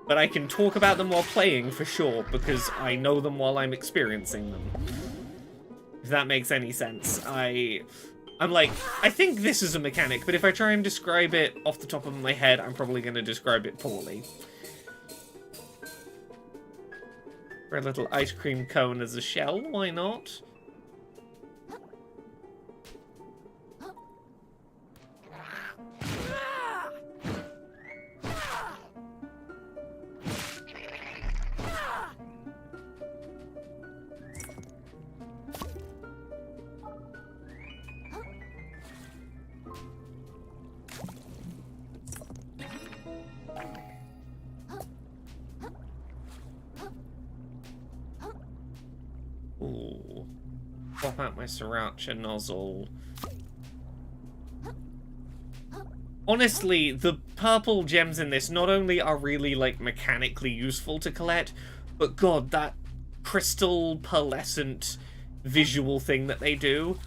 But I can talk about them while playing, for sure, because I know them while I'm experiencing them. If that makes any sense. I'm like, I think this is a mechanic, but if I try and describe it off the top of my head, I'm probably going to describe it poorly. For a little ice cream cone as a shell, why not? Ooh. Pop out my Sriracha nozzle. Honestly, the purple gems in this not only are really, like, mechanically useful to collect, but god, that crystal pearlescent visual thing that they do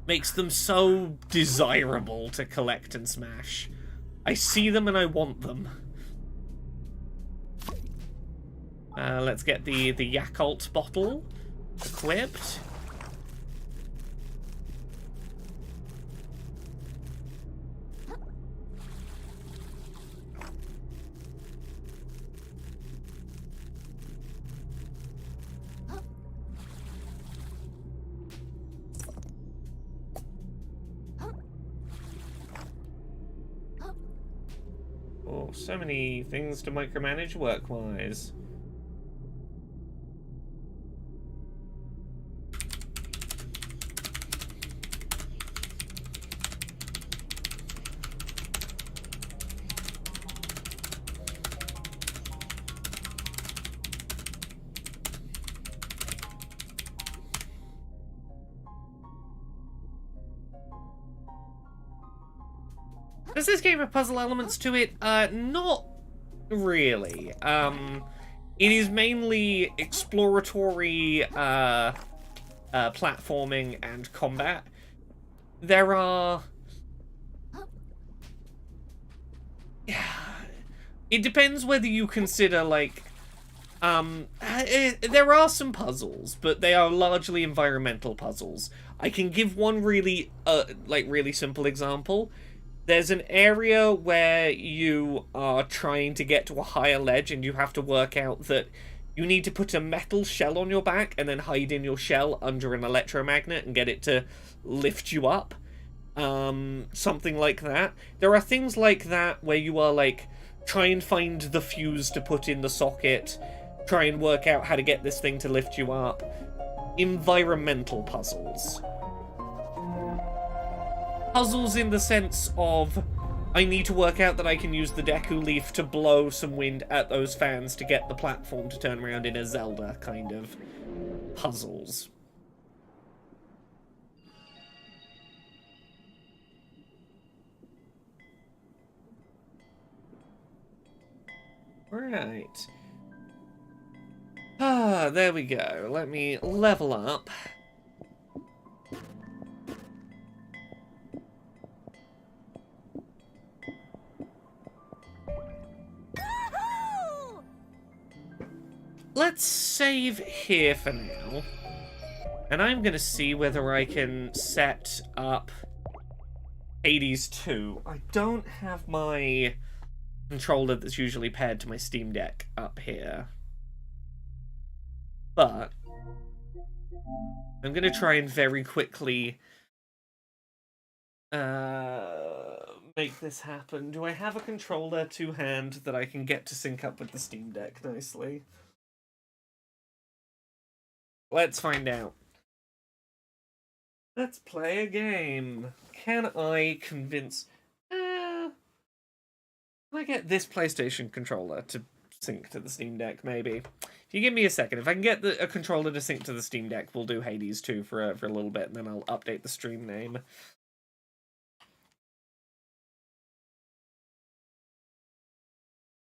makes them so desirable to collect and smash. I see them and I want them. Let's get the Yakult bottle equipped. Oh, so many things to micromanage work-wise. Does this game have puzzle elements to it? Not really. It is mainly exploratory, platforming and combat. There are... It depends whether you consider, like... there are some puzzles, but they are largely environmental puzzles. I can give one really, really simple example. There's an area where you are trying to get to a higher ledge and you have to work out that you need to put a metal shell on your back and then hide in your shell under an electromagnet and get it to lift you up. Something like that. There are things like that where you are like, try and find the fuse to put in the socket, try and work out how to get this thing to lift you up. Environmental puzzles. Puzzles in the sense of, I need to work out that I can use the Deku Leaf to blow some wind at those fans to get the platform to turn around in a Zelda kind of puzzles. Right. Ah, there we go. Let me level up. Let's save here for now. And I'm gonna see whether I can set up Hades 2. I don't have my controller that's usually paired to my Steam Deck up here. But I'm gonna try and very quickly make this happen. Do I have a controller to hand that I can get to sync up with the Steam Deck nicely? Let's find out. Let's play a game. Can I convince... can I get this PlayStation controller to sync to the Steam Deck, maybe? If you give me a second, if I can get a controller to sync to the Steam Deck, we'll do Hades 2 for a little bit, and then I'll update the stream name.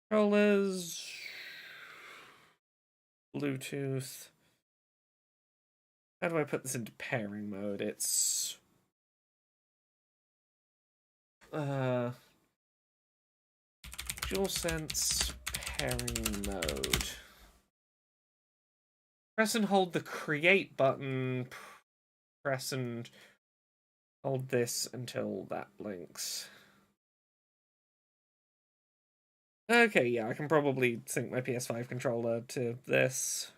Controllers... Bluetooth... How do I put this into pairing mode? It's... DualSense pairing mode. Press and hold the create button. Press and hold this until that blinks. Okay, yeah, I can probably sync my PS5 controller to this.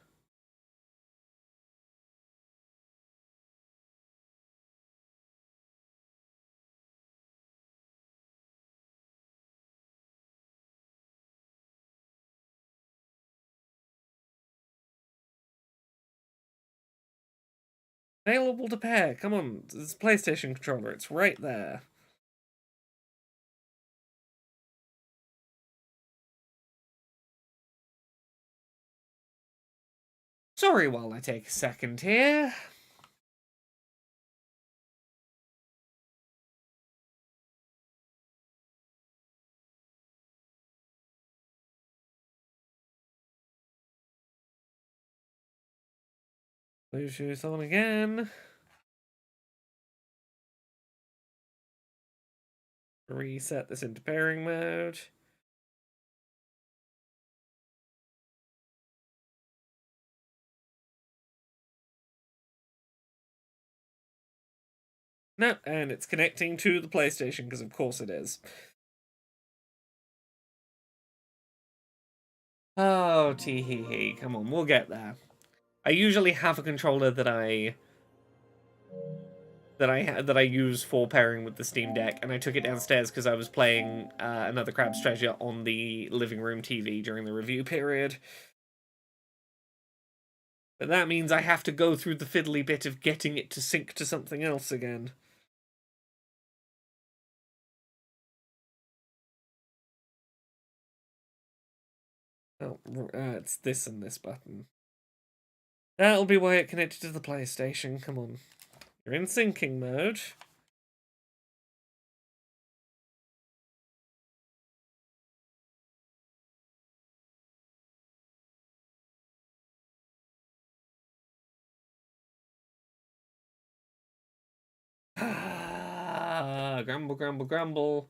Available to pair. Come on, it's a PlayStation controller. It's right there. Sorry while I take a second here. Bluetooth on again. Reset this into pairing mode. Nope, and it's connecting to the PlayStation, because of course it is. Oh, tee-hee-hee. Come on, we'll get there. I usually have a controller that I use for pairing with the Steam Deck, and I took it downstairs because I was playing another Crab's Treasure on the living room TV during the review period. But that means I have to go through the fiddly bit of getting it to sync to something else again. Oh, it's this and this button. That'll be why it connected to the PlayStation. Come on. You're in syncing mode. Grumble, grumble, grumble.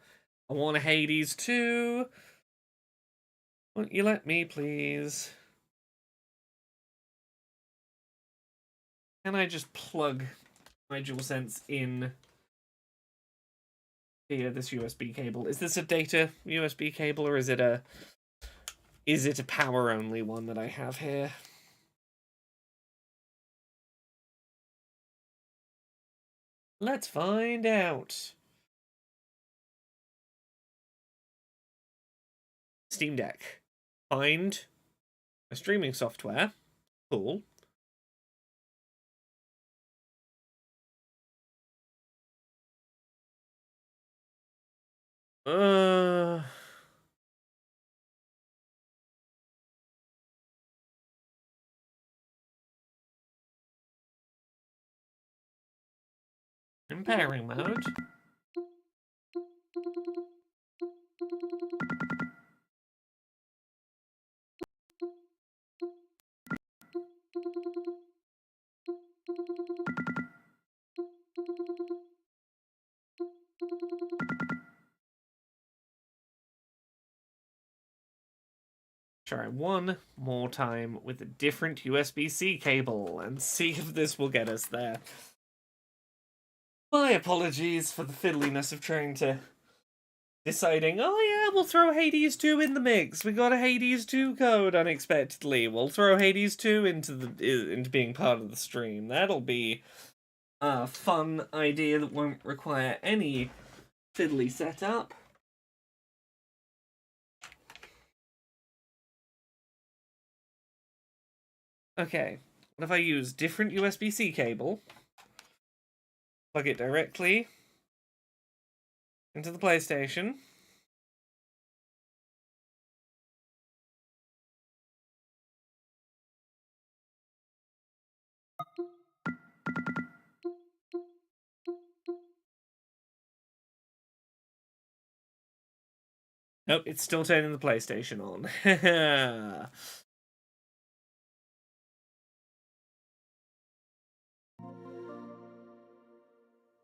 I want a Hades too. Won't you let me, please? Can I just plug my DualSense in via this USB cable? Is this a data USB cable, or is it a power only one that I have here? Let's find out. Steam Deck. Find a streaming software. Cool. In pairing mode. Try one more time with a different USB-C cable and see if this will get us there. My apologies for the fiddliness of trying to deciding, oh yeah, we'll throw Hades 2 in the mix. We got a Hades 2 code unexpectedly. We'll throw Hades 2 into being part of the stream. That'll be a fun idea that won't require any fiddly setup. Okay, what if I use different USB-C cable, plug it directly into the PlayStation, nope, it's still turning the PlayStation on.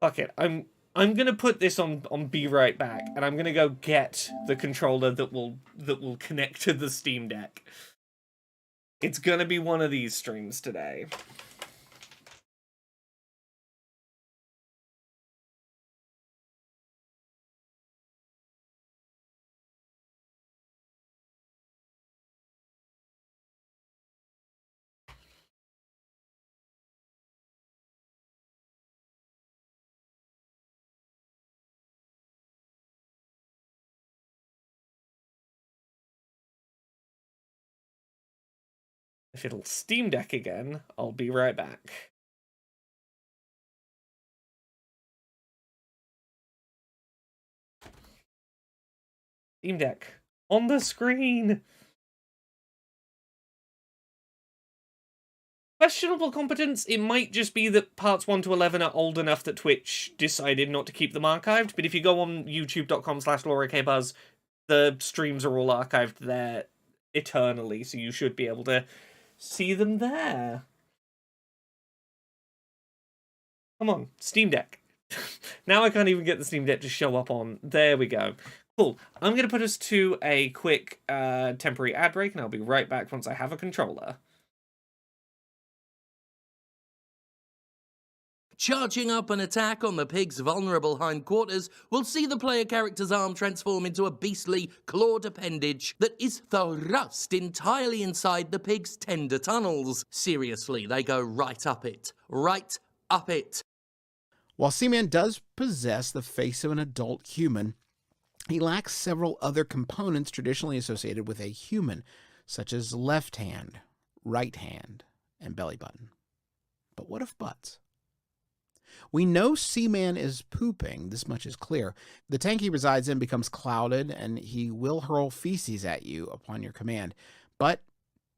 Fuck it. I'm gonna put this on Be Right Back, and I'm gonna go get the controller that will connect to the Steam Deck. It's gonna be one of these streams today. If it'll Steam Deck again, I'll be right back. Steam Deck on the screen. Questionable competence. It might just be that parts 1 to 11 are old enough that Twitch decided not to keep them archived. But if you go on youtube.com/LauraKBuzz, the streams are all archived there eternally, so you should be able to see them there. Come on, Steam Deck. Now I can't even get the Steam Deck to show up on. There we go. Cool. I'm going to put us to a quick temporary ad break, and I'll be right back once I have a controller. Charging up an attack on the pig's vulnerable hindquarters will see the player character's arm transform into a beastly, clawed appendage that is thrust entirely inside the pig's tender tunnels. Seriously, they go right up it. Right up it. While Seaman does possess the face of an adult human, he lacks several other components traditionally associated with a human, such as left hand, right hand, and belly button. But what if butts? We know Seaman is pooping, this much is clear. The tank he resides in becomes clouded, and he will hurl feces at you upon your command. But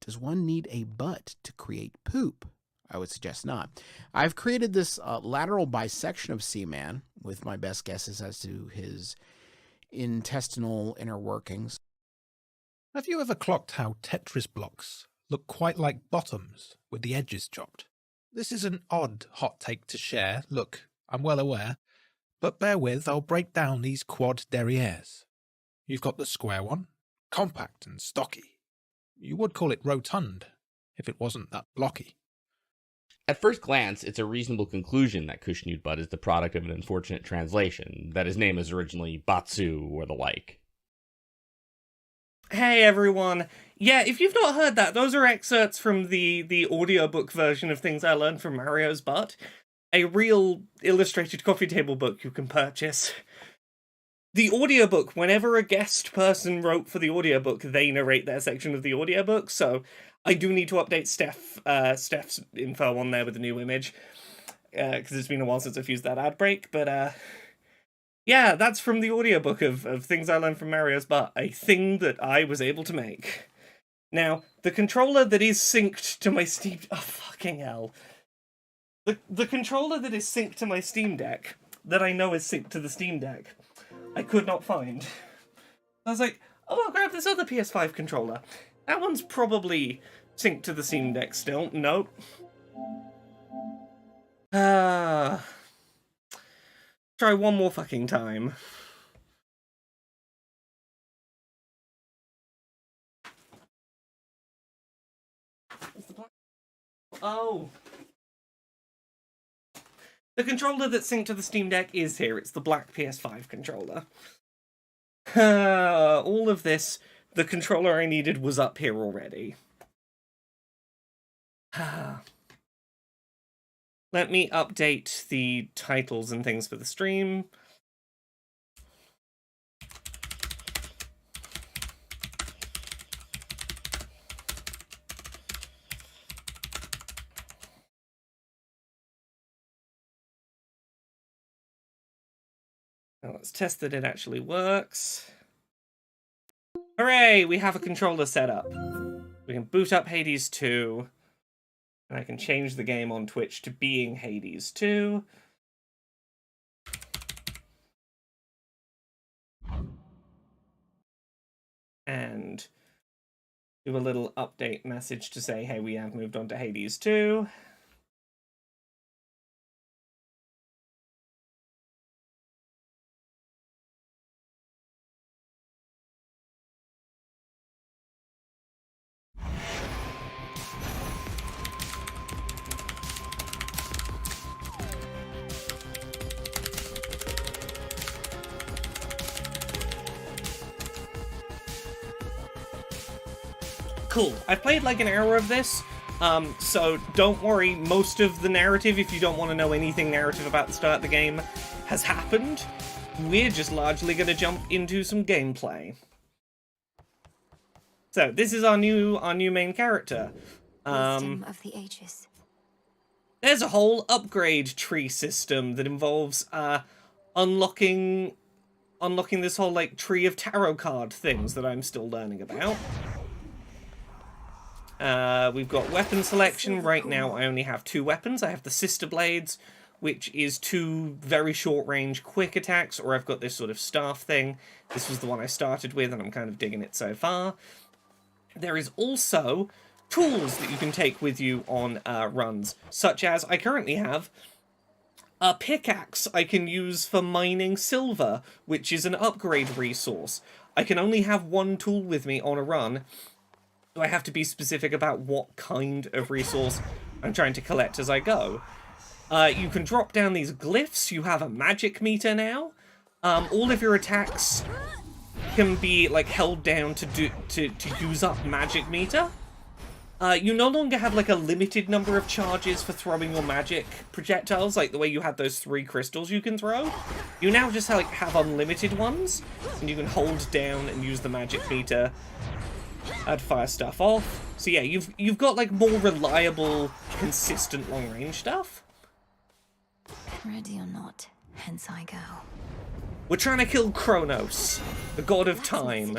does one need a butt to create poop? I would suggest not. I've created this lateral bisection of Seaman, with my best guesses as to his intestinal inner workings. Have you ever clocked how Tetris blocks look quite like bottoms with the edges chopped? This is an odd hot take to share. Look, I'm well aware, but bear with, I'll break down these quad derrieres. You've got the square one, compact and stocky. You would call it rotund, if it wasn't that blocky. At first glance, it's a reasonable conclusion that Kushnut Butt is the product of an unfortunate translation, that his name is originally Batsu or the like. Hey everyone. Yeah, if you've not heard that, those are excerpts from the audiobook version of Things I Learned from Mario's Butt. A real illustrated coffee table book you can purchase. The audiobook, whenever a guest person wrote for the audiobook, they narrate their section of the audiobook, so I do need to update Steph's info on there with the new image, because it's been a while since I've used that ad break, but yeah, that's from the audiobook of Things I Learned from Mario's Butt, a thing that I was able to make. Now, the controller that is synced to my Steam... Oh, fucking hell. The controller that is synced to my Steam Deck, that I know is synced to the Steam Deck, I could not find. I was like, oh, I'll grab this other PS5 controller. That one's probably synced to the Steam Deck still. Nope. Try one more fucking time. Oh. The controller that's synced to the Steam Deck is here. It's the black PS5 controller. All of this, the controller I needed was up here already. Let me update the titles and things for the stream. Now let's test that it actually works. Hooray! We have a controller set up. We can boot up Hades 2. And I can change the game on Twitch to being Hades 2. And do a little update message to say, hey, we have moved on to Hades 2. Cool. I've played like an hour of this, so don't worry, most of the narrative, if you don't want to know anything narrative about the start of the game, has happened. We're just largely going to jump into some gameplay. So, this is our new main character. Wisdom of the ages. There's a whole upgrade tree system that involves unlocking this whole like tree of tarot card things that I'm still learning about. We've got weapon selection. Right now I only have 2 weapons. I have the Sister Blades, which is 2 very short-range quick attacks, or I've got this sort of staff thing. This was the one I started with, and I'm kind of digging it so far. There is also tools that you can take with you on runs, such as I currently have a pickaxe I can use for mining silver, which is an upgrade resource. I can only have 1 tool with me on a run, so I have to be specific about what kind of resource I'm trying to collect as I go. You can drop down these glyphs. You have a magic meter now. All of your attacks can be like held down to use up magic meter. You no longer have like a limited number of charges for throwing your magic projectiles, like the way you had those 3 crystals you can throw. You now just like have unlimited ones, and you can hold down and use the magic meter to fire stuff off. So yeah, you've got like more reliable, consistent long-range stuff. Ready or not, hence I go. We're trying to kill Kronos, the god of time.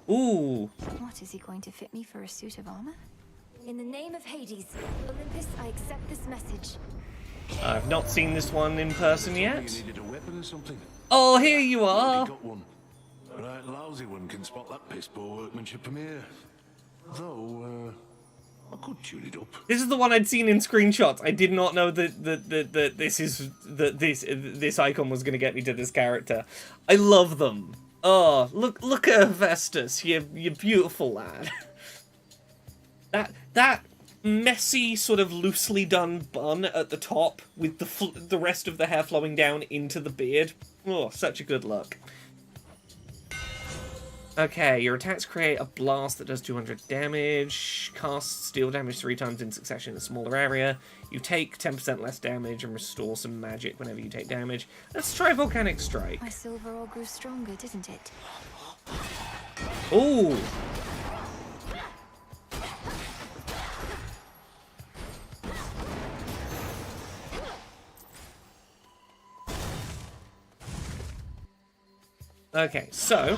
Ooh. What, is he going to fit me for a suit of armor? In the name of Hades, Olympus, I accept this message. I've not seen this one in person yet. You needed a weapon or something? Oh, here you are. Got one. A right lousy one can spot that piss poor workmanship from here. Though, I could tune it up. This is the one I'd seen in screenshots. I did not know that this icon was going to get me to this character. I love them. Oh, look at Hephaestus, you beautiful lad. That messy, sort of loosely done bun at the top with the rest of the hair flowing down into the beard. Oh, such a good look. Okay, your attacks create a blast that does 200 damage, casts deal damage 3 times in succession in a smaller area. You take 10% less damage and restore some magic whenever you take damage. Let's try Volcanic Strike. My silver all grew stronger, didn't it? Ooh! Okay, so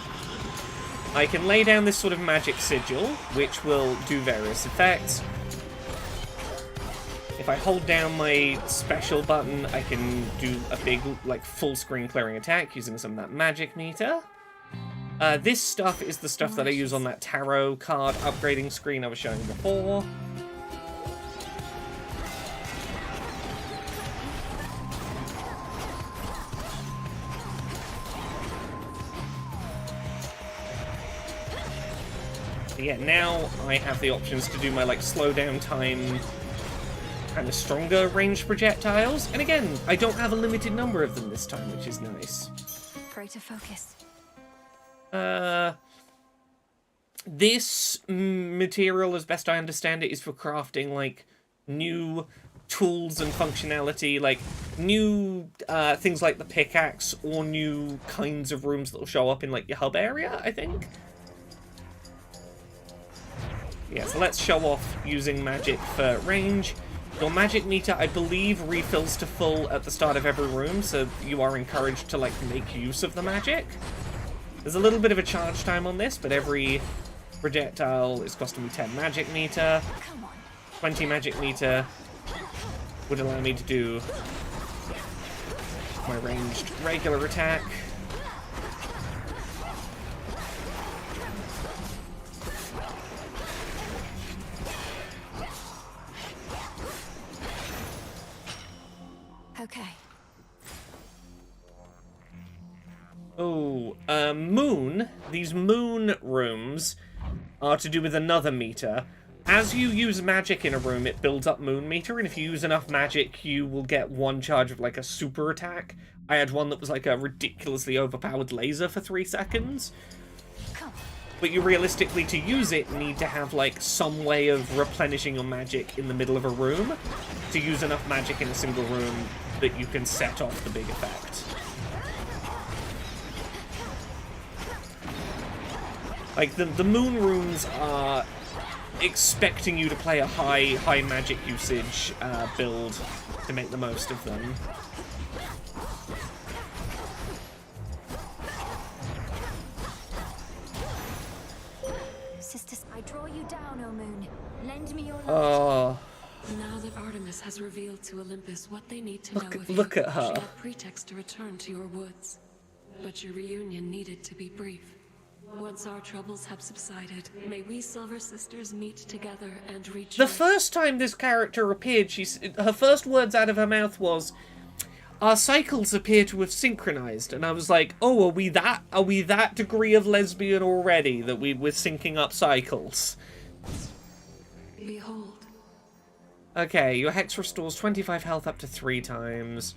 I can lay down this sort of magic sigil, which will do various effects. If I hold down my special button, I can do a big, like, full screen clearing attack using some of that magic meter. This stuff is the stuff that I use on that tarot card upgrading screen I was showing before. Yeah, now I have the options to do my, like, slow down time, kind of stronger range projectiles. And again, I don't have a limited number of them this time, which is nice. Greater focus. This material, as best I understand it, is for crafting, like, new tools and functionality, like, new things like the pickaxe, or new kinds of rooms that will show up in, like, your hub area, I think. Yeah, so let's show off using magic for range. Your magic meter, I believe, refills to full at the start of every room, so you are encouraged to, like, make use of the magic. There's a little bit of a charge time on this, but every projectile is costing me 10 magic meter. 20 magic meter would allow me to do my ranged regular attack. Okay. Oh, moon. These moon rooms are to do with another meter. As you use magic in a room, it builds up moon meter, and if you use enough magic, you will get one charge of, like, a super attack. I had one that was, like, a ridiculously overpowered laser for 3 seconds. But you realistically, to use it, need to have, like, some way of replenishing your magic in the middle of a room to use enough magic in a single room that you can set off the big effect. Like, the moon rooms are expecting you to play a high magic usage build to make the most of them. Sisters, I draw you down, O moon. Lend me your light. Oh. Now that Artemis has revealed to Olympus what they need to know of Look you, at her. she had pretext to return to your woods. But your reunion needed to be brief. Once our troubles have subsided, may we Silver Sisters meet together and reach. The first time this character appeared, her first words out of her mouth was, "Our cycles appear to have synchronized," and I was like, "Oh, are we that degree of lesbian already that we're syncing up cycles?" Behold. Okay, your hex restores 25 health up to 3 times.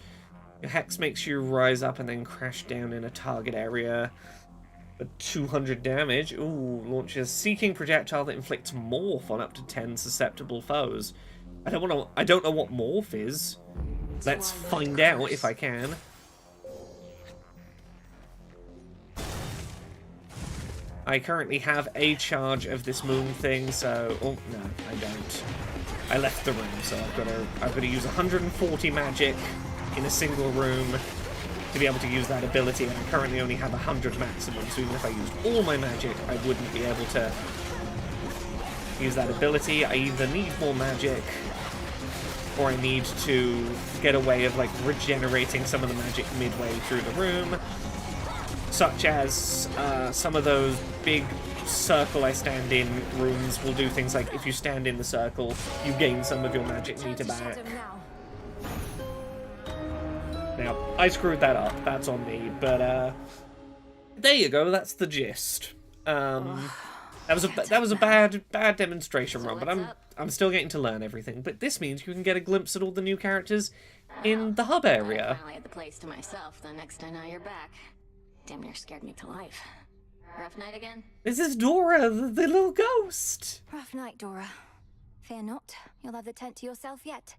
Your hex makes you rise up and then crash down in a target area. 200 damage. Ooh, launches seeking projectile that inflicts morph on up to 10 susceptible foes. I don't know what morph is. Let's find out if I can. I currently have a charge of this moon thing, so oh no, I don't. I left the room, so I've got to use 140 magic in a single room to be able to use that ability, and I currently only have 100 maximum, so even if I used all my magic, I wouldn't be able to use that ability. I either need more magic, or I need to get a way of, like, regenerating some of the magic midway through the room, such as some of those big circle I stand in rooms will do things like if you stand in the circle, you gain some of your magic meter back. Now, I screwed that up. That's on me. But there you go. That's the gist. That was a bad demonstration run, but I'm still getting to learn everything. But this means you can get a glimpse at all the new characters in the hub area. I finally had the place to myself the next I know you're back. Damn near scared me to life. Rough night again? This is Dora, the little ghost. Rough night, Dora. Fear not, you'll have the tent to yourself yet.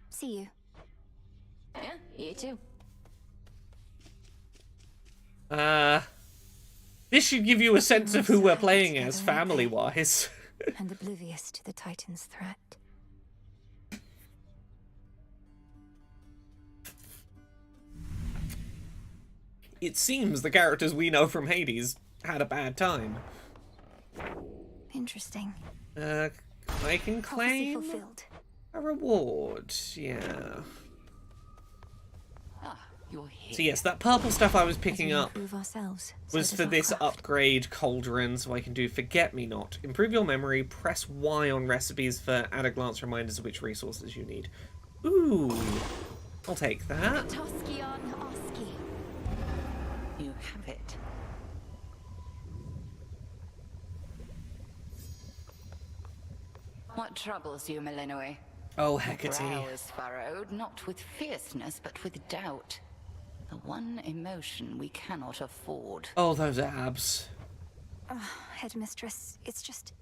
See you. Yeah, you too. This should give you a sense of who we're playing as, family-wise. And oblivious to the Titan's threat. It seems the characters we know from Hades had a bad time. Interesting. I can claim a reward, yeah. So yes, that purple stuff I was picking up was for this upgrade cauldron, so I can do Forget-Me-Not. Improve your memory, press Y on recipes for at-a-glance reminders of which resources you need. Ooh, I'll take that. You have it. What troubles you, Melenoi? Oh, Hecate. Your brow is furrowed, not with fierceness, but with doubt. The one emotion we cannot afford. Oh, those abs. Headmistress, it's just...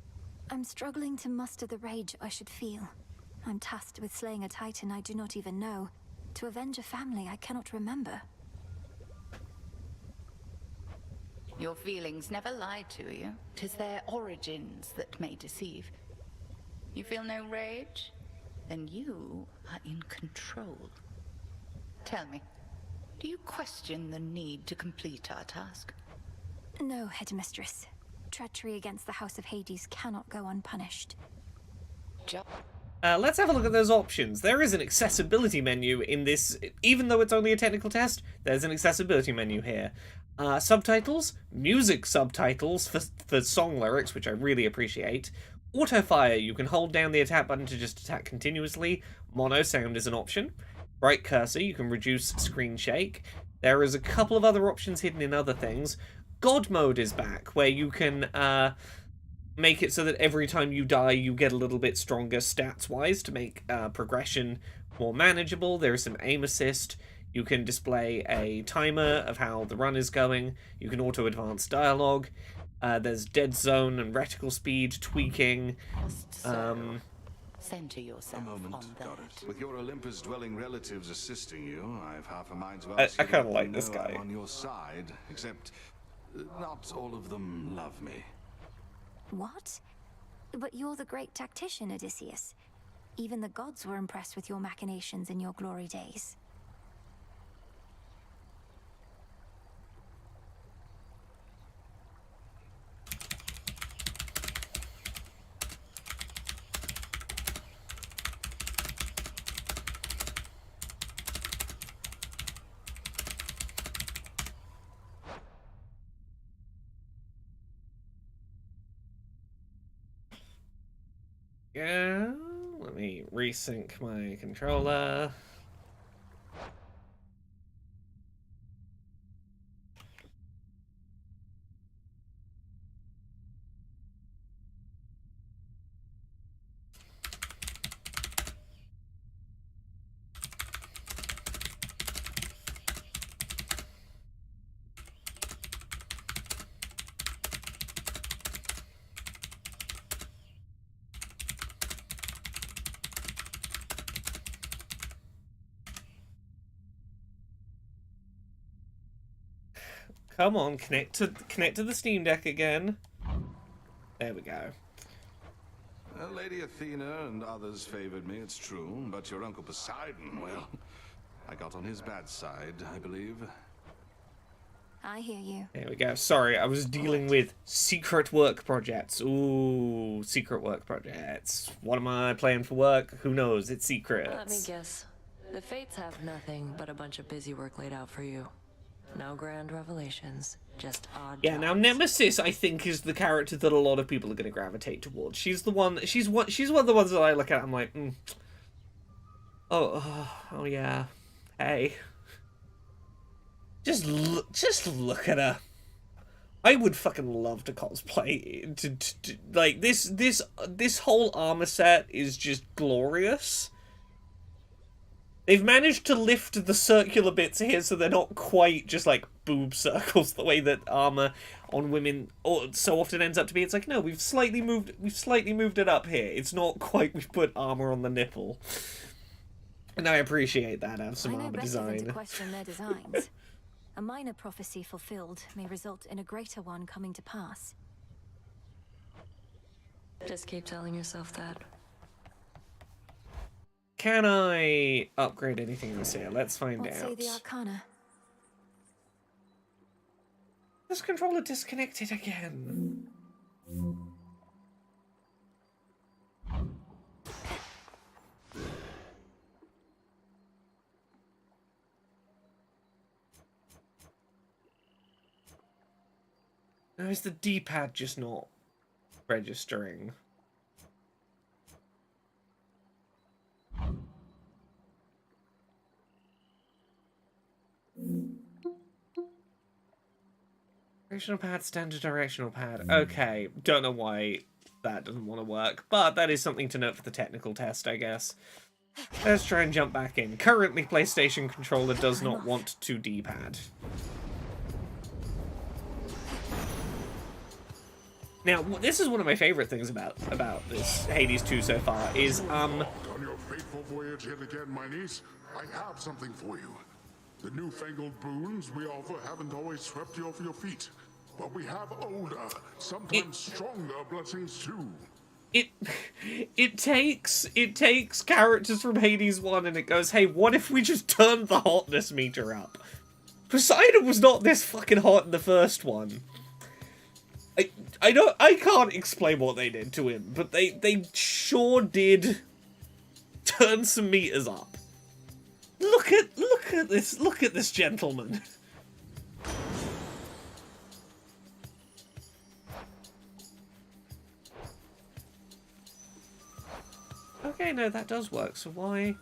I'm struggling to muster the rage I should feel. I'm tasked with slaying a Titan I do not even know, to avenge a family I cannot remember. Your feelings never lie to you. 'Tis their origins that may deceive. You feel no rage? Then you are in control. Tell me, do you question the need to complete our task? No, Headmistress. Treachery against the House of Hades cannot go unpunished. Let's have a look at those options. There is an accessibility menu in this. Even though it's only a technical test, there's an accessibility menu here. Subtitles, music subtitles for song lyrics, which I really appreciate. Auto-fire, you can hold down the attack button to just attack continuously. Mono sound is an option. Right cursor, you can reduce screen shake. There is a couple of other options hidden in other things. God mode is back, where you can make it so that every time you die, you get a little bit stronger stats-wise to make progression more manageable. There is some aim assist. You can display a timer of how the run is going. You can auto-advance dialogue. There's dead zone and reticle speed tweaking. Center yourself on that. With your Olympus-dwelling relatives assisting you, I've half a mind to I ask you kind of to like this know guy. I'm on your side, except not all of them love me. What? But you're the great tactician, Odysseus. Even the gods were impressed with your machinations in your glory days. Yeah, let me resync my controller. Come on, connect to the Steam Deck again. There we go. Well, Lady Athena and others favored me, it's true, but your Uncle Poseidon, well, I got on his bad side, I believe. I hear you. There we go. Sorry, I was dealing with secret work projects. Ooh, secret work projects. What am I playing for work? Who knows? It's secret. Let me guess. The Fates have nothing but a bunch of busy work laid out for you. No grand revelations, just odd Yeah, now jobs. Nemesis, I think, is the character that a lot of people are going to gravitate towards. She's the one. She's one of the ones that I look at. I'm like, oh yeah, hey, just look at her. I would fucking love to cosplay. Like this whole armor set is just glorious. They've managed to lift the circular bits here so they're not quite just like boob circles the way that armor on women so often ends up to be. It's like, no, we've slightly moved it up here. It's not quite we've put armor on the nipple. And I appreciate that out of some armor design. To question their designs. A minor prophecy fulfilled may result in a greater one coming to pass. Just keep telling yourself that. Can I upgrade anything this year? Let's find What out. say the Arcana? This controller disconnected again. Now, is the D-pad just not registering? Directional pad, standard directional pad. Okay, don't know why that doesn't want to work, but that is something to note for the technical test, I guess. Let's try and jump back in. Currently, PlayStation controller does not want to D-pad. Now, this is one of my favorite things about this Hades 2 so far, is, On your fateful voyage yet again, my niece, I have something for you. The newfangled boons we offer haven't always swept you off your feet, but we have older, sometimes stronger blessings too. It takes characters from Hades 1 and it goes, hey, what if we just turned the hotness meter up? Poseidon was not this fucking hot in the first one. I can't explain what they did to him, but they sure did turn some meters up. Look at this gentleman. Okay, no, that does work. So why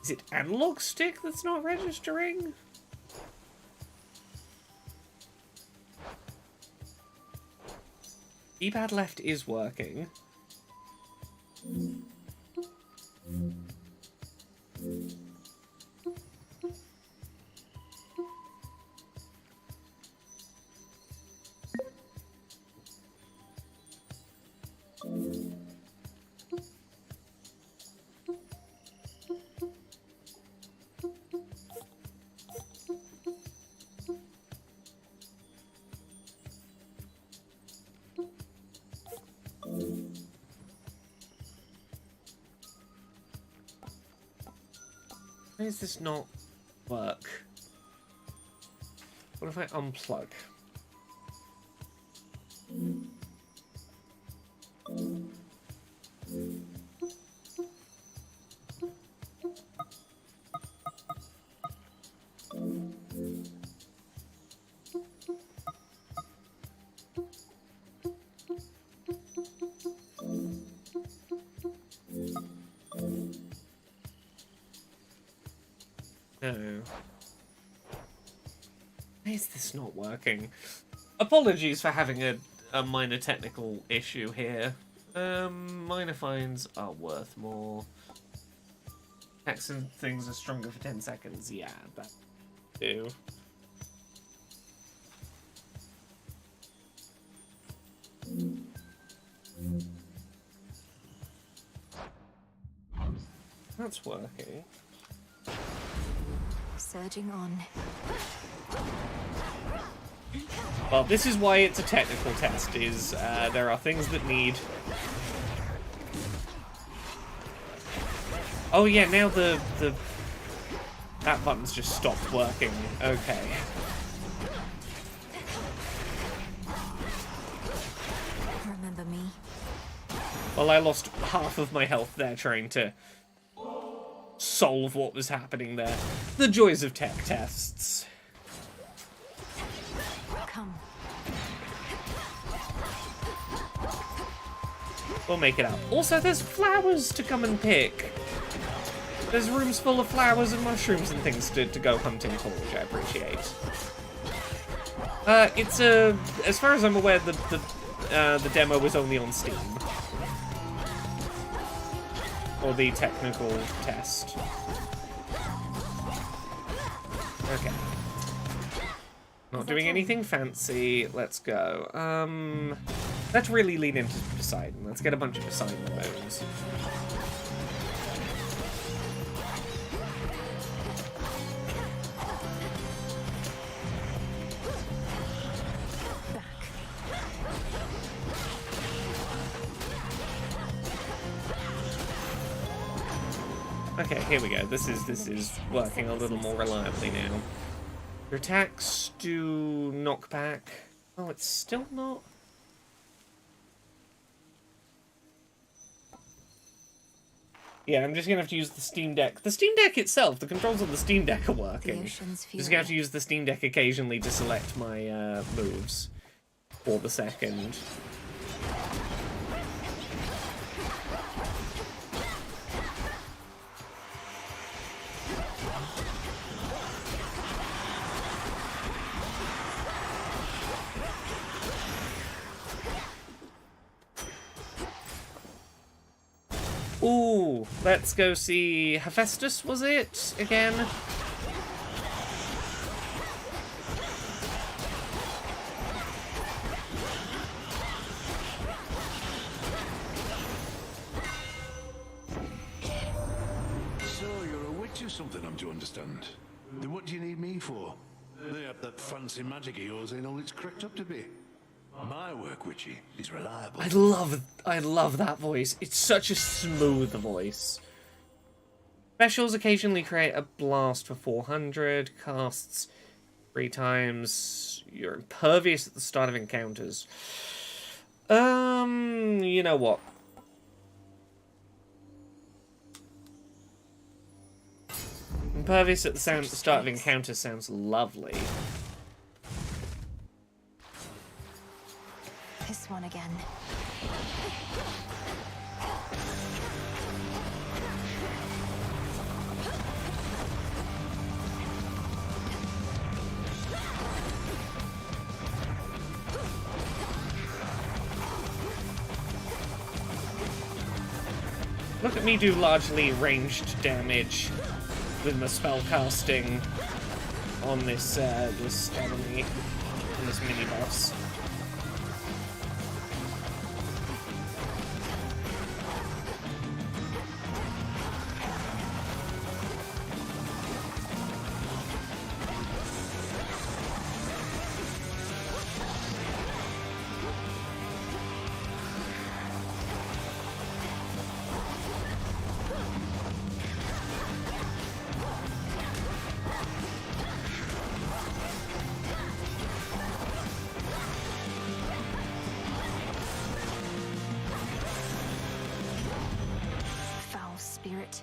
is it analog stick that's not registering? D-pad left is working. Why does this not work? What if I unplug? No. Why is this not working? Apologies for having a minor technical issue here. Minor fines are worth more. Hacks and things are stronger for 10 seconds. Yeah, that do. That's working. Surging on. Well, this is why it's a technical test, is there are things that need... Oh yeah, now that button's just stopped working. Okay. Remember me? Well, I lost half of my health there trying to solve what was happening there. The joys of tech tests. We'll make it up. Also, there's flowers to come and pick. There's rooms full of flowers and mushrooms and things to go hunting for, which I appreciate. It's as far as I'm aware, the demo was only on Steam. Or the technical test. Okay. Not doing anything fancy. Let's go. Let's really lean into Poseidon. Let's get a bunch of Poseidon bones. Okay, here we go. This is working a little more reliably now. Your attacks do knockback. Oh, it's still not. Yeah, I'm just gonna have to use the Steam Deck. The Steam Deck itself, the controls on the Steam Deck are working. Just gonna have to use the Steam Deck occasionally to select my moves for the second. Ooh, let's go see Hephaestus, was it? Again? So, you're a witch or something, I'm to understand. Then what do you need me for? They have that fancy magic of yours ain't all it's cracked up to be. My work, witchy, is reliable. I love that voice. It's such a smooth voice. Specials occasionally create a blast for 400, casts 3 times. You're impervious at the start of encounters. You know what? Impervious at the start of encounters sounds lovely. This one again. Look at me do largely ranged damage with my spell casting on this this enemy, on this mini boss.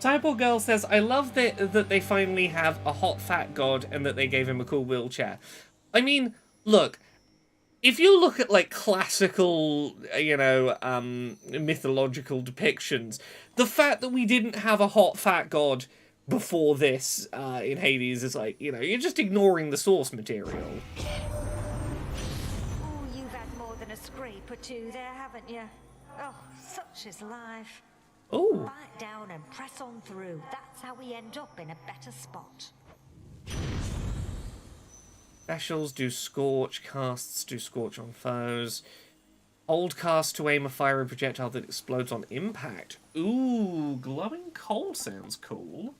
Cyborg Girl says, I love that they finally have a hot fat god and that they gave him a cool wheelchair. I mean, look, if you look at, like, classical, you know, mythological depictions, the fact that we didn't have a hot fat god before this in Hades is like, you know, you're just ignoring the source material. Oh, you've had more than a scrape or two there, haven't you? Oh, such is life. Oh. Bite down and press on through. That's how we end up in a better spot. Specials do Scorch, casts do Scorch on foes. Hold cast to aim a fiery projectile that explodes on impact. Ooh, glowing coal sounds cool.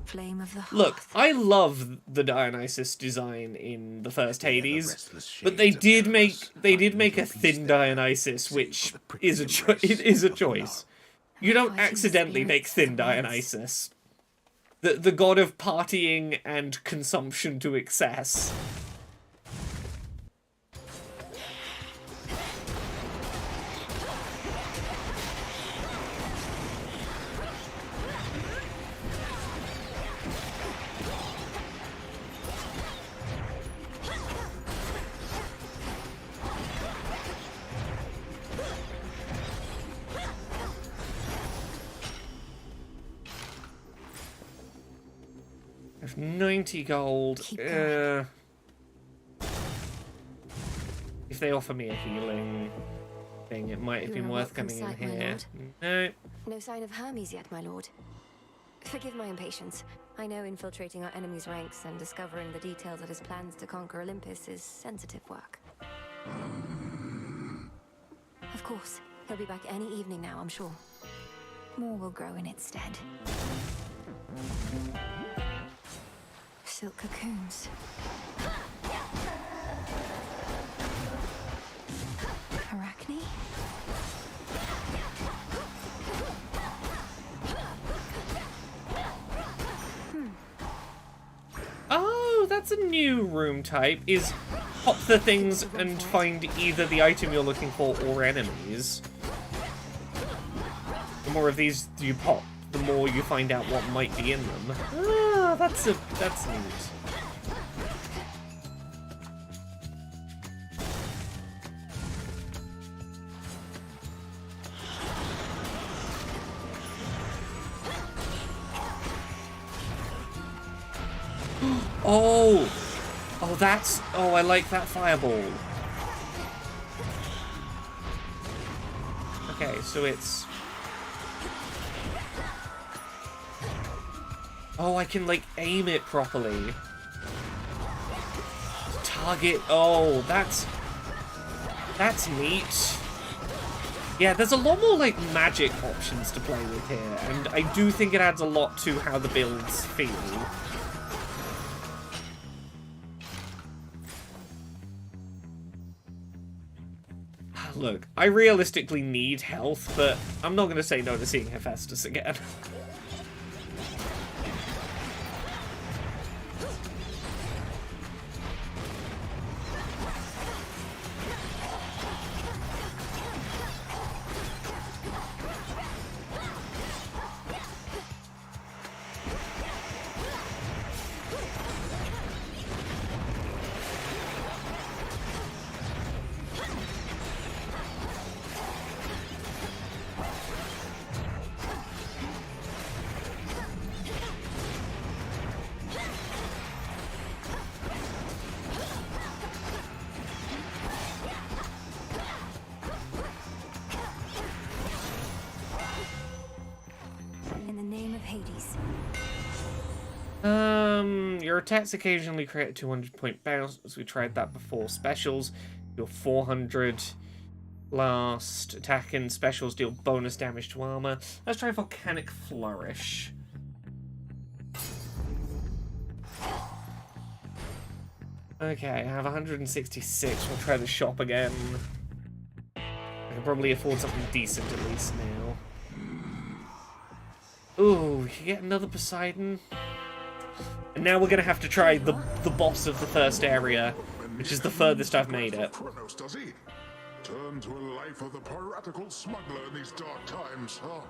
Flame of the hearth. Look, I love the Dionysus design in the first Hades, but they did make a thin Dionysus, which is a choice. You don't accidentally make thin Dionysus. The god of partying and consumption to excess. There's 90 gold. If they offer me a healing thing, it might have been worth coming in here. No. No sign of Hermes yet, my lord. Forgive my impatience. I know infiltrating our enemy's ranks and discovering the details of his plans to conquer Olympus is sensitive work. Of course, he'll be back any evening now, I'm sure. More will grow in its stead. Silk cocoons. Arachne? Oh, that's a new room type. Is pop the things and find either the item you're looking for or enemies. The more of these you pop, the more you find out what might be in them. Ah, that's neat. Oh! Oh, that's... Oh, I like that fireball. Okay, so it's... Oh, I can, like, aim it properly. Target... Oh, that's neat. Yeah, there's a lot more, like, magic options to play with here, and I do think it adds a lot to how the builds feel. Look, I realistically need health, but I'm not going to say no to seeing Hephaestus again. Your attacks occasionally create a 200-point bounce, so we tried that before. Specials, your 400 blast. Attack and specials deal bonus damage to armor. Let's try Volcanic Flourish. Okay, I have 166. We'll try the shop again. I can probably afford something decent at least now. Ooh, we can get another Poseidon. And now we're going to have to try the boss of the first area, which is the furthest I've made it. Kronos, does he? Turn to a life of the piratical smuggler in these dark times, huh?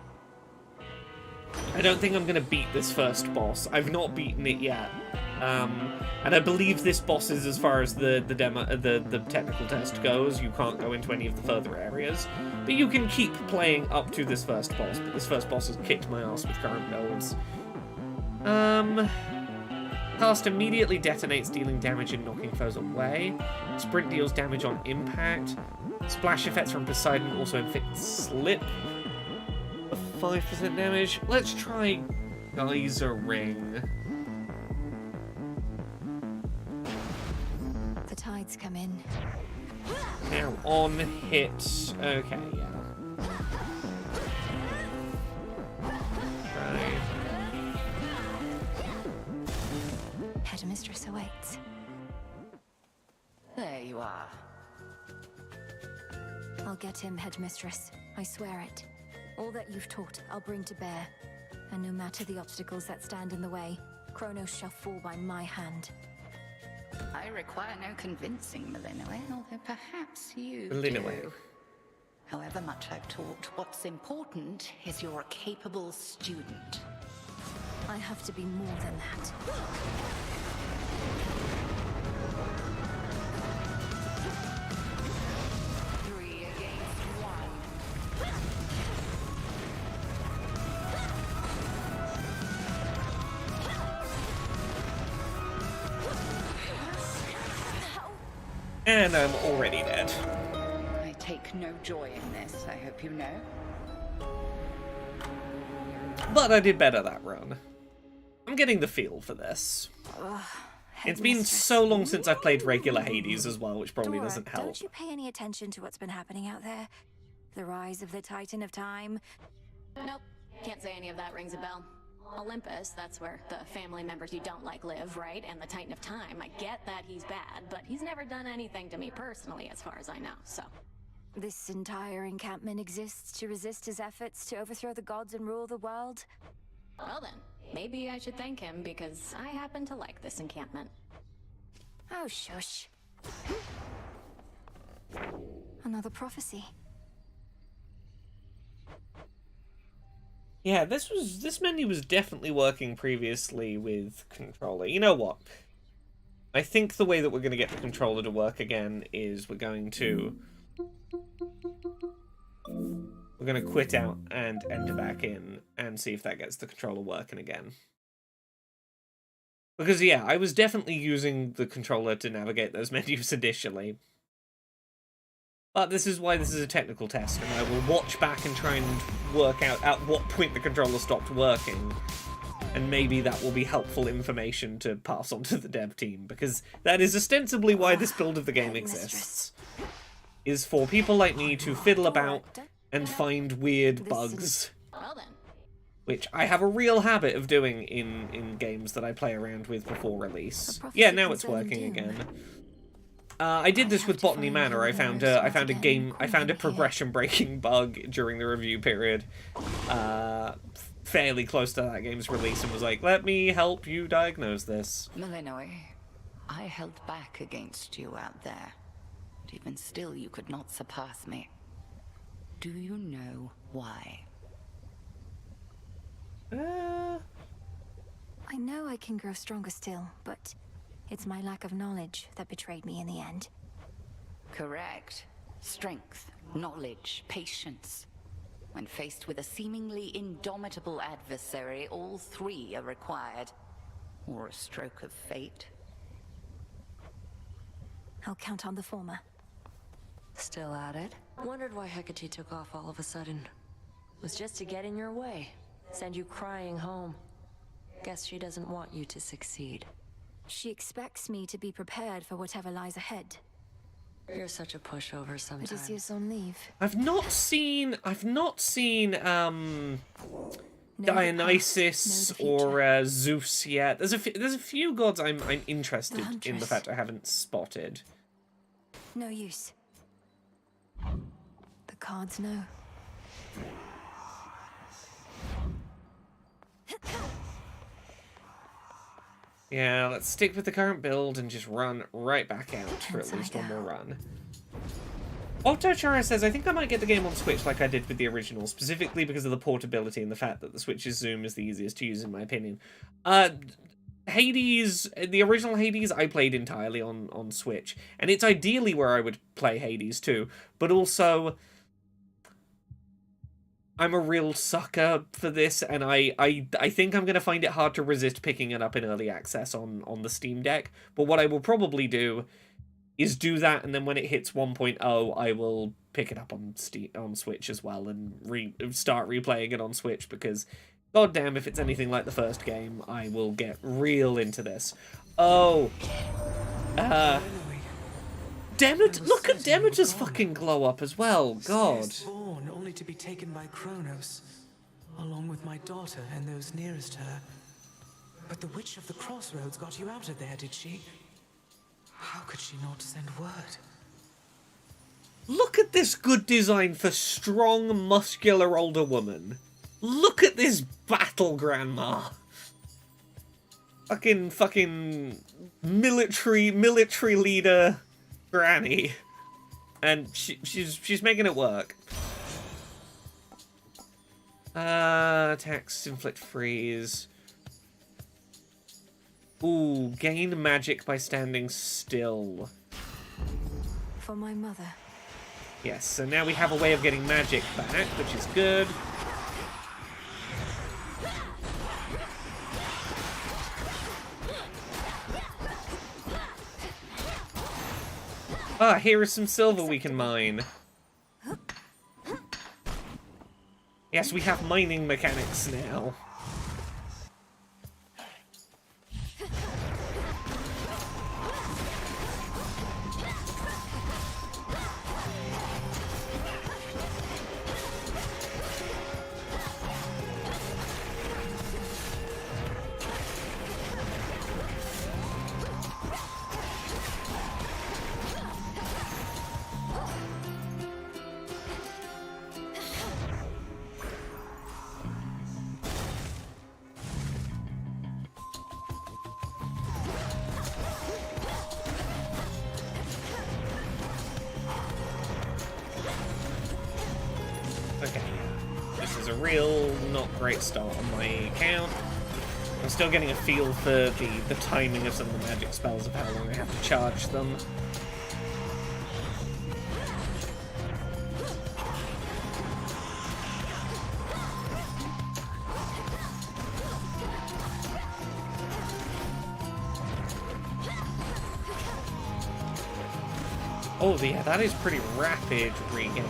I don't think I'm going to beat this first boss. I've not beaten it yet. And I believe this boss is as far as the technical test goes. You can't go into any of the further areas. But you can keep playing up to this first boss. But this first boss has kicked my ass with current builds. Cast immediately detonates, dealing damage and knocking foes away. Sprint deals damage on impact. Splash effects from Poseidon also inflict slip. 5% damage. Let's try Geyser Ring. The tides come in. Now on hit. Okay, yeah. Right. Headmistress awaits. There you are. I'll get him, Headmistress. I swear it. All that you've taught, I'll bring to bear. And no matter the obstacles that stand in the way, Kronos shall fall by my hand. I require no convincing, Melinoe, although perhaps you Melinoe. do. However much I've taught, what's important is you're a capable student. I have to be more than that. And I'm already dead. I take no joy in this, I hope you know. But I did better that run. I'm getting the feel for this. It's been so long since I've played regular Hades as well, which probably Dora, doesn't help. Don't you pay any attention to what's been happening out there? The rise of the Titan of Time? Nope. Can't say any of that rings a bell. Olympus, that's where the family members you don't like live, right? And the Titan of Time, I get that he's bad, but he's never done anything to me personally as far as I know, so. This entire encampment exists to resist his efforts to overthrow the gods and rule the world? Well then, maybe I should thank him because I happen to like this encampment. Oh, shush. Another prophecy. Yeah, this menu was definitely working previously with controller. You know what? I think the way that we're going to get the controller to work again is we're going to quit out and enter back in and see if that gets the controller working again. Because yeah, I was definitely using the controller to navigate those menus initially. But this is why this is a technical test, and I will watch back and try and work out at what point the controller stopped working. And maybe that will be helpful information to pass on to the dev team, because that is ostensibly why this build of the game exists. Is for people like me to fiddle about and find weird bugs. Which I have a real habit of doing in games that I play around with before release. Yeah, now it's working again. I did this with Botany Manor. I found a progression-breaking bug during the review period, fairly close to that game's release, and was like, "Let me help you diagnose this." Malinois, I held back against you out there. But even still, you could not surpass me. Do you know why? I know I can grow stronger still, but it's my lack of knowledge that betrayed me in the end. Correct. Strength, knowledge, patience. When faced with a seemingly indomitable adversary, all three are required. Or a stroke of fate. I'll count on the former. Still at it? Wondered why Hecate took off all of a sudden. Was just to get in your way. Send you crying home. Guess she doesn't want you to succeed. She expects me to be prepared for whatever lies ahead. You're such a pushover sometimes. Odysseus on leave. I've not seen Dionysus or Zeus yet. There's a few gods I'm interested in the fact I haven't spotted. No use. The cards know. Yeah, let's stick with the current build and just run right back out for at least one more run. Octochara says, I think I might get the game on Switch like I did with the original, specifically because of the portability and the fact that the Switch's zoom is the easiest to use, in my opinion. Hades, the original Hades, I played entirely on Switch, and it's ideally where I would play Hades too, but also I'm a real sucker for this, and I think I'm going to find it hard to resist picking it up in early access on the Steam Deck, but what I will probably do is do that, and then when it hits 1.0, I will pick it up on Switch as well, and start replaying it on Switch, because goddamn, if it's anything like the first game, I will get real into this. Oh, look at Demeter's fucking glow up as well, God. Born only to be taken by Kronos, along with my daughter and those nearest her. But the Witch of the Crossroads got you out of there, did she? How could she not send word? Look at this good design for strong, muscular older woman. Look at this battle grandma. Fucking military leader granny. And she's making it work. Attacks, inflict freeze. Ooh, gain magic by standing still. For my mother. Yes, so now we have a way of getting magic back, which is good. Ah, here is some silver we can mine. Yes, we have mining mechanics now. Okay, this is a real not great start on my account. I'm still getting a feel for the timing of some of the magic spells, of how long I have to charge them. Oh, yeah, that is pretty rapid regain.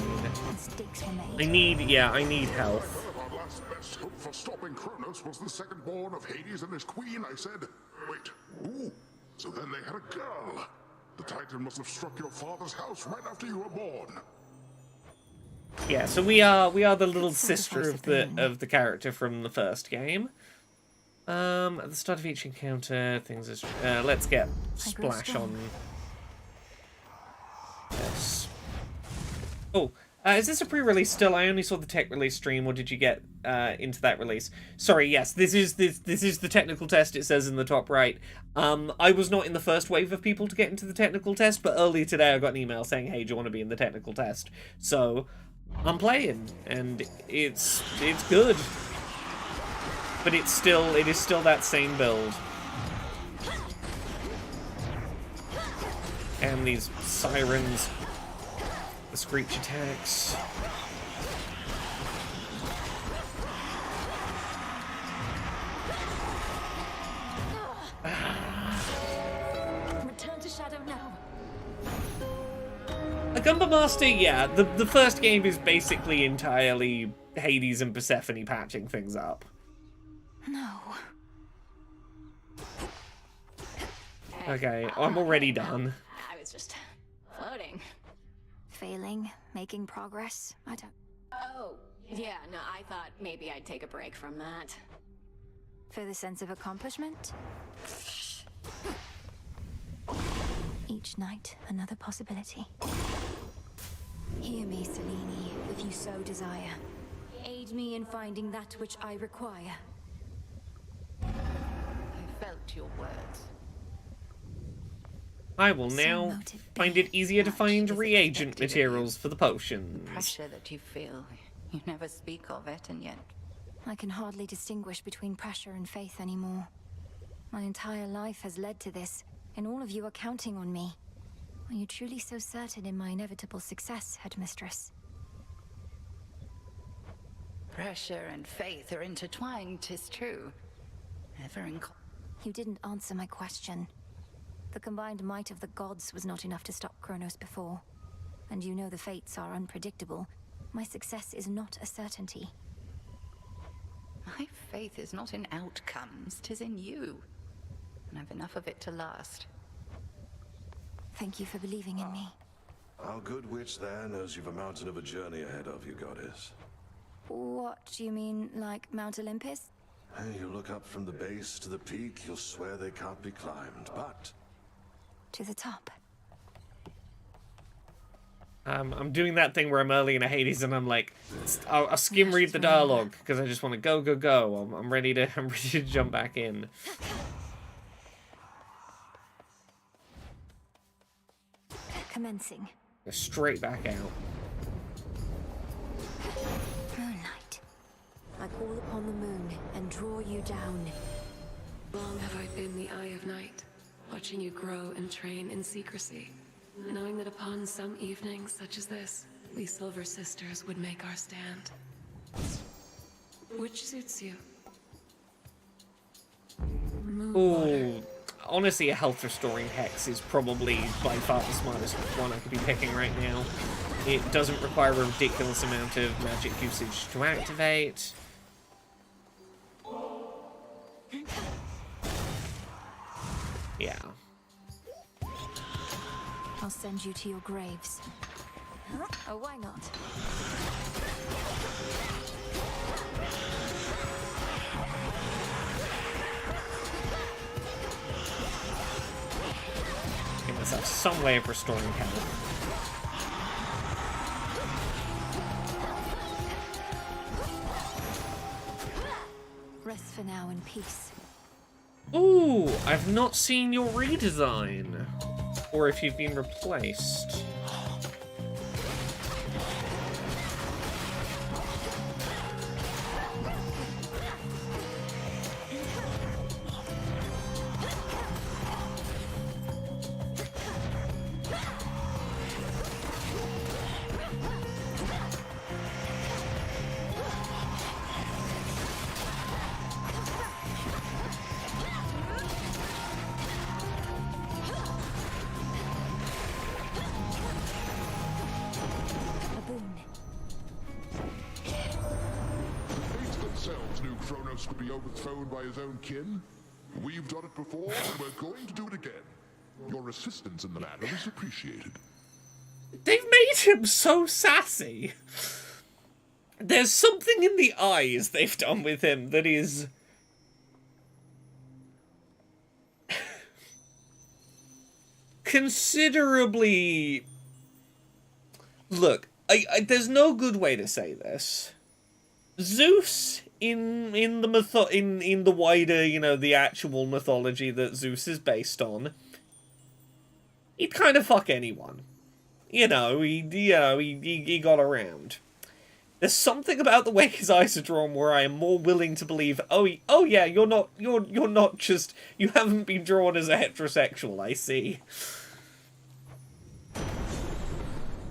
I need health. Our last best hope for stopping Kronos was the second-born of Hades and his queen, I said. Wait, who? So then they had a girl. The Titan must have struck your father's house right after you were born. Yeah, so we are the little sister of the character from the first game. At the start of each encounter, things is let's get splash on. Yes. Oh, is this a pre-release still? I only saw the tech release stream, or did you get into that release? Sorry, yes, this is the technical test, it says in the top right. I was not in the first wave of people to get into the technical test, but earlier today I got an email saying, hey, do you want to be in the technical test? So, I'm playing, and it's good. But it is still that same build. And these sirens, the screech attacks. Return to Shadow now. A Gumba Master, yeah, the first game is basically entirely Hades and Persephone patching things up. No. Okay, I'm already done. I was just floating. Failing, making progress. I don't. Oh, yeah, no, I thought maybe I'd take a break from that. For the sense of accomplishment? Each night, another possibility. Hear me, Selene, if you so desire. Aid me in finding that which I require. I felt your words. I will now find it easier to find reagent materials for the potions. Pressure that you feel, you never speak of it, and yet I can hardly distinguish between pressure and faith anymore. My entire life has led to this, and all of you are counting on me. Are you truly so certain in my inevitable success, Headmistress? pressure and faith are intertwined, 'tis true. Ever in. You didn't answer my question. The combined might of the gods was not enough to stop Kronos before. And you know the fates are unpredictable. My success is not a certainty. My faith is not in outcomes, 'tis in you. And I've enough of it to last. Thank you for believing in me. Our good witch there knows you've a mountain of a journey ahead of you, goddess. What do you mean, like Mount Olympus? You look up from the base to the peak, you'll swear they can't be climbed, but... To the top. I'm doing that thing where I'm early in a Hades and I'm like, I'll skim read the dialogue because I just want to go, go, go. I'm ready to jump back in. Commencing. Go straight back out. Moonlight. I call upon the moon and draw you down. Long have I been the Eye of Night, watching you grow and train in secrecy, knowing that upon some evenings such as this, we Silver Sisters would make our stand. Which suits you? Ooh, honestly, a health restoring hex is probably by far the smartest one I could be picking right now. It doesn't require a ridiculous amount of magic usage to activate. Yeah. I'll send you to your graves. Oh, why not? Give myself some way of restoring health. Rest for now in peace. Ooh, I've not seen your redesign. Or if you've been replaced. Could be overthrown by his own kin. We've done it before, and we're going to do it again. Your assistance in the matter is appreciated. They've made him so sassy. There's something in the eyes they've done with him that is... considerably... Look, there's no good way to say this. Zeus... In the wider, you know, the actual mythology that Zeus is based on, he'd kind of fuck anyone. You know, he got around. There's something about the way his eyes are drawn where I am more willing to believe, oh yeah, you're not just, you haven't been drawn as a heterosexual, I see.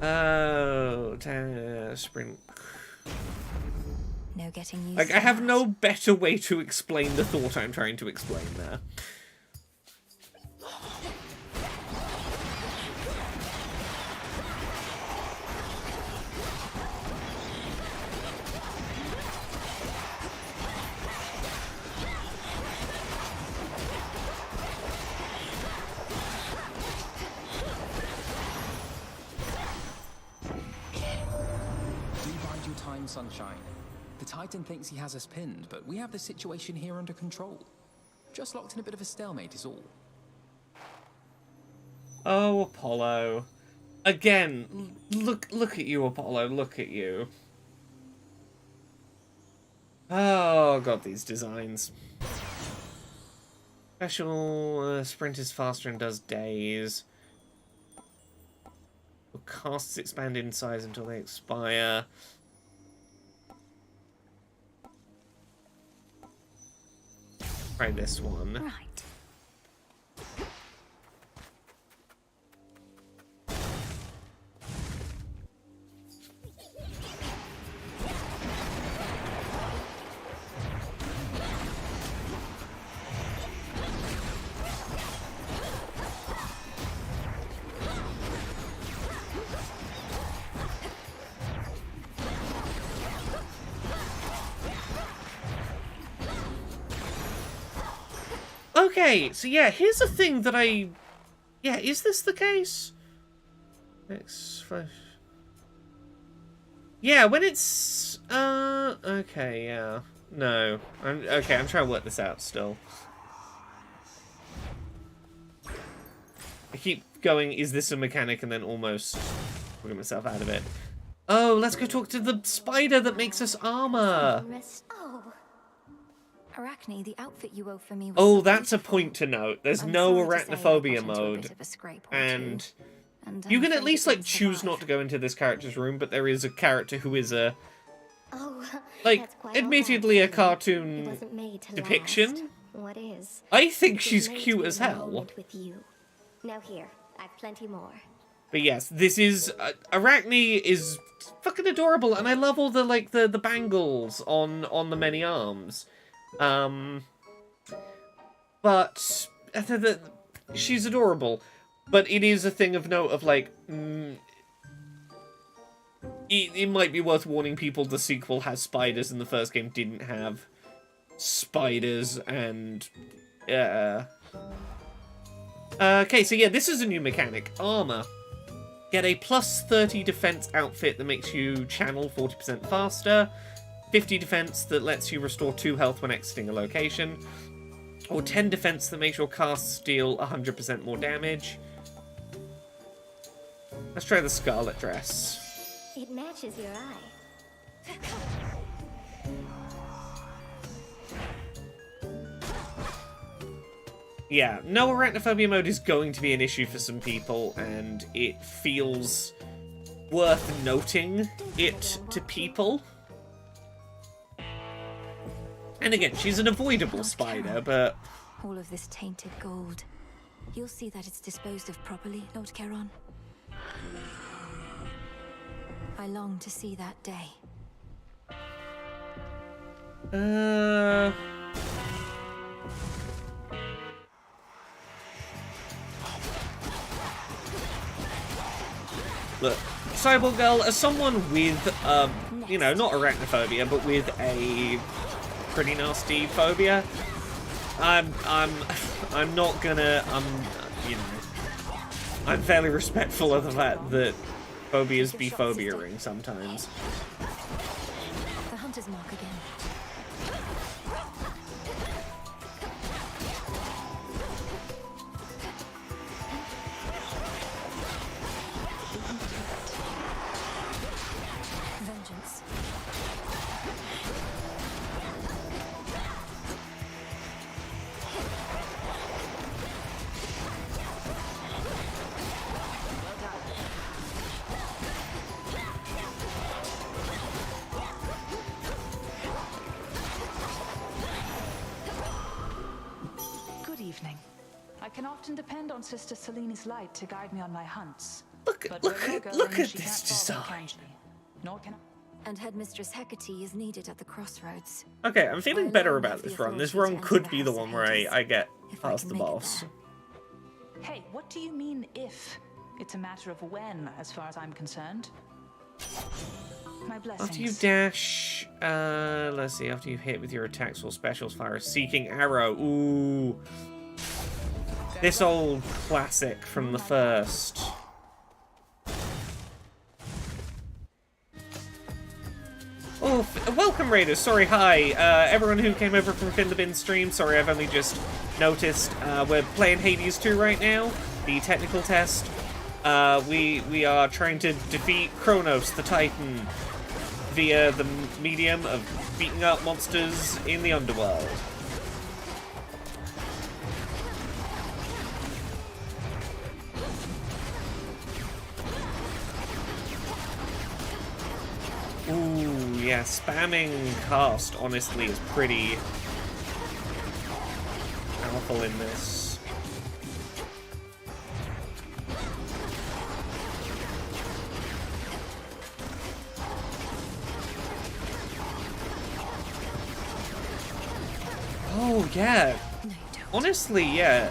Oh, sprint. No getting used Like, to I have that. no better way to explain the thought I'm trying to explain there. Do bide your time, Sunshine. The Titan thinks he has us pinned, but we have the situation here under control. Just locked in a bit of a stalemate is all. Oh, Apollo. Again, look at you, Apollo, look at you. Oh, God, these designs. Special sprint is faster and does days. Casts expand in size until they expire. Try this one. Right. Okay, so yeah, here's the thing that I... Yeah, is this the case? Yeah, when it's... okay, yeah. No. I'm trying to work this out still. I keep going, is this a mechanic, and then almost putting myself out of it. Oh, let's go talk to the spider that makes us armor! Oh. Arachne, the outfit you wove for me was Oh, so that's a beautiful. point to note. There's I'm no sorry to say I got arachnophobia into a mode. bit of a scrape or And two, and you I'm can at afraid least, it like, didn't choose survive. not to go into this character's room, but there is a character who is a... Oh, Like, that's quite admittedly a all right. It cartoon wasn't made to depiction. last. What is? I think It was she's made cute to as be a hell. moment with you. Now here, I've plenty more. But yes, this is... Arachne is fucking adorable, and I love all the, like, the bangles on the many arms. But she's adorable, but it is a thing of note of like, it might be worth warning people the sequel has spiders and the first game didn't have spiders and okay, so yeah, this is a new mechanic. Armor. Get a plus 30 defense outfit that makes you channel 40% faster, 50 defense that lets you restore 2 health when exiting a location, or 10 defense that makes your casts deal 100% more damage. Let's try the Scarlet Dress. It matches your eye. Yeah, no arachnophobia mode is going to be an issue for some people, and it feels worth noting it to people. And again, she's an avoidable spider, but... All of this tainted gold. You'll see that it's disposed of properly, Lord Charon. I long to see that day. Look, Cyborg Girl, as someone with, you know, not arachnophobia, but with a pretty nasty phobia, I'm not gonna, you know, I'm fairly respectful of the fact that phobias be phobia-ing sometimes. The hunter's mark again. Vengeance. Good evening. I can often depend on Sister Selene's light to guide me on my hunts. Look at this design. And Headmistress Hecate is needed at the crossroads. Okay, I'm feeling better about this run. This run could be the one where I get past the boss. Hey, what do you mean if? It's a matter of when, as far as I'm concerned. My blessings. After you dash, let's see, after you've hit with your attacks or specials, fire a Seeking Arrow. Ooh. This old classic from the first. Oh, welcome Raiders, sorry, hi. Everyone who came over from Fin the Bin stream, sorry, I've only just noticed. We're playing Hades 2 right now, the technical test. We are trying to defeat Kronos, the Titan, via the medium of beating up monsters in the underworld. Ooh, yeah, spamming cast, honestly, is pretty powerful in this. Oh, yeah. Honestly, yeah.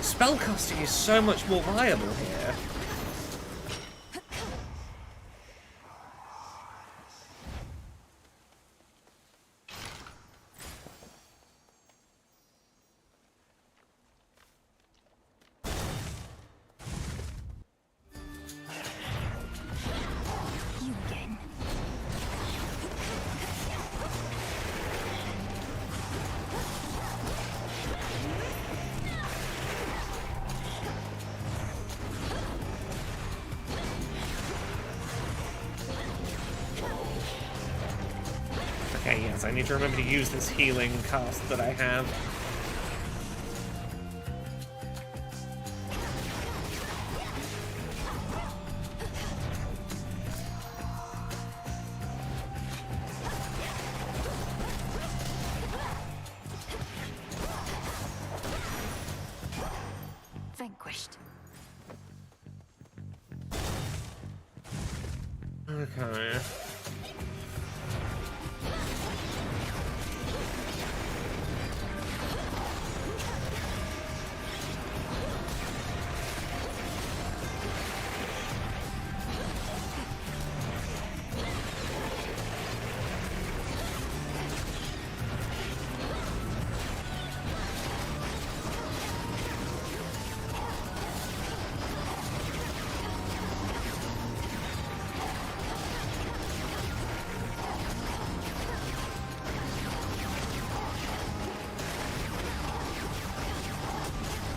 Spellcasting is so much more viable here. Okay, yes, I need to remember to use this healing cast that I have. Vanquished. Okay.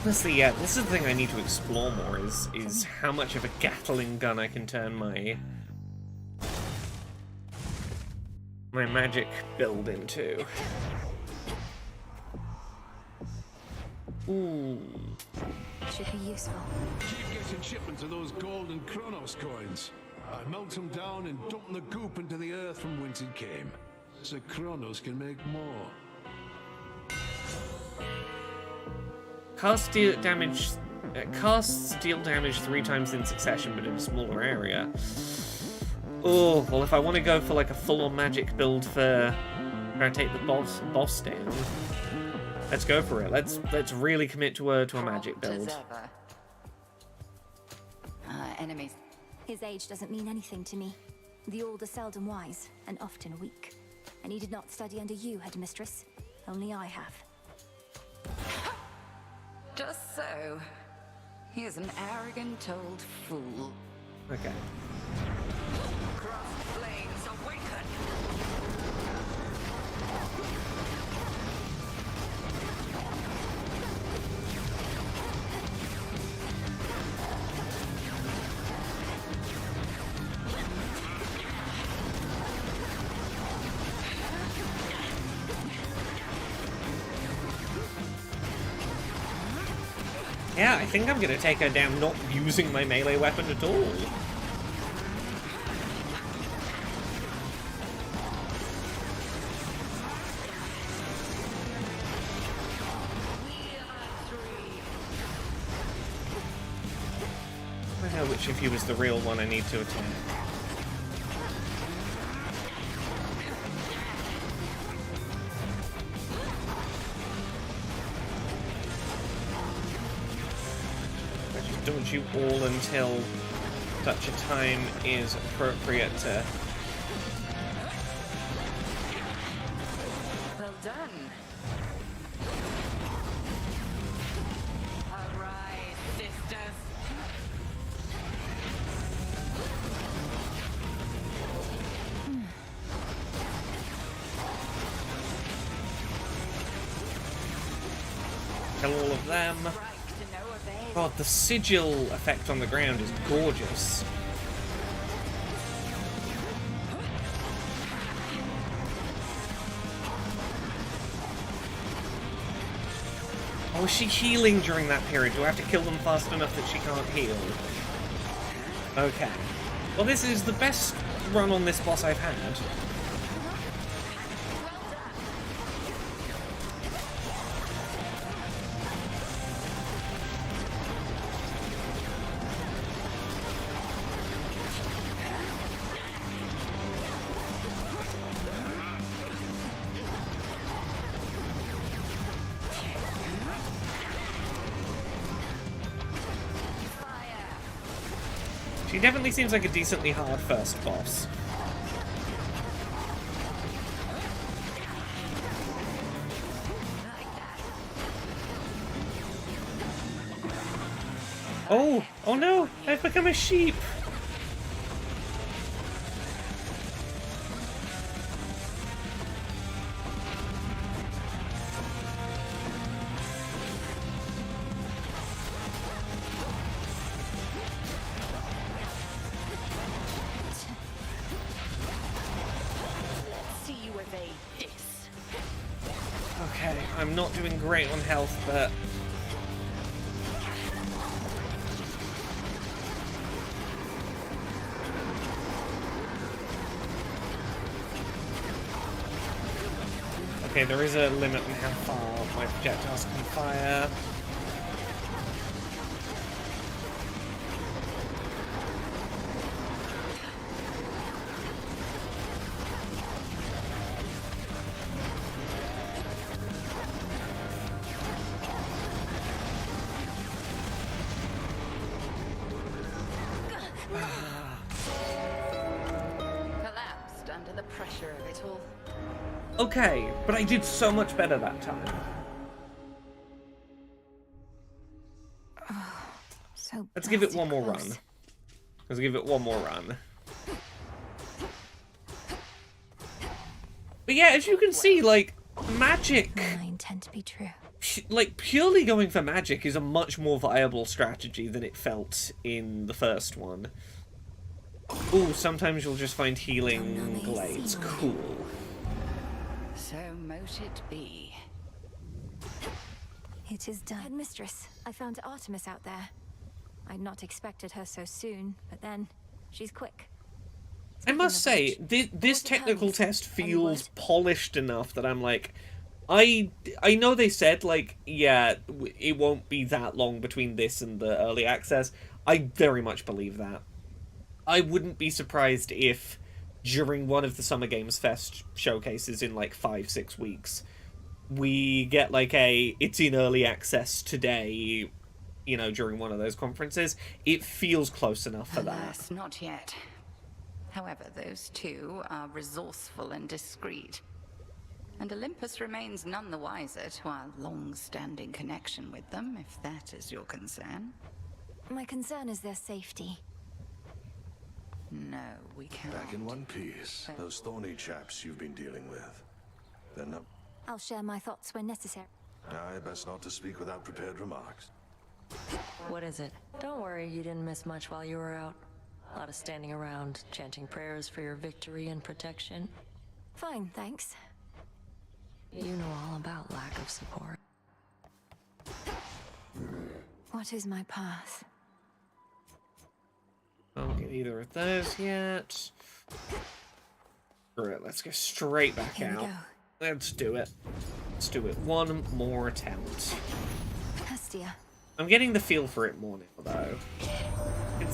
Honestly, yeah, this is the thing I need to explore more, is how much of a Gatling gun I can turn my magic build into. Ooh. Should be useful. Keep getting shipments of those gold and Kronos coins. I melt them down and dump the goop into the earth from whence it came, so Kronos can make more. Cast deal damage 3 times in succession, but in a smaller area. Oh, well, if I want to go for like a full-on magic build for trying to take the boss down, let's go for it. Let's really commit to a magic build. Enemies. His age doesn't mean anything to me. The old are seldom wise, and often weak. And he did not study under you, headmistress. Only I have. Just so. He is an arrogant old fool. Okay. Cross flames awaken! Yeah, I think I'm gonna take her down not using my melee weapon at all. I don't know which of you is the real one I need to attack. Don't you all until such a time is appropriate to... Well done. Arise, sisters. Kill all of them. God, the sigil effect on the ground is gorgeous. Oh, is she healing during that period? Do I have to kill them fast enough that she can't heal? Okay. Well, this is the best run on this boss I've had. She definitely seems like a decently hard first boss. Oh! Oh no! I've become a sheep! Okay, I'm not doing great on health, but... Okay, there is a limit on how far my projectiles can fire. Collapsed under the pressure of it all. Okay, but I did so much better that time. So Let's give it one more close. run. Let's give it one more run. But yeah, as you can see, like, magic. I intend to be true. like, purely going for magic is a much more viable strategy than it felt in the first one. Ooh, sometimes you'll just find healing glades. Cool. So mote it be. It is done. Headmistress, I found Artemis out there. I'd not expected her so soon, but then she's quick. I must say, this technical test feels polished enough that I'm like, I know they said, like, yeah, it won't be that long between this and the early access. I very much believe that. I wouldn't be surprised if during one of the Summer Games Fest showcases in like 5-6 weeks, we get like it's in early access today, you know, during one of those conferences. It feels close enough for Alas, that. not yet. However, those two are resourceful and discreet. And Olympus remains none the wiser to our long-standing connection with them, if that is your concern. My concern is their safety. No, we cannot. Back in one piece. Those thorny chaps you've been dealing with. They're not... I'll share my thoughts when necessary. Aye, best not to speak without prepared remarks. What is it? Don't worry, you didn't miss much while you were out. A lot of standing around, chanting prayers for your victory and protection. Fine, thanks. You know all about lack of support. What is my path? I don't get either of those yet. Alright, let's go straight back Here we out. go. Let's do it. Let's do it. One more attempt. Hestia. I'm getting the feel for it more now, though.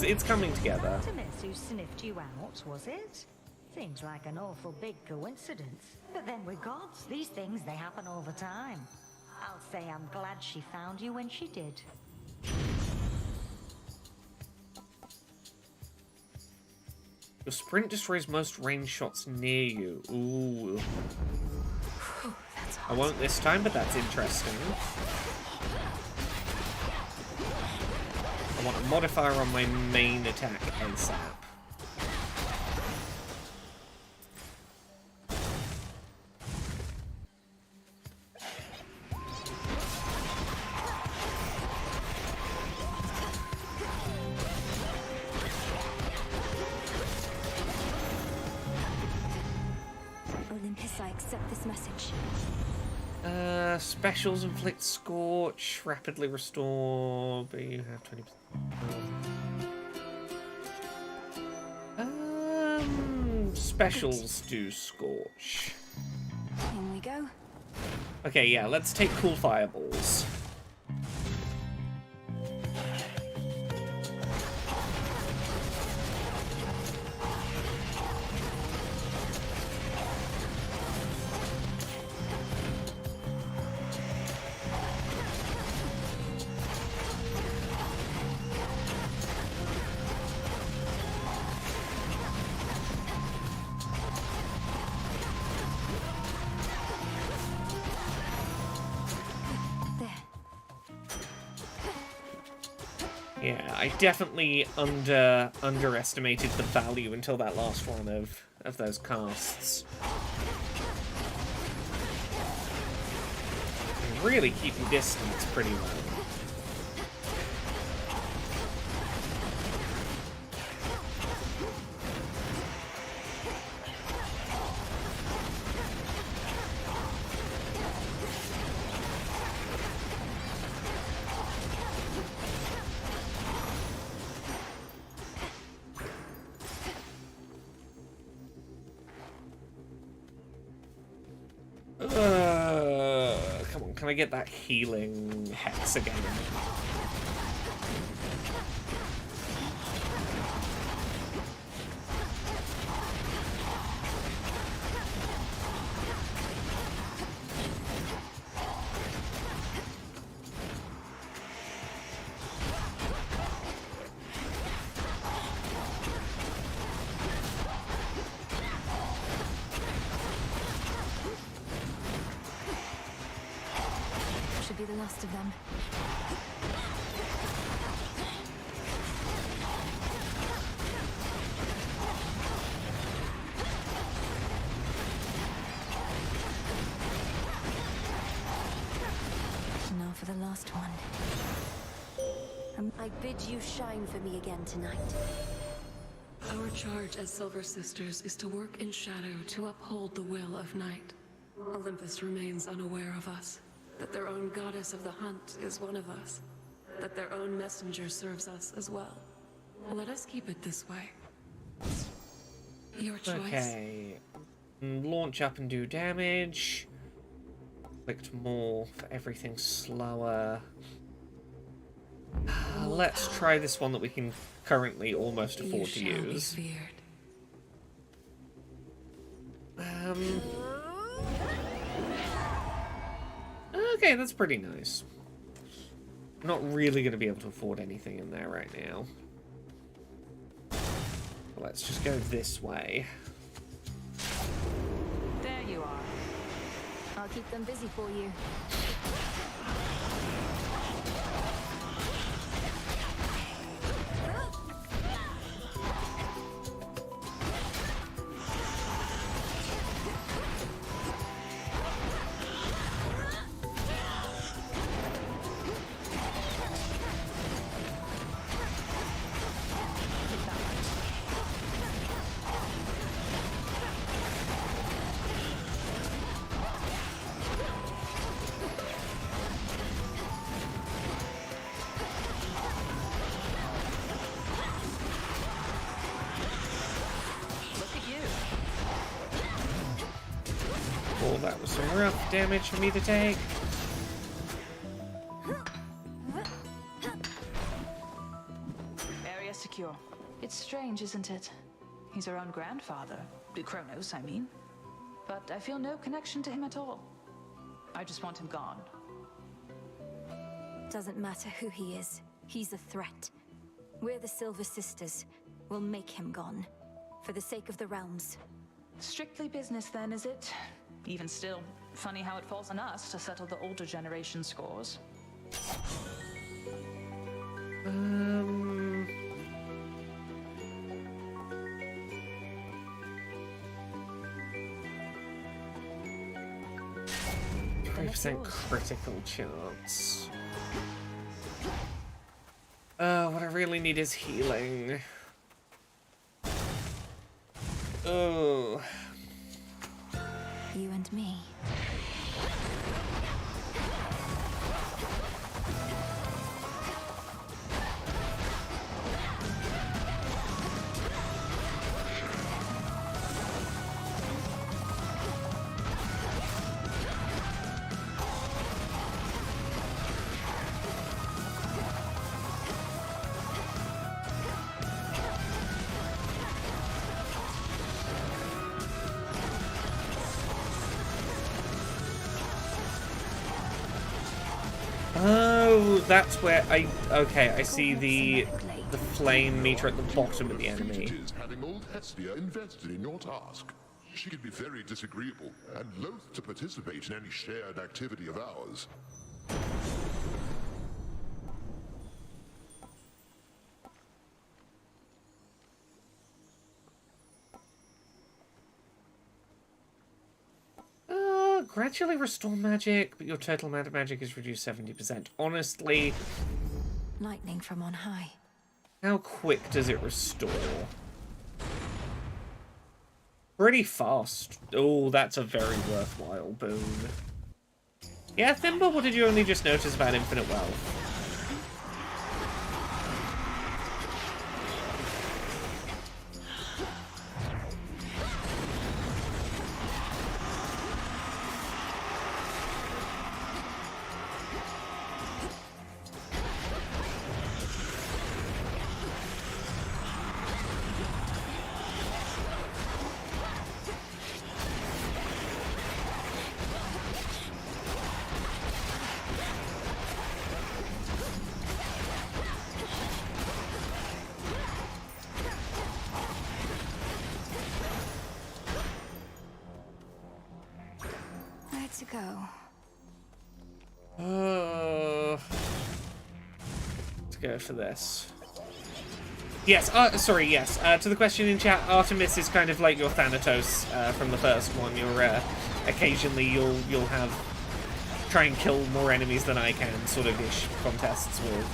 It's coming together. Artemis who sniffed you out, was it? Seems like an awful big coincidence. But then we're gods. These things, they happen all the time. I'll say I'm glad she found you when she did. Your sprint destroys most range shots near you. Ooh. I won't this time, but that's interesting. I want a modifier on my main attack ASAP. Olympus, I accept this message. Specials inflict scorch, rapidly restore, but you have 20%. Specials do scorch. In we go. Okay, yeah, let's take cool fireballs. Yeah, I definitely underestimated the value until that last one of those casts. And really keeping distance pretty well. Come on, can I get that healing hex again? Should be the last of them. last one. I bid you shine for me again tonight. Our charge as Silver Sisters is to work in shadow to uphold the will of night. Olympus remains unaware of us, that their own goddess of the hunt is one of us, that their own messenger serves us as well. Let us keep it this way. Your choice. Okay. Launch up and do damage. Clicked more for everything slower. Let's try this one that we can currently almost afford to use. Okay, that's pretty nice. I'm not really going to be able to afford anything in there right now. Let's just go this way. There you are. I'll keep them busy for you. That was some rough damage for me to take. Area secure. It's strange, isn't it? He's our own grandfather. Kronos, I mean. But I feel no connection to him at all. I just want him gone. Doesn't matter who he is. He's a threat. We're the Silver Sisters. We'll make him gone. For the sake of the realms. Strictly business then, is it? Even still, funny how it falls on us to settle the older generation scores. %, critical chance. What I really need is healing. Oh. You and me. Oh, that's where I see the flame meter at the bottom of the enemy. It is having old Hestia invested in your task. She can be very disagreeable and loath to participate in any shared activity of ours. Gradually restore magic, but your total amount of magic is reduced 70%. Honestly, Lightning from on high. How quick does it restore? Pretty fast. Oh, that's a very worthwhile boon. Yeah, Thimble, what did you only just notice about infinite wealth? To go. Let's go for this. Yes, sorry, yes. To the question in chat, Artemis is kind of like your Thanatos from the first one. You're occasionally you'll have try and kill more enemies than I can sort of ish contests with.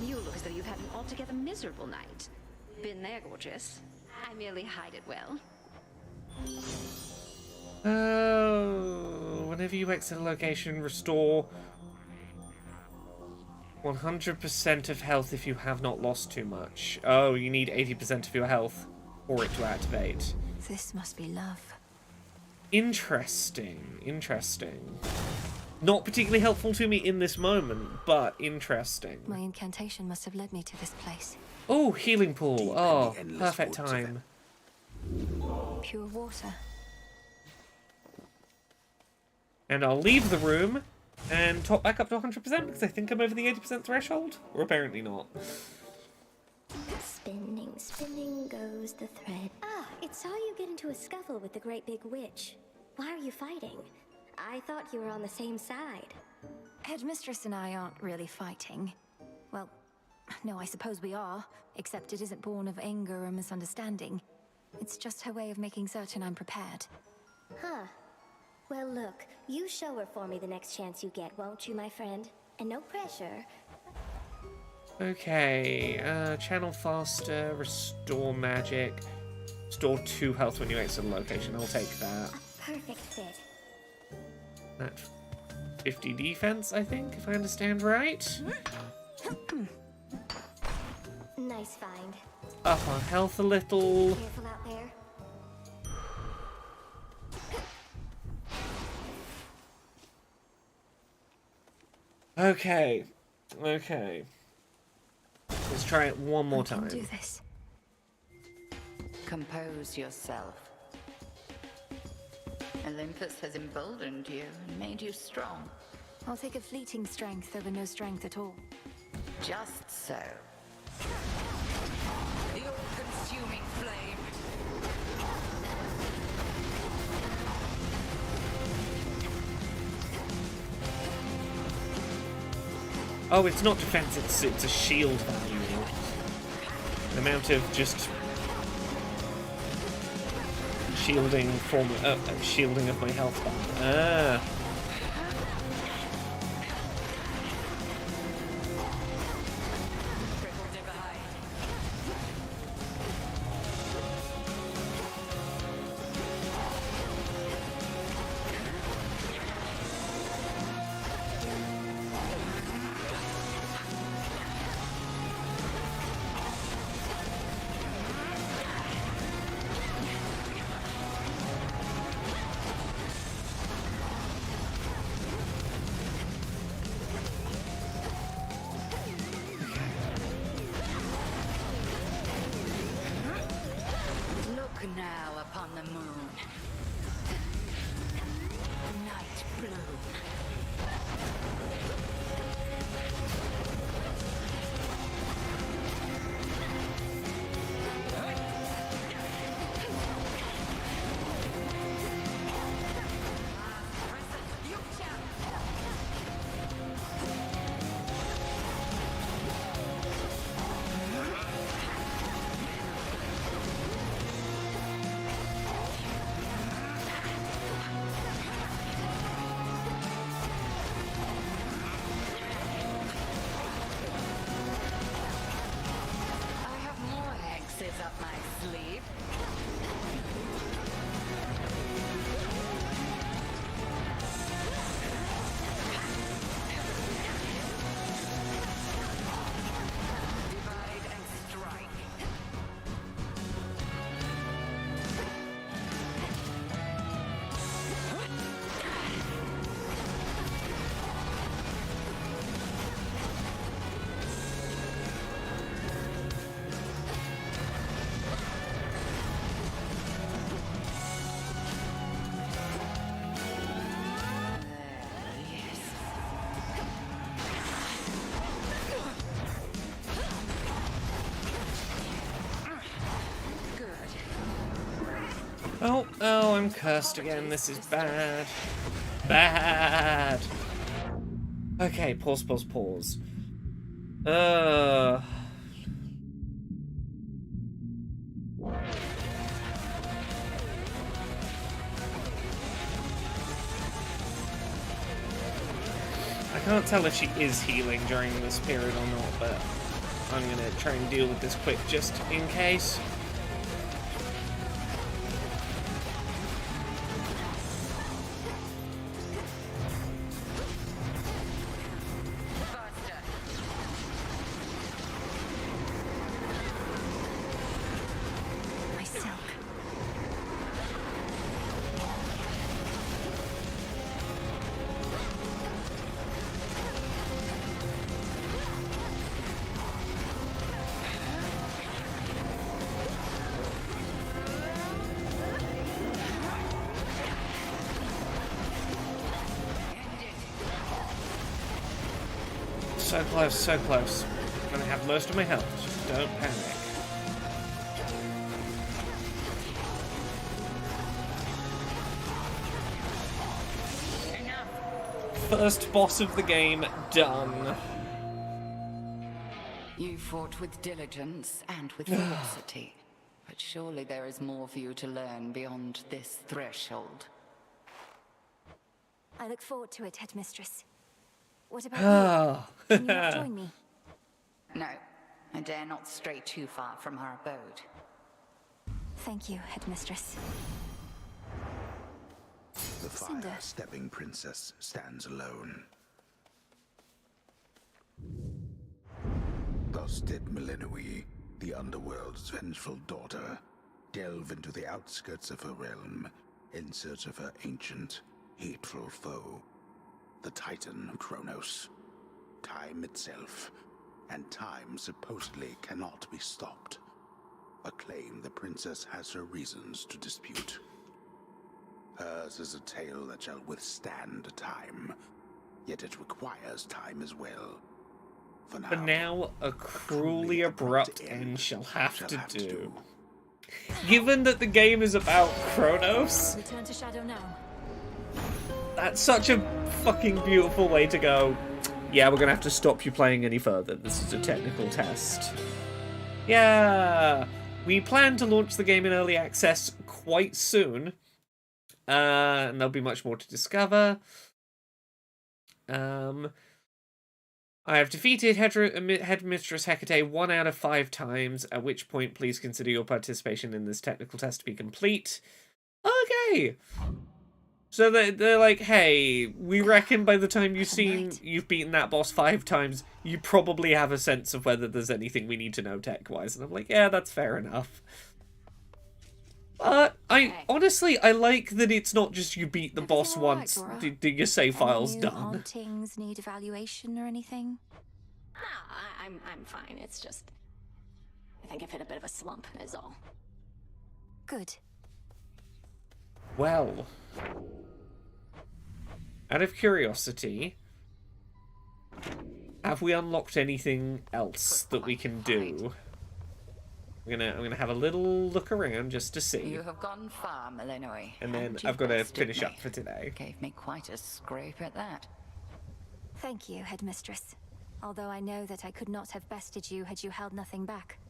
You look as though you've had an altogether miserable night. Been there, gorgeous. I merely hide it well. Oh, whenever you exit a location, restore 100% of health if you have not lost too much. Oh, you need 80% of your health for it to activate. This must be love. Interesting, interesting. Not particularly helpful to me in this moment, but interesting. My incantation must have led me to this place. Oh, healing pool. Oh, perfect time. Pure water. And I'll leave the room and top back up to 100% because I think I'm over the 80% threshold. Or apparently not. Spinning, spinning goes the thread. Ah, it saw you get into a scuffle with the great big witch. Why are you fighting? I thought you were on the same side. Headmistress and I aren't really fighting. Well, no, I suppose we are, except it isn't born of anger or misunderstanding. It's just her way of making certain I'm prepared. Huh. Well, look, you show her for me the next chance you get, won't you, my friend? And no pressure. Okay, channel faster, restore magic, store 2 health when you exit a location. I'll take that. Perfect fit. That 50 defense, I think, if I understand right. Nice find. Up our health a little. Careful out there. Okay. Okay. Let's try it one more time. Do this. Compose yourself. Olympus has emboldened you and made you strong. I'll take a fleeting strength over no strength at all. Just so. The all-consuming flame. Oh, it's not defense, it's a shield value. The amount of just shielding shielding of my health bar. Ah. Look now upon the moon. Night bloom. Up my sleeve. Divide and strike. Oh, I'm cursed again. This is bad. Bad. Okay, pause. I can't tell if she is healing during this period or not, but I'm gonna try and deal with this quick just in case. My silk. So close, so close. I'm gonna have most of my health. Don't panic. First boss of the game done. You fought with diligence and with ferocity, but surely there is more for you to learn beyond this threshold. I look forward to it, Headmistress. What about you? Can you not join me? No, I dare not stray too far from our abode. Thank you, Headmistress. The fire-stepping princess stands alone. Thus did Melinoi, the underworld's vengeful daughter, delve into the outskirts of her realm in search of her ancient, hateful foe, the Titan Kronos. Time itself, and time supposedly cannot be stopped. A claim the princess has her reasons to dispute. Hers is a tale that shall withstand time, yet it requires time as well. For now, a cruelly abrupt end shall have to do. Given that the game is about Kronos, Return to Shadow now. that's such a fucking beautiful way to go. Yeah, we're gonna have to stop you playing any further. This is a technical test. Yeah, we plan to launch the game in early access quite soon. And there'll be much more to discover. I have defeated Headmistress Hecate 1 out of 5 times, at which point please consider your participation in this technical test to be complete. Okay. So they're like, hey, we reckon by the time you've beaten that boss 5 times, you probably have a sense of whether there's anything we need to know tech-wise. And I'm like, yeah, that's fair enough. But honestly, I like that it's not just you beat the boss once, your save file's Any done. hauntings need evaluation or anything? I'm fine. It's just, I think I've hit a bit of a slump, is all. Good. Well, out of curiosity, have we unlocked anything else that we can do? I'm gonna have a little look around just to see. You have gone far, Melinoi. And then I've got to finish up for today. Gave me quite a scrape at that. Thank you, Headmistress. Although I know that I could not have bested you had you held nothing back.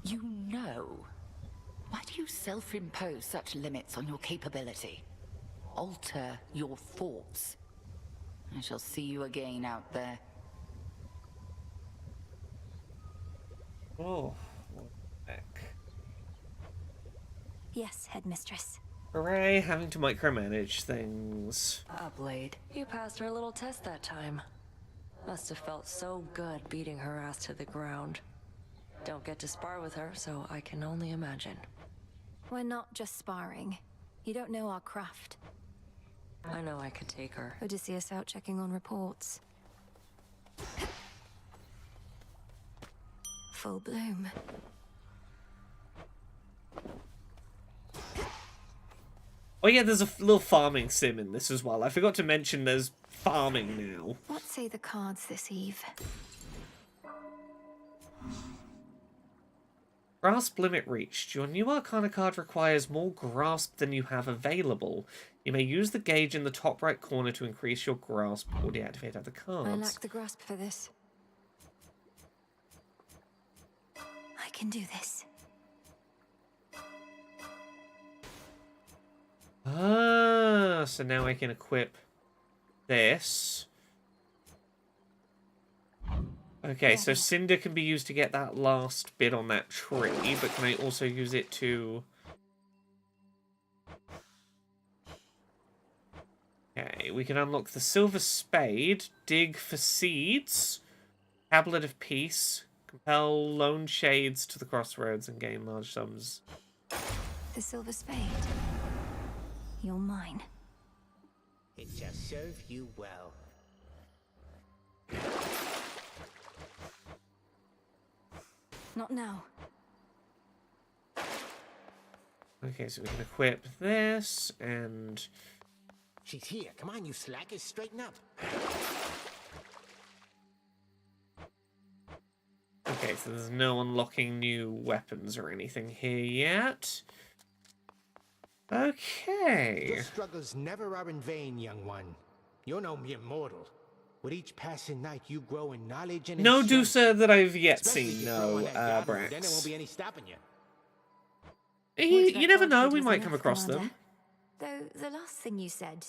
You know. Why do you self-impose such limits on your capability? Alter your thoughts. I shall see you again out there. Oh, what the heck. Yes, Headmistress. Hooray, having to micromanage things. Blade. You passed her little test that time. Must have felt so good beating her ass to the ground. Don't get to spar with her, so I can only imagine. We're not just sparring. You don't know our craft. I know I could take her. Odysseus out checking on reports. Full bloom. Oh yeah, there's a little farming sim in this as well. I forgot to mention there's farming now. What say the cards this eve? Grasp limit reached. Your new Arcana card requires more grasp than you have available. You may use the gauge in the top right corner to increase your grasp or deactivate other cards. I lack the grasp for this. I can do this. Ah, so now I can equip this. Okay, so Cinder can be used to get that last bit on that tree, but can I also use it to... Okay, we can unlock the Silver Spade, dig for seeds, Tablet of Peace, compel lone shades to the crossroads and gain large sums. The Silver Spade. You're mine. It just served you well. Not now. Okay, so we can equip this, and... She's here. Come on, you slackers, straighten up. Okay, so there's no unlocking new weapons or anything here yet. Okay. Your struggles never are in vain, young one. You're no mere mortal. With each passing night, you grow in knowledge and No in strength. Dusa that I've yet Especially if seen, you throw no, on that goblin, Brax. Then there won't be any stopping you. You never know, we might come across them. Though the last thing you said,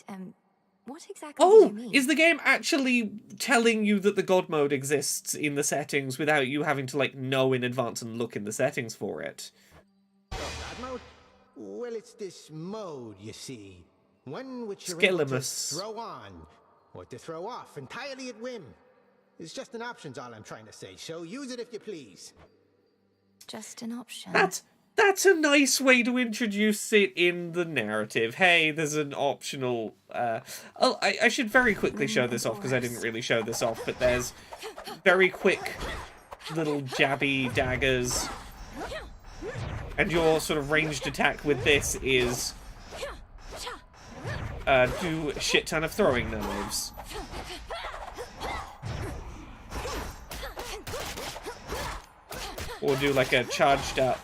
what exactly did you mean? Is the game actually telling you that the God mode exists in the settings without you having to, like, know in advance and look in the settings for it? Oh, God mode? Well, it's this mode, you see. One which you're able to Skelemus. throw on, or to throw off, entirely at whim. It's just an option's all I'm trying to say, so use it if you please. Just an option. That's a nice way to introduce it in the narrative. Hey, there's an optional... I should very quickly show this off, because I didn't really show this off, but there's very quick little jabby daggers. And your sort of ranged attack with this is... do a shit ton of throwing knives. Or do like a charged up...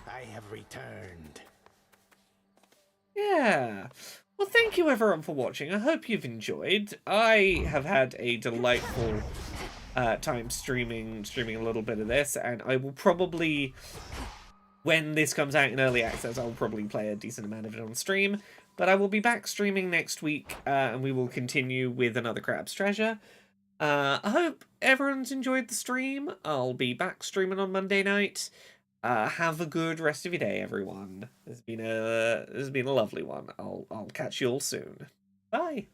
I have returned. Yeah. Well, thank you everyone for watching. I hope you've enjoyed. I have had a delightful time streaming a little bit of this, and I will probably, when this comes out in early access, I'll probably play a decent amount of it on stream. But I will be back streaming next week, and we will continue with another Crab's Treasure. I hope everyone's enjoyed the stream. I'll be back streaming on Monday night. Have a good rest of your day, everyone. This has been a lovely one. I'll catch you all soon. Bye.